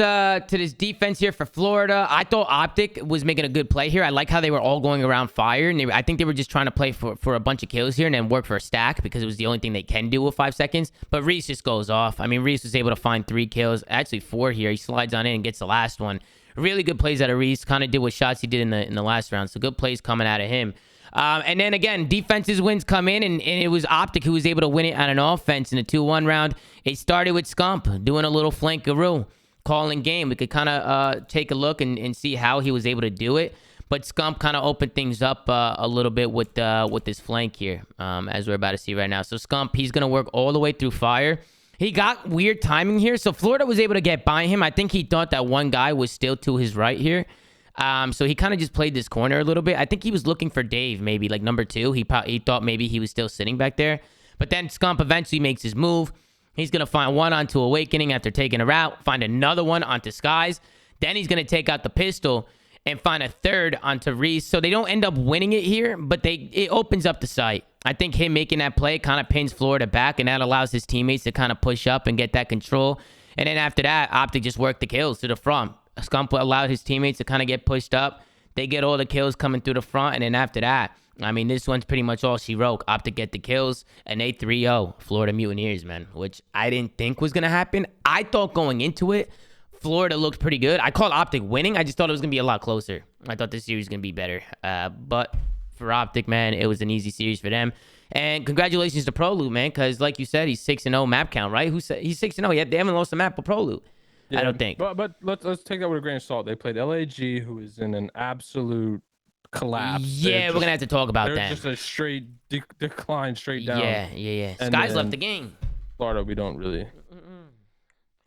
defense here for Florida. I thought Optic was making a good play here. I like how they were all going around fire, and I think they were just trying to play for a bunch of kills here and then work for a stack because it was the only thing they can do with 5 seconds. But Reese just goes off. I mean, Reese was able to find 3 kills, actually 4 here. He slides on in and gets the last one. Really good plays out of Reese. Kind of did what Shotzzy did in the last round. So good plays coming out of him. And then again, defenses wins come in, and it was Optic who was able to win it on an offense in the 2-1 round. It started with Scump doing a little flankaroo, calling game. We could kind of take a look and see how he was able to do it. But Scump kind of opened things up a little bit with this flank here, as we're about to see right now. So Scump, he's going to work all the way through fire. He got weird timing here, so Florida was able to get by him. I think he thought that one guy was still to his right here. So he kind of just played this corner a little bit. I think he was looking for Dave, maybe like number 2. He thought maybe he was still sitting back there. But then Scump eventually makes his move. He's going to find one onto Awakening after taking her out, find another one onto Skies. Then he's going to take out the pistol and find a third onto Reese. So they don't end up winning it here, but it opens up the site. I think him making that play kind of pins Florida back, and that allows his teammates to kind of push up and get that control. And then after that, Optic just worked the kills to the front. Scump allowed his teammates to kind of get pushed up. They get all the kills coming through the front, and then after that, I mean, this one's pretty much all she wrote. Optic get the kills, and they 3-0 Florida Mutineers, man, which I didn't think was going to happen. I thought going into it, Florida looked pretty good. I called Optic winning. I just thought it was going to be a lot closer. I thought this series was going to be better. But for Optic, man, it was an easy series for them. And congratulations to Prolute, man, because like you said, he's 6-0 map count, right? Who said he's 6-0? They haven't lost a map with Prolute. Yeah, I don't think. But let's take that with a grain of salt. They played LAG, who is in an absolute collapse. Yeah, we're going to have to talk about that. Just a straight decline, straight down. Yeah. Skies left the game. Florida, we don't know.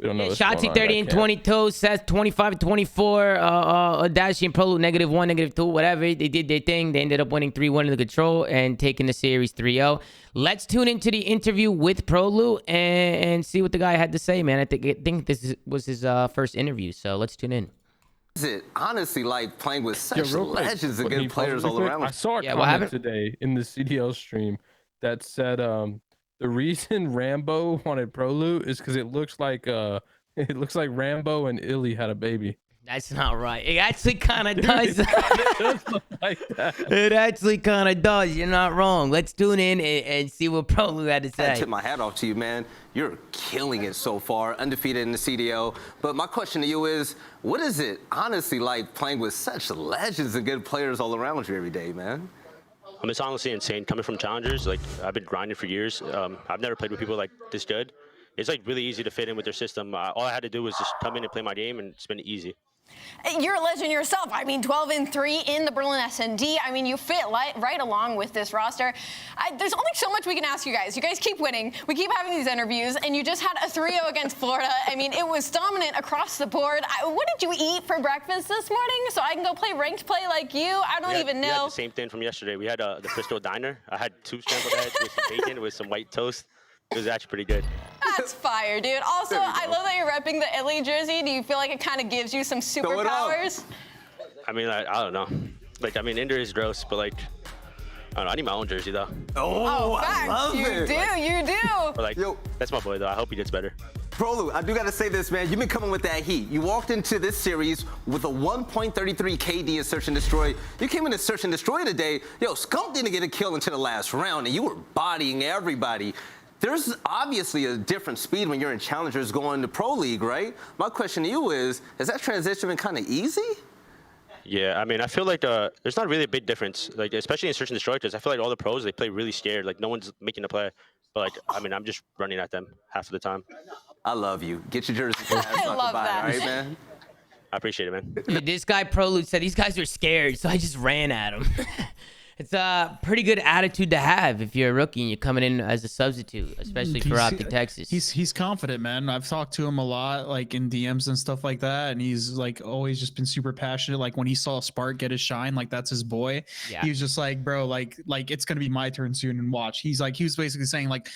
Shotzi 30 and 22, Seth 25 and 24, Adachi and Prolute -1, -2, whatever. They did their thing. They ended up winning 3-1 in the control and taking the series 3-0. Let's tune into the interview with Prolute and see what the guy had to say, man. I think this was his first interview, so let's tune in. Is it honestly like playing with such legends and good players all around? I saw a comment today in the CDL stream that said the reason Rambo wanted Prolute is because it looks like Rambo and Illy had a baby. That's not right. It actually kind of does. It does look like that. It actually kind of does. You're not wrong. Let's tune in and see what Prolute had to say. I tip my hat off to you, man. You're killing it so far, undefeated in the CDL. But my question to you is, what is it honestly like playing with such legends and good players all around you every day, man? It's honestly insane coming from challengers. Like, I've been grinding for years. I've never played with people like this good. It's like really easy to fit in with their system. All I had to do was just come in and play my game, and it's been easy. You're a legend yourself. I mean, 12-3 in the Berlin S&D. I mean, you fit right along with this roster. There's only so much we can ask you guys. You guys keep winning. We keep having these interviews, and you just had a 3-0 against Florida. I mean, it was dominant across the board. What did you eat for breakfast this morning so I can go play ranked play like you? I don't even know. We had the same thing from yesterday. We had the Crystal Diner. I had 2 scrambled eggs with some bacon with some white toast. It was actually pretty good. That's fire, dude. Also, I love that you're repping the Illy jersey. Do you feel like it kind of gives you some superpowers? I mean, I don't know. Like, I mean, Ender is gross, but like, I don't know. I need my own jersey though. Oh, facts. I love it. You do. But like, that's my boy though. I hope he gets better. Prolute, I do got to say this, man. You've been coming with that heat. You walked into this series with a 1.33 KD in Search and Destroy. You came into Search and Destroy today. Yo, Scump didn't get a kill until the last round, and you were bodying everybody. There's obviously a different speed when you're in Challengers going to Pro League, right? My question to you is that transition been kind of easy? Yeah, I mean, I feel like there's not really a big difference, like especially in Search and Destroy, because I feel like all the pros, they play really scared. Like, no one's making a play. But, like, I mean, I'm just running at them half of the time. I love you. Get your jersey. I love that. All right, man? I appreciate it, man. Dude, this guy Prolute said these guys are scared, so I just ran at him. It's a pretty good attitude to have if you're a rookie and you're coming in as a substitute, especially for Optic Texas. He's confident, man. I've talked to him a lot, like in DMs and stuff like that, and he's like always just been super passionate. Like when he saw Spark get his shine, like that's his boy. Yeah. He was just like, bro, like it's gonna be my turn soon, and watch. He was basically saying like,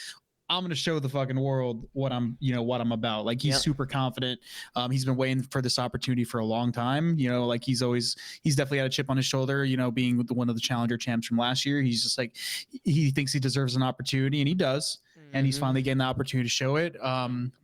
I'm gonna show the fucking world what I'm about. Like he's super confident. He's been waiting for this opportunity for a long time. Like he's definitely had a chip on his shoulder. Being one of the challenger champs from last year, he's just like he thinks he deserves an opportunity, and he does. And he's finally getting the opportunity to show it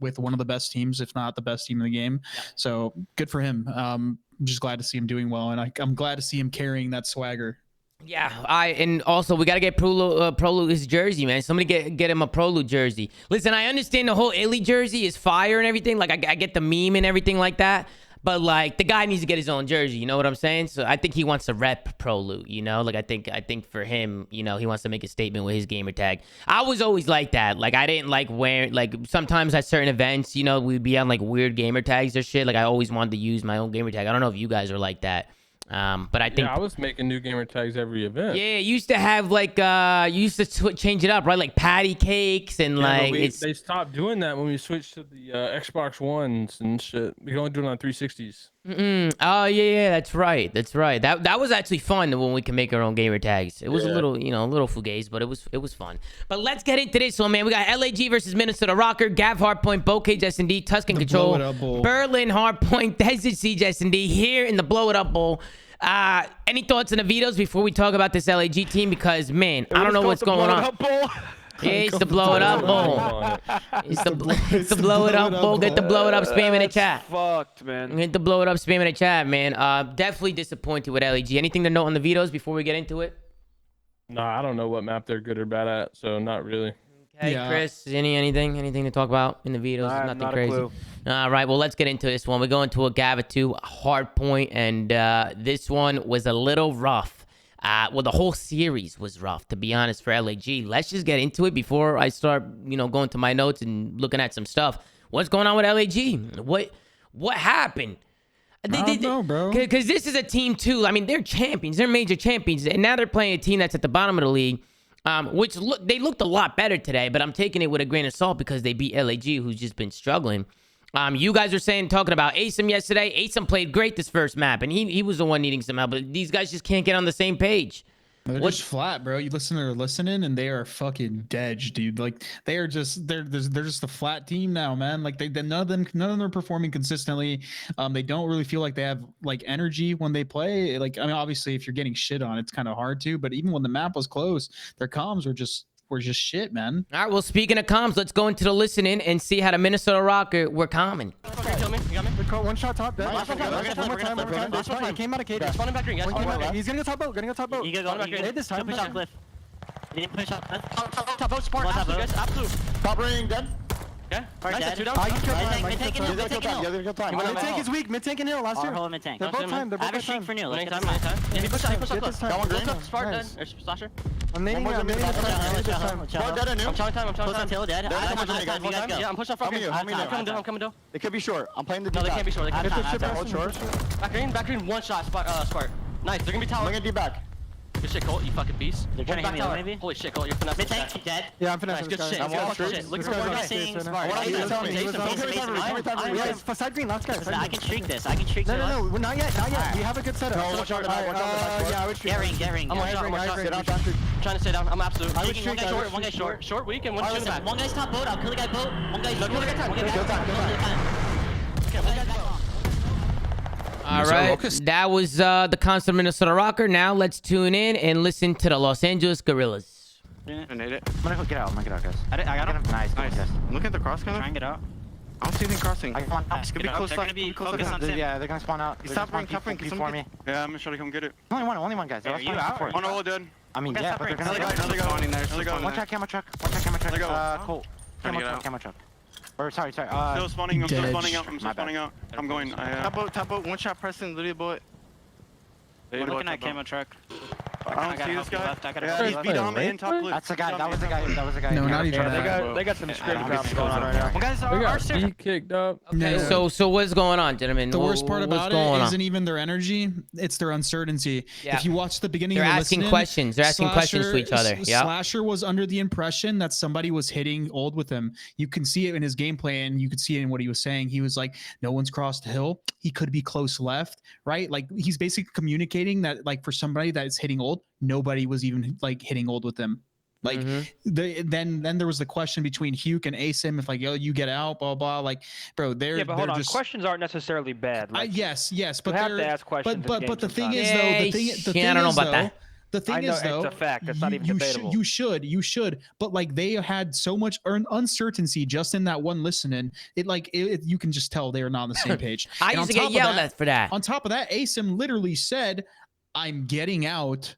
with one of the best teams, if not the best team in the game. So good for him. I'm just glad to see him doing well, and I'm glad to see him carrying that swagger. Yeah, and also we gotta get Prolute his jersey, man. Somebody get him a Prolute jersey. Listen, I understand the whole Illy jersey is fire and everything. Like I get the meme and everything like that, but like the guy needs to get his own jersey. You know what I'm saying? So I think he wants to rep Prolute. Like I think for him, he wants to make a statement with his gamer tag. I was always like that. Like I didn't like wearing like sometimes at certain events, we'd be on like weird gamer tags or shit. Like I always wanted to use my own gamer tag. I don't know if you guys are like that. But I think I was making new gamer tags every event. Yeah, you used to have like you used to change it up, right? Like patty cakes and like they stopped doing that when we switched to the Xbox Ones and shit. We can only do it on 360s. Oh yeah, that's right. That was actually fun when we can make our own gamer tags. It was a little, a little fugazi, but it was fun. But let's get into this one, man. We got LAG versus Minnesota Rokkr, Gav Hardpoint, Bocage S&D, Tuscan Control, Berlin Hardpoint, Desert Siege S&D here in the Blow It Up Bowl. Any thoughts on the vetoes before we talk about this LAG team? Because man, I don't know what's going on. Yeah, it's the Blow It Up Bowl. It's the Blow It Up Bowl. Get the Blow It Up spam in the chat. Fucked, man. Get the Blow It Up spam in the chat, man. Definitely disappointed with LAG. Anything to note on the vetoes before we get into it? No, I don't know what map they're good or bad at, so not really. Okay, Chris, anything to talk about in the vetoes? Nothing not crazy. A clue. All right, well, let's get into this one. We go into a Gava 2 hard point, and this one was a little rough. Well, the whole series was rough, to be honest, for LAG. Let's just get into it before I start, going to my notes and looking at some stuff. What's going on with LAG? What happened? I don't know, bro. Because this is a team, too. I mean, they're champions. They're major champions. And now they're playing a team that's at the bottom of the league, which they looked a lot better today. But I'm taking it with a grain of salt because they beat LAG, who's just been struggling. You guys are talking about Asim yesterday. Asim played great this first map, and he was the one needing some help. But these guys just can't get on the same page. They're just flat, bro. You they're listening, and they are fucking dead, dude. Like they're just a flat team now, man. Like none of them are performing consistently. They don't really feel like they have like energy when they play. Like, I mean, obviously, if you're getting shit on, it's kind of hard to. But even when the map was close, their comms were just shit, man. All right, well, speaking of comms, let's go into the listening and see how the Minnesota Rokkr were common. Kill me. You got me? One shot top. Dead. One more time. He came out of K. He's running back green, guys. He's gonna go top boat. You gotta go back green. Hit this time. Push off cliff. He didn't push off. Top boat, Spark. Absolute, guys. Absolute. Top ring, dead. Okay. Nice, 2 down. Mid-tank is weak. Mid-tank and hill last year. Hold mid-tank. They're both time. I have a streak for new. Let's get time. He pushed off cliff. Got one green. Spark dead. Or Slasher. I'm nading him. I'm trying time. Close on tail dead. Yeah, I'm pushing off Rokkr. I'm coming down. They could be short. I'm playing the D. No, they can't be short. Hold short. Back green. One shot. Spark. Nice. They're gonna be tower. I'm gonna D back. Good shit, Colt. You fucking beast. They're trying to hit me, maybe? Holy shit, Colt. You're finessing. Mid-tank, dead. Yeah, I'm finessing. Nice, good shit. Good shit. Look for one guy. Side green, last guy. I can streak this. No, not yet. We have a good setup. No, watch out. Yeah, I would streak. Get ring. I'm trying to stay down. I'm absolute. One guy short. Short weak and one shooting back. One guy's top boat. I'll kill the guy boat. One guy's short. All right, that was the constant Minnesota Rokkr. Now let's tune in and listen to the Los Angeles Guerrillas. I need it. I'm gonna get out, guys. I got him. Nice. Look at the cross color. Try and get out. I don't see anything crossing. It's gonna be close. They're gonna be focused on Sim. Yeah, they're gonna spawn out. He's top ring. For me. Yeah, I'm gonna try to come get it. Only one, guys. Are you out? One all dead. I mean, yeah, but they're gonna Another guy. One track camera truck. Colt. Camera truck. Or sorry. Still spawning. I'm still spawning out. I'm going. Top boat. One shot pressing. Literally boy. We're looking at camo truck. I don't see this guy. Yeah, he's beat on in top blue. That's the guy. That was the guy. No, not even that. They got some script drops going on right now. Well, guys, We got B kicked up. Okay, so what's going on, gentlemen? The worst part about it isn't even their energy; it's their uncertainty. Yeah. If you watch the beginning, they're asking questions. They're asking questions to each other. Yeah. Slasher was under the impression that somebody was hitting old with him. You can see it in his gameplay, and you could see it in what he was saying. He was like, "No one's crossed the hill. He could be close left, right?" Like he's basically communicating that, like, for somebody that is hitting old, nobody was even like hitting old with him. Like then there was the question between Hugh and Asim, if like, yo, you get out, blah blah. Like, bro, they're hold on. just Questions aren't necessarily bad. Like, yes, but you have to ask questions. But the thing is though, I don't know about that. The thing is, though, it's a fact. That's not even debatable. You should. But like they had so much uncertainty just in that one listening. You can just tell they are not on the same page. I used to get yelled at for that. On top of that, Asim literally said, "I'm getting out."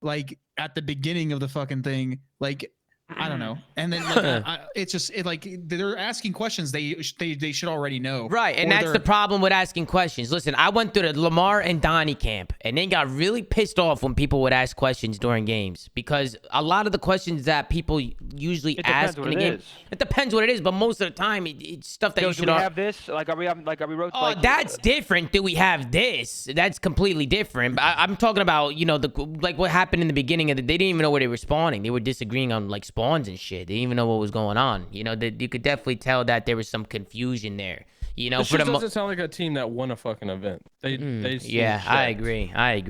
Like at the beginning of the fucking thing, like I don't know. And then like, it's just like they're asking questions they should already know. Right, and that's the problem with asking questions. Listen, I went through the Lamar and Donnie camp, and then got really pissed off when people would ask questions during games, because a lot of the questions that people usually ask in the game, it depends what it is, but most of the time it's stuff that you should. Do we have this? Like, are we wrote? Oh, that's different. Do we have this? That's completely different. But I'm talking about, you know, like what happened in the beginning of they didn't even know where they were spawning. They were disagreeing on like spawns and shit. They didn't even know what was going on. You know, you could definitely tell that there was some confusion there. You know, this just doesn't sound like a team that won a fucking event. Yeah, I agree. I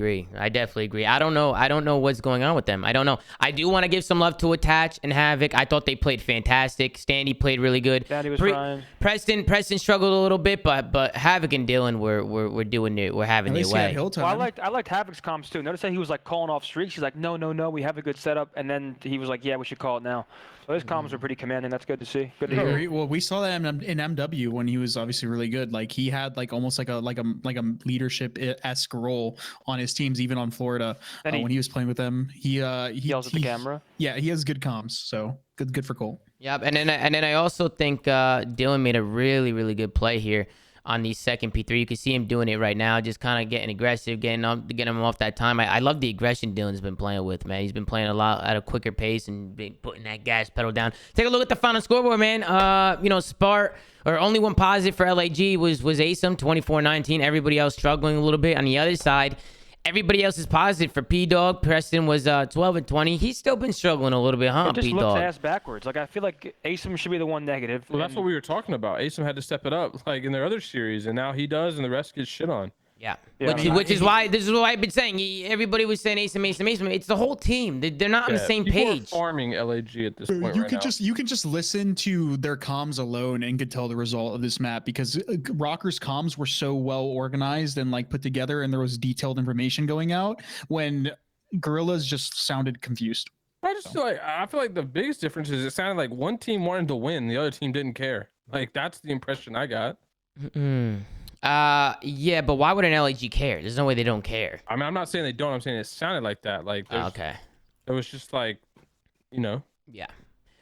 definitely agree. I don't know what's going on with them. I don't know. I do want to give some love to Attach and Havok. I thought they played fantastic. Standy played really good. Standy was fine. Preston struggled a little bit, but Havok and Dylan were doing it. We're having their way. Well, I liked Havok's comms too. Notice that he was like calling off streaks. He's like, no, we have a good setup, and then he was like, yeah, we should call it now. So his comms were pretty commanding. That's good to see. Good to hear. Well, we saw that in MW when he was obviously really good. Like he had like almost like a leadership-esque role on his teams, even on Florida when he was playing with them. He yells at the camera. Yeah, he has good comms. So good for Colt. Yep, and then I also think Dylan made a really good play here on the second P3. You can see him doing it right now, just kind of getting aggressive, getting him off that time. I love the aggression Dylan's been playing with, man. He's been playing a lot at a quicker pace and been putting that gas pedal down. Take a look at the final scoreboard, man. You know, only one positive for LAG was Asim, 24-19. Everybody else struggling a little bit. On the other side, everybody else is positive for P-Dog. Preston was 12-20. He's still been struggling a little bit, huh, P-Dog? It just looks ass backwards. Like, I feel like Asim should be the one negative. Well, that's what we were talking about. Asim had to step it up, like in their other series, and now he does, and the rest gets shit on. Yeah. Which is why I've been saying. Everybody was saying Asim. It's the whole team. They're not on the same page. People are farming LAG at this point you can just listen to their comms alone and could tell the result of this map, because Rokkr's comms were so well organized and like put together, and there was detailed information going out, when Guerrillas just sounded confused. I feel like the biggest difference is it sounded like one team wanted to win, the other team didn't care. Like, that's the impression I got. Yeah, but why would an LAG care? There's no way they don't care. I mean, I'm not saying they don't. I'm saying it sounded like that. Like, okay. It was just like, you know. Yeah.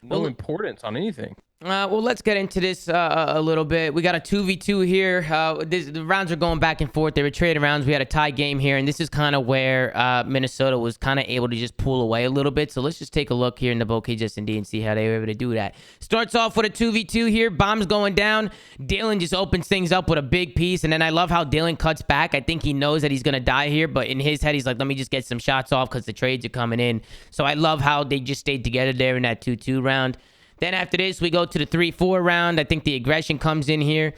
No importance on anything. Well, let's get into this a little bit. We got a 2v2 here. The rounds are going back and forth. They were traded rounds. We had a tie game here, and this is kind of where Minnesota was kind of able to just pull away a little bit. So let's just take a look here in the Bokeh S&D and see how they were able to do that. Starts off with a 2v2 here. Bombs going down. Dylan just opens things up with a big piece, and then I love how Dylan cuts back. I think he knows that he's going to die here, but in his head, he's like, let me just get some shots off because the trades are coming in. So I love how they just stayed together there in that 2-2 round. Then after this, we go to the 3-4 round. I think the aggression comes in here.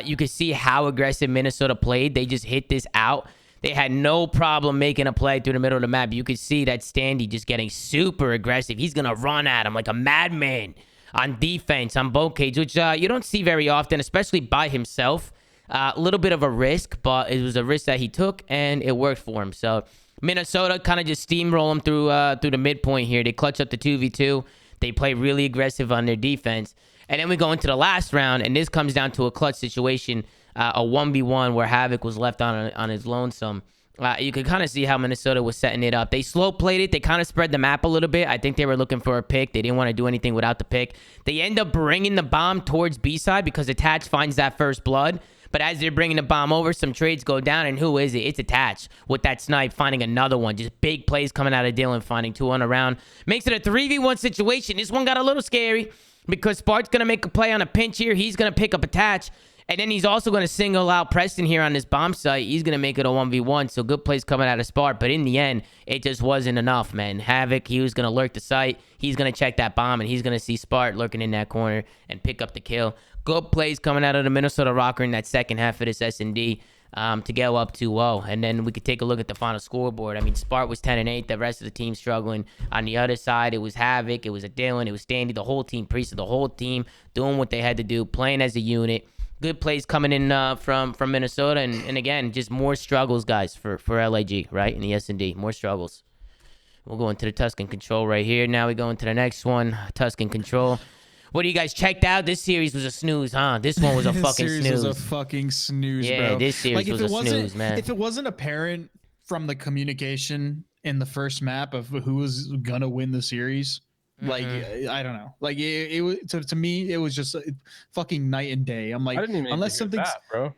You can see how aggressive Minnesota played. They just hit this out. They had no problem making a play through the middle of the map. You could see that Standy just getting super aggressive. He's going to run at him like a madman on defense, on Bokeh, which you don't see very often, especially by himself. A little bit of a risk, but it was a risk that he took, and it worked for him. So Minnesota kind of just steamroll him through the midpoint here. They clutch up the 2v2. They play really aggressive on their defense. And then we go into the last round, and this comes down to a clutch situation, a 1v1 where Havok was left on his lonesome. You could kind of see how Minnesota was setting it up. They slow played it. They kind of spread the map a little bit. I think they were looking for a pick. They didn't want to do anything without the pick. They end up bringing the bomb towards B-side because Attach finds that first blood. But as they're bringing the bomb over, some trades go down, and who is it? It's Attach with that snipe, finding another one. Just big plays coming out of Dylan, finding 2 on a round. Makes it a 3v1 situation. This one got a little scary because Spart's going to make a play on a pinch here. He's going to pick up Attach, and then he's also going to single out Preston here on this bomb site. He's going to make it a 1v1, so good plays coming out of Spart. But in the end, it just wasn't enough, man. Havok, he was going to lurk the site. He's going to check that bomb, and he's going to see Spart lurking in that corner and pick up the kill. Good plays coming out of the Minnesota Rokkr in that second half of this S&D to go up 2-0. And then we could take a look at the final scoreboard. I mean, Spart was 10-8. The rest of the team struggling. On the other side, it was Havok. It was a Dylan. It was Standy. The whole team, Priest, the whole team doing what they had to do, playing as a unit. Good plays coming in from Minnesota. And again, just more struggles, guys, for LAG, right, in the S&D. More struggles. We'll go into the Tuscan Control right here. Now we go into the next one, Tuscan Control. What do you guys checked out? This series was a snooze, huh? This one was a fucking snooze. This series was a fucking snooze, bro. Yeah, this series was a snooze, man. If it wasn't apparent from the communication in the first map of who was gonna win the series, Like I don't know. Like it was to me, it was just fucking night and day. I'm like, I didn't even unless something, bro.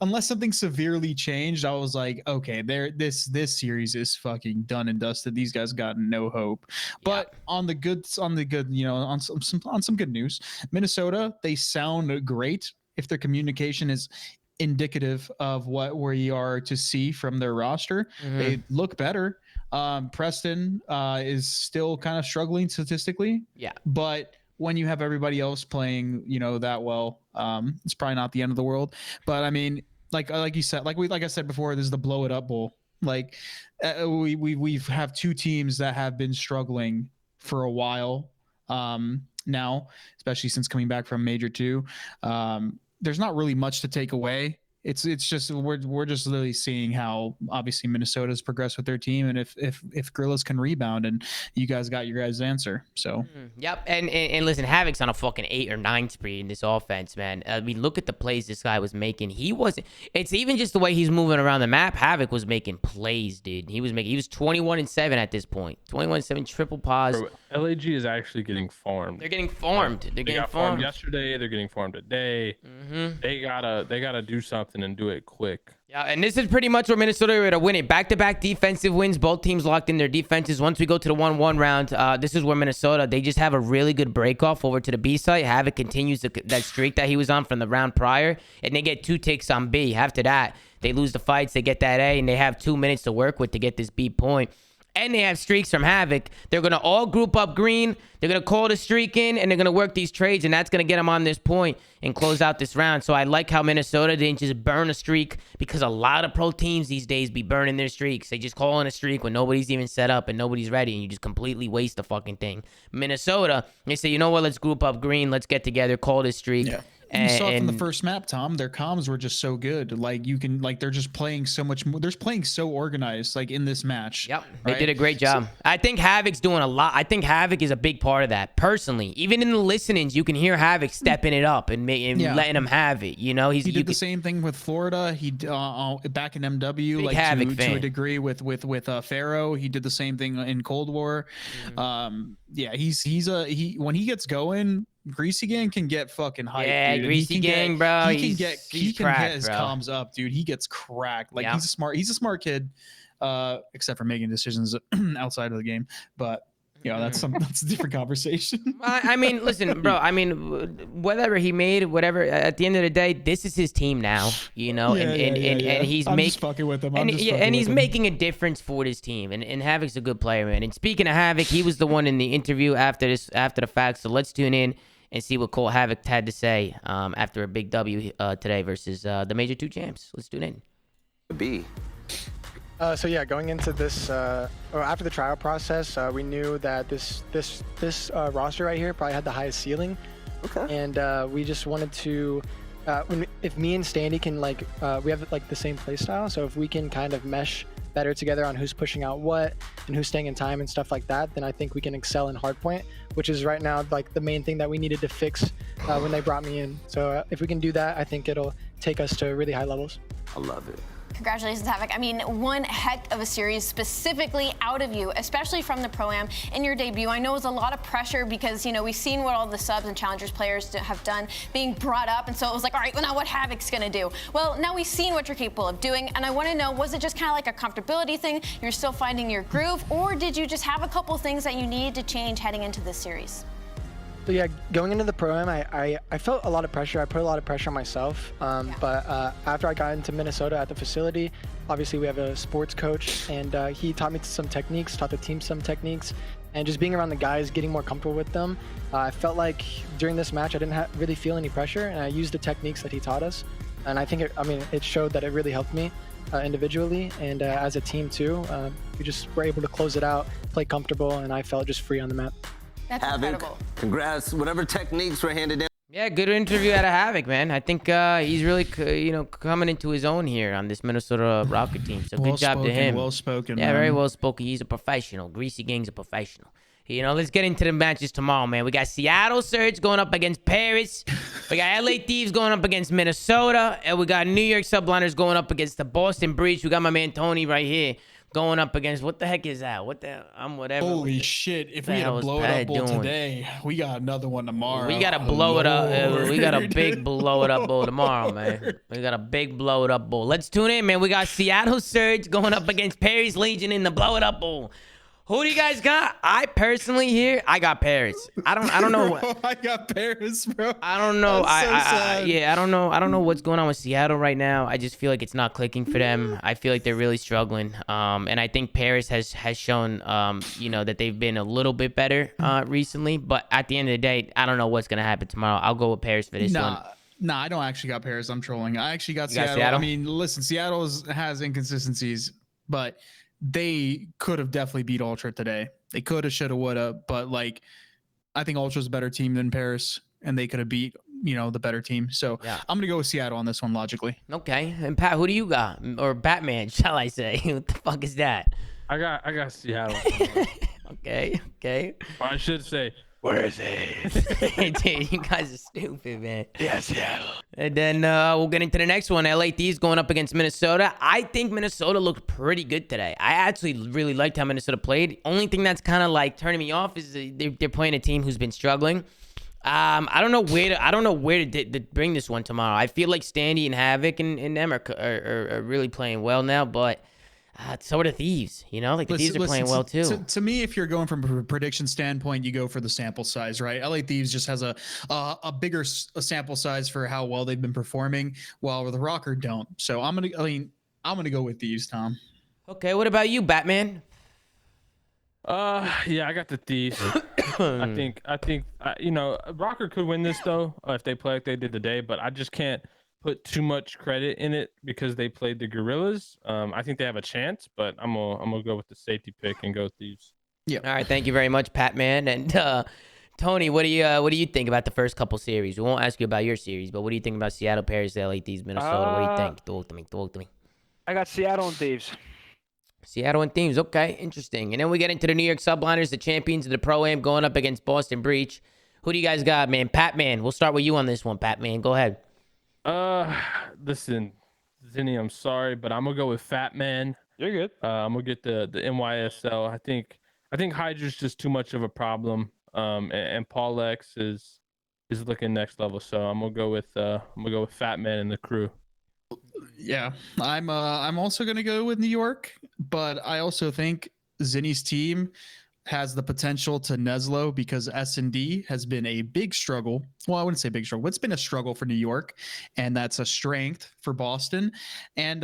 Unless something severely changed, I was like, okay, this series is fucking done and dusted. These guys got no hope. But on the good, you know, on some good news, Minnesota, they sound great. If their communication is indicative of what we are to see from their roster, they look better. Preston is still kind of struggling statistically. Yeah. But when you have everybody else playing, you know, that well, it's probably not the end of the world. But I mean, like you said, like I said before, this is the blow it up bowl. Like we have two teams that have been struggling for a while now, especially since coming back from Major 2. There's not really much to take away. It's just we're just literally seeing how obviously Minnesota's progressed with their team, and if Gorillas can rebound, and you guys got your guys' answer. So yep, and listen, Havok's on a fucking 8 or 9 spree in this offense, man. I mean, look at the plays this guy was making. He wasn't. It's even just the way he's moving around the map. Havok was making plays, dude. He was 21-7 at this point. 21-7 triple pause. Bro, LAG is actually getting farmed. They're getting farmed. They're getting farmed yesterday. They're getting farmed today. They gotta do something and do it quick. Yeah, and this is pretty much where Minnesota are to win it. Back-to-back defensive wins. Both teams locked in their defenses. Once we go to the 1-1 round, this is where Minnesota, they just have a really good break-off over to the B site. Havok continues that streak that he was on from the round prior, and they get 2 ticks on B. After that, they lose the fights. They get that A, and they have 2 minutes to work with to get this B point. And they have streaks from Havok. They're going to all group up green. They're going to call the streak in, and they're going to work these trades, and that's going to get them on this point and close out this round. So I like how Minnesota didn't just burn a streak, because a lot of pro teams these days be burning their streaks. They just call in a streak when nobody's even set up and nobody's ready, and you just completely waste the fucking thing. Minnesota, they say, you know what, let's group up green. Let's get together, call this streak. Yeah. You saw it from the first map, Tom. Their comms were just so good. Like they're just playing so much more. They're playing so organized, like in this match. Yep, they did a great job. I think Havok's doing a lot. I think Havok is a big part of that. Personally, even in the listenings, you can hear Havok stepping it up and letting him have it. You know, he did the same thing with Florida. He back in MW, big like Havok to a degree with Pharaoh. He did the same thing in Cold War. Yeah, when he gets going, Greasy Gang can get fucking hyped. Yeah, dude. Greasy Gang, bro. He can get his comms up, dude. He gets cracked. Like he's a smart kid, except for making decisions outside of the game. But that's a different conversation. I mean, listen, bro. I mean, whatever he made, whatever. At the end of the day, this is his team now. You know, and he's just fucking with him. And he's making a difference for his team. And Havok's a good player, man. And speaking of Havok, he was the one in the interview after the fact. So let's tune in and see what Cole Havok had to say after a big W today versus the Major 2 champs. Let's tune in. B. So yeah, going into this, or after the trial process, we knew that this roster right here probably had the highest ceiling. Okay. And we just wanted to, if me and Standy can we have like the same play style, so if we can kind of mesh better together on who's pushing out what and who's staying in time and stuff like that, then I think we can excel in hardpoint, which is right now like the main thing that we needed to fix when they brought me in. So if we can do that, I think it'll take us to really high levels. I love it. Congratulations, Havok. I mean, one heck of a series specifically out of you, especially from the Pro-Am in your debut. I know it was a lot of pressure because, we've seen what all the subs and challengers players have done being brought up. And so it was like, all right, well, now what Havok's going to do? Well, now we've seen what you're capable of doing. And I want to know, was it just kind of like a comfortability thing? You're still finding your groove? Or did you just have a couple things that you needed to change heading into this series? So yeah, going into the Pro-Am, I felt a lot of pressure. I put a lot of pressure on myself. But after I got into Minnesota at the facility, obviously we have a sports coach, and he taught me some techniques, taught the team some techniques, and just being around the guys, getting more comfortable with them. I felt like during this match, I didn't really feel any pressure, and I used the techniques that he taught us. And I think it showed that it really helped me individually and as a team too. We just were able to close it out, play comfortable, and I felt just free on the map. That's Havok, incredible. Congrats. Whatever techniques were handed down. Yeah, good interview out of Havok, man. I think he's really, coming into his own here on this Minnesota Rokkr team. So good job to him. Well spoken. Yeah, man. very well spoken. He's a professional. Greasy Gang's a professional. Let's get into the matches tomorrow, man. We got Seattle Surge going up against Paris. We got LA Thieves going up against Minnesota. And we got New York Subliners going up against the Boston Breach. We got my man Tony right here going up against what the heck is that? What the I'm whatever. Holy shit! If the we had hell a is blow it Pat up bowl doing? today, we got another one tomorrow. We gotta blow it up. We got a Lord. big blow it up bowl tomorrow, man. We got a big blow it up bowl. Let's tune in, man. We got Seattle Surge going up against Paris Legion in the blow it up bowl. Who do you guys got? I personally here, I got Paris. I don't know. Bro, I got Paris, bro. I don't know. That's so sad. Yeah, I don't know. I don't know what's going on with Seattle right now. I just feel like it's not clicking for them. I feel like they're really struggling. And I think Paris has shown, that they've been a little bit better recently. But at the end of the day, I don't know what's gonna happen tomorrow. I'll go with Paris for this one. Nah, I don't actually got Paris. I'm trolling. I actually got You got Seattle. Seattle? I mean, listen, Seattle has inconsistencies, but they could have definitely beat Ultra today. They could have, should have, would have, but like, I think Ultra's a better team than Paris, and they could have beat, the better team. So Yeah. I'm gonna go with Seattle on this one logically. Okay. And Pat, who do you got? Or Batman, shall I say? What the fuck is that? I got Seattle. Okay. Or I should say, where is it? Dude, you guys are stupid, man. Yeah, Seattle. And then we'll get into the next one. LA Thieves going up against Minnesota. I think Minnesota looked pretty good today. I actually really liked how Minnesota played. Only thing that's kind of like turning me off is they're playing a team who's been struggling. I don't know where to bring this one tomorrow. I feel like Standy and Havok and them are really playing well now, but so are the Thieves. The Thieves are playing well too. To me, if you're going from a prediction standpoint, you go for the sample size, right? LA Thieves just has a bigger sample size for how well they've been performing, while the Rokkr don't. So I'm gonna go with Thieves, Tom. Okay, what about you, Batman? Yeah, I got the Thieves. I think Rokkr could win this though if they play like they did today, but I just can't put too much credit in it because they played the Gorillas. I think they have a chance, but I'm gonna go with the safety pick and go Thieves. Yeah. All right. Thank you very much, Patman. And Tony, what do you think about the first couple series? We won't ask you about your series, but what do you think about Seattle, Paris, LA Thieves, Minnesota? What do you think? Talk to me. I got Seattle and Thieves. Seattle and Thieves. Okay, interesting. And then we get into the New York Subliners, the champions of the Pro-Am, going up against Boston Breach. Who do you guys got, man? Patman. We'll start with you on this one, Patman. Go ahead. Listen, Zinni, I'm sorry, but I'm gonna go with Fat Man. You're good. I'm gonna get the NYSL. I think Hydra's just too much of a problem. And Paul X is looking next level. So I'm gonna go with Fat Man and the crew. Yeah, I'm also gonna go with New York, but I also think Zinni's team has the potential to Neslo because S&D has been a big struggle. Well, I wouldn't say big struggle, but it's been a struggle for New York, and that's a strength for Boston. And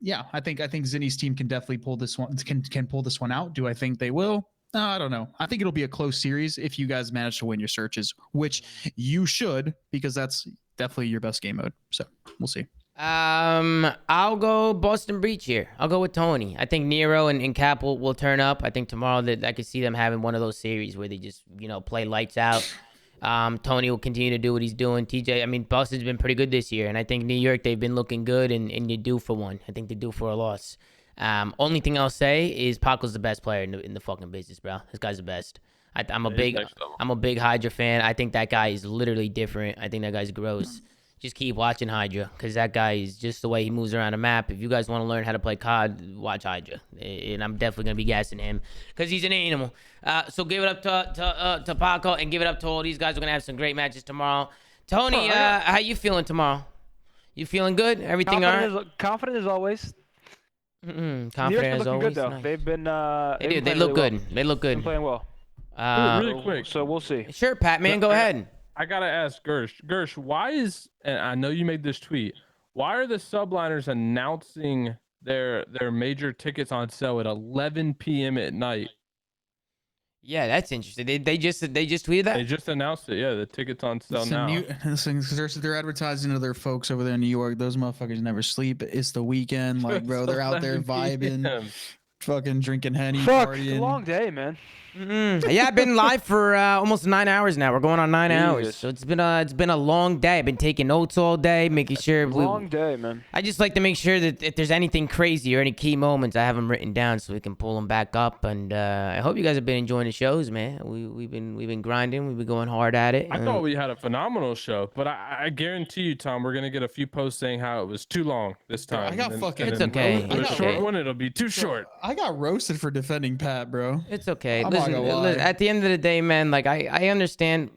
yeah, I think Zinni's team can definitely pull this one. Can pull this one out. Do I think they will? I don't know. I think it'll be a close series if you guys manage to win your searches, which you should, because that's definitely your best game mode. So we'll see. I'll go Boston Breach here. I'll go with Tony. I think Nero and Cap will turn up. I think tomorrow that I could see them having one of those series where they just, play lights out. Tony will continue to do what he's doing. TJ, I mean, Boston's been pretty good this year, and I think New York, they've been looking good, and you're due for one. I think they're due for a loss. Only thing I'll say is Paco's the best player in the fucking business, bro. This guy's the best. I'm a big Hydra fan. I think that guy is literally different. I think that guy's gross. Just keep watching Hydra, because that guy is just the way he moves around the map. If you guys want to learn how to play COD, watch Hydra. And I'm definitely going to be gassing him because he's an animal. So give it up to Paco, and give it up to all these guys. We're going to have some great matches tomorrow. Tony, how you feeling tomorrow? You feeling good? Everything all right? Confident as always. Confident as always. Good, though. Nice. They've been. They look good. Well. They look good. They're playing well. Really quick. So we'll see. Sure, Pat, man. Go ahead. I gotta ask Gersh, why is, and I know you made this tweet, why are the subliners announcing their major tickets on sale at 11 p.m. at night? Yeah, that's interesting. They just tweeted that? They just announced it. Yeah, the tickets on sale now. They're advertising to their folks over there in New York. Those motherfuckers never sleep. It's the weekend. Like, bro, they're out there vibing, fucking drinking Henny, Fuck, partying. it's a long day, man. Yeah, I've been live for almost 9 hours now. We're going on 9 hours, so it's been a long day. I've been taking notes all day, making sure. Long day, man. I just like to make sure that if there's anything crazy or any key moments, I have them written down so we can pull them back up. And I hope you guys have been enjoying the shows, man. We've been grinding. We've been going hard at it. I thought we had a phenomenal show, but I guarantee you, Tom, we're gonna get a few posts saying how it was too long this time. I got fucking. It's okay. A short one, it'll be too short. I got roasted for defending Pat, bro. It's okay. I'm Listen, not gonna lie. at the end of the day, man, like I understand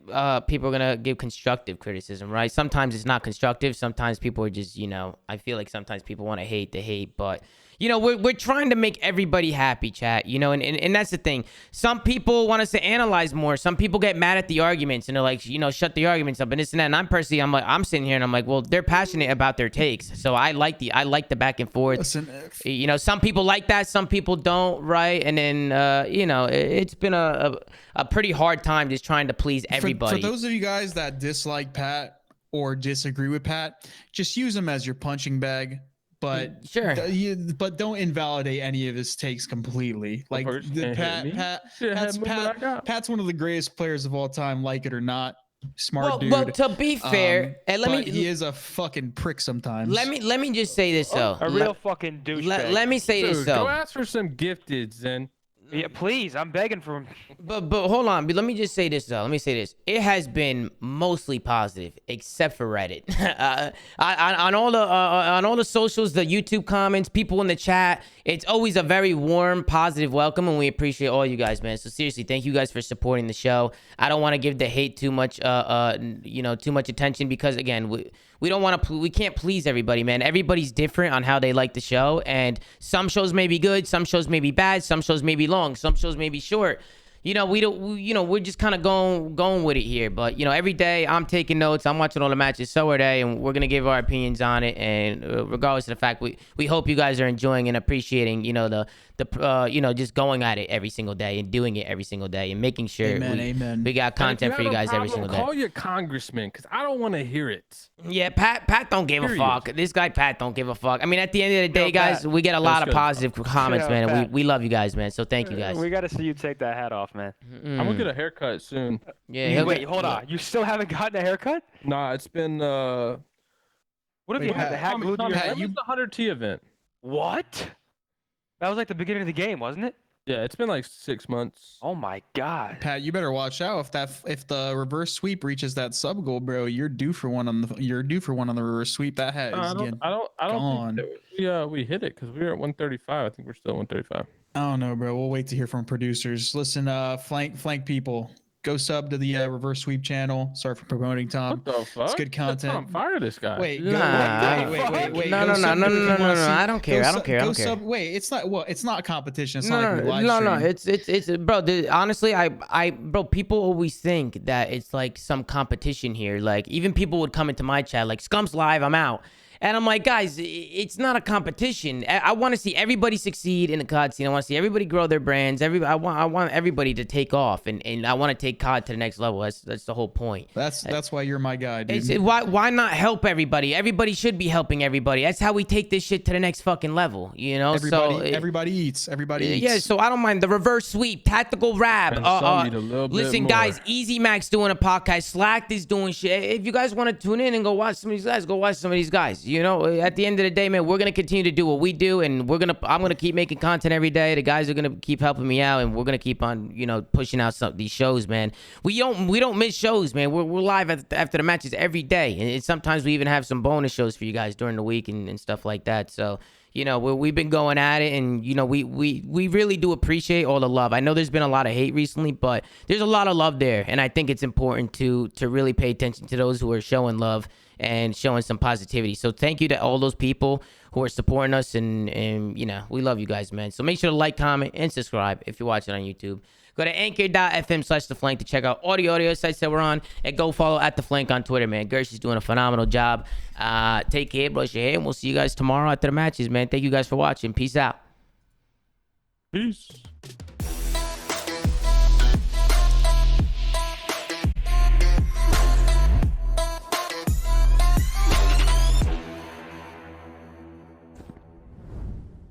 people are gonna give constructive criticism, right? Sometimes it's not constructive. Sometimes people are just, I feel like sometimes people want to hate, but we're trying to make everybody happy, chat, and that's the thing. Some people want us to analyze more. Some people get mad at the arguments and they're like, shut the arguments up and this and that. And I'm sitting here and I'm like, well, they're passionate about their takes. So I like the back and forth. Listen, some people like that, some people don't, right? And then, it's been a pretty hard time just trying to please everybody. For those of you guys that dislike Pat or disagree with Pat, just use him as your punching bag. But sure, but don't invalidate any of his takes completely. Like Pat's one of the greatest players of all time, like it or not. Smart dude. Well, to be fair, and he is a fucking prick sometimes. Let me just say this though. A real fucking douchebag. Let me say this though. Go ask for some gifted, Zen. Yeah, please. I'm begging for him. But hold on. Let me just say this though. Let me say this. It has been mostly positive, except for Reddit. On all the socials, the YouTube comments, people in the chat, it's always a very warm, positive welcome, and we appreciate all you guys, man. So seriously, thank you guys for supporting the show. I don't want to give the hate too much, too much attention because again, we don't want to. We can't please everybody, man. Everybody's different on how they like the show, and some shows may be good, some shows may be bad, some shows may be long, some shows may be short. We're just kind of going with it here. But every day I'm taking notes. I'm watching all the matches. So are they, and we're gonna give our opinions on it. And regardless of the fact, we hope you guys are enjoying and appreciating, just going at it every single day and doing it every single day and making sure we got content for you guys every single day. Call your congressman because I don't want to hear it. Yeah, Pat don't give a fuck. This guy Pat don't give a fuck. I mean, at the end of the day, guys, we get a lot of positive comments, man. And we love you guys, man. So thank you guys. We got to see you take that hat off, man. I'm gonna get a haircut soon. Yeah. Wait, hold on. You still haven't gotten a haircut? Nah, it's been. What if you had the hat glued to your head? It was the 100T event. What? That was like the beginning of the game, wasn't it? Yeah, it's been like 6 months. Oh my god, Pat, you better watch out if the reverse sweep reaches that sub goal, bro. You're due for one on the reverse sweep. That hat is again. I don't think we hit it because we were at 135. I think we're still 135. I don't know, bro. We'll wait to hear from producers. Listen, flank people. Go sub to the reverse sweep channel. Sorry for promoting Tom. What the fuck? It's good content. Tom, fire this guy. Wait, wait. No. I don't care. Wait, it's not. Well, it's not competition. It's No. It's bro. Honestly, bro. People always think that it's like some competition here. Like even people would come into my chat like Scump's live. I'm out. And I'm like, guys, it's not a competition. I want to see everybody succeed in the COD scene. I want to see everybody grow their brands. I want everybody to take off, and I want to take COD to the next level. That's the whole point. That's why you're my guy, dude. Why not help everybody? Everybody should be helping everybody. That's how we take this shit to the next fucking level. Everybody eats. Yeah, so I don't mind the reverse sweep, tactical rab. Listen, guys, Easy Mac's doing a podcast. Slack is doing shit. If you guys want to tune in and go watch some of these guys, go watch some of these guys. At the end of the day, man, we're gonna continue to do what we do, and I'm gonna keep making content every day. The guys are gonna keep helping me out, and we're gonna keep on, pushing out these shows, man. We don't miss shows, man. We're live after the matches every day, and sometimes we even have some bonus shows for you guys during the week and stuff like that. So. We've been going at it, and we really do appreciate all the love. I know there's been a lot of hate recently, but there's a lot of love there, and I think it's important to really pay attention to those who are showing love and showing some positivity. So thank you to all those people who are supporting us, and we love you guys, man. So make sure to like, comment, and subscribe if you're watching on YouTube. Go to anchor.fm/theflank to check out all the audio sites that we're on, and go follow @theflank on Twitter, man. Gersh is doing a phenomenal job. Take care, brush your hair, and we'll see you guys tomorrow after the matches, man. Thank you guys for watching. Peace out. Peace.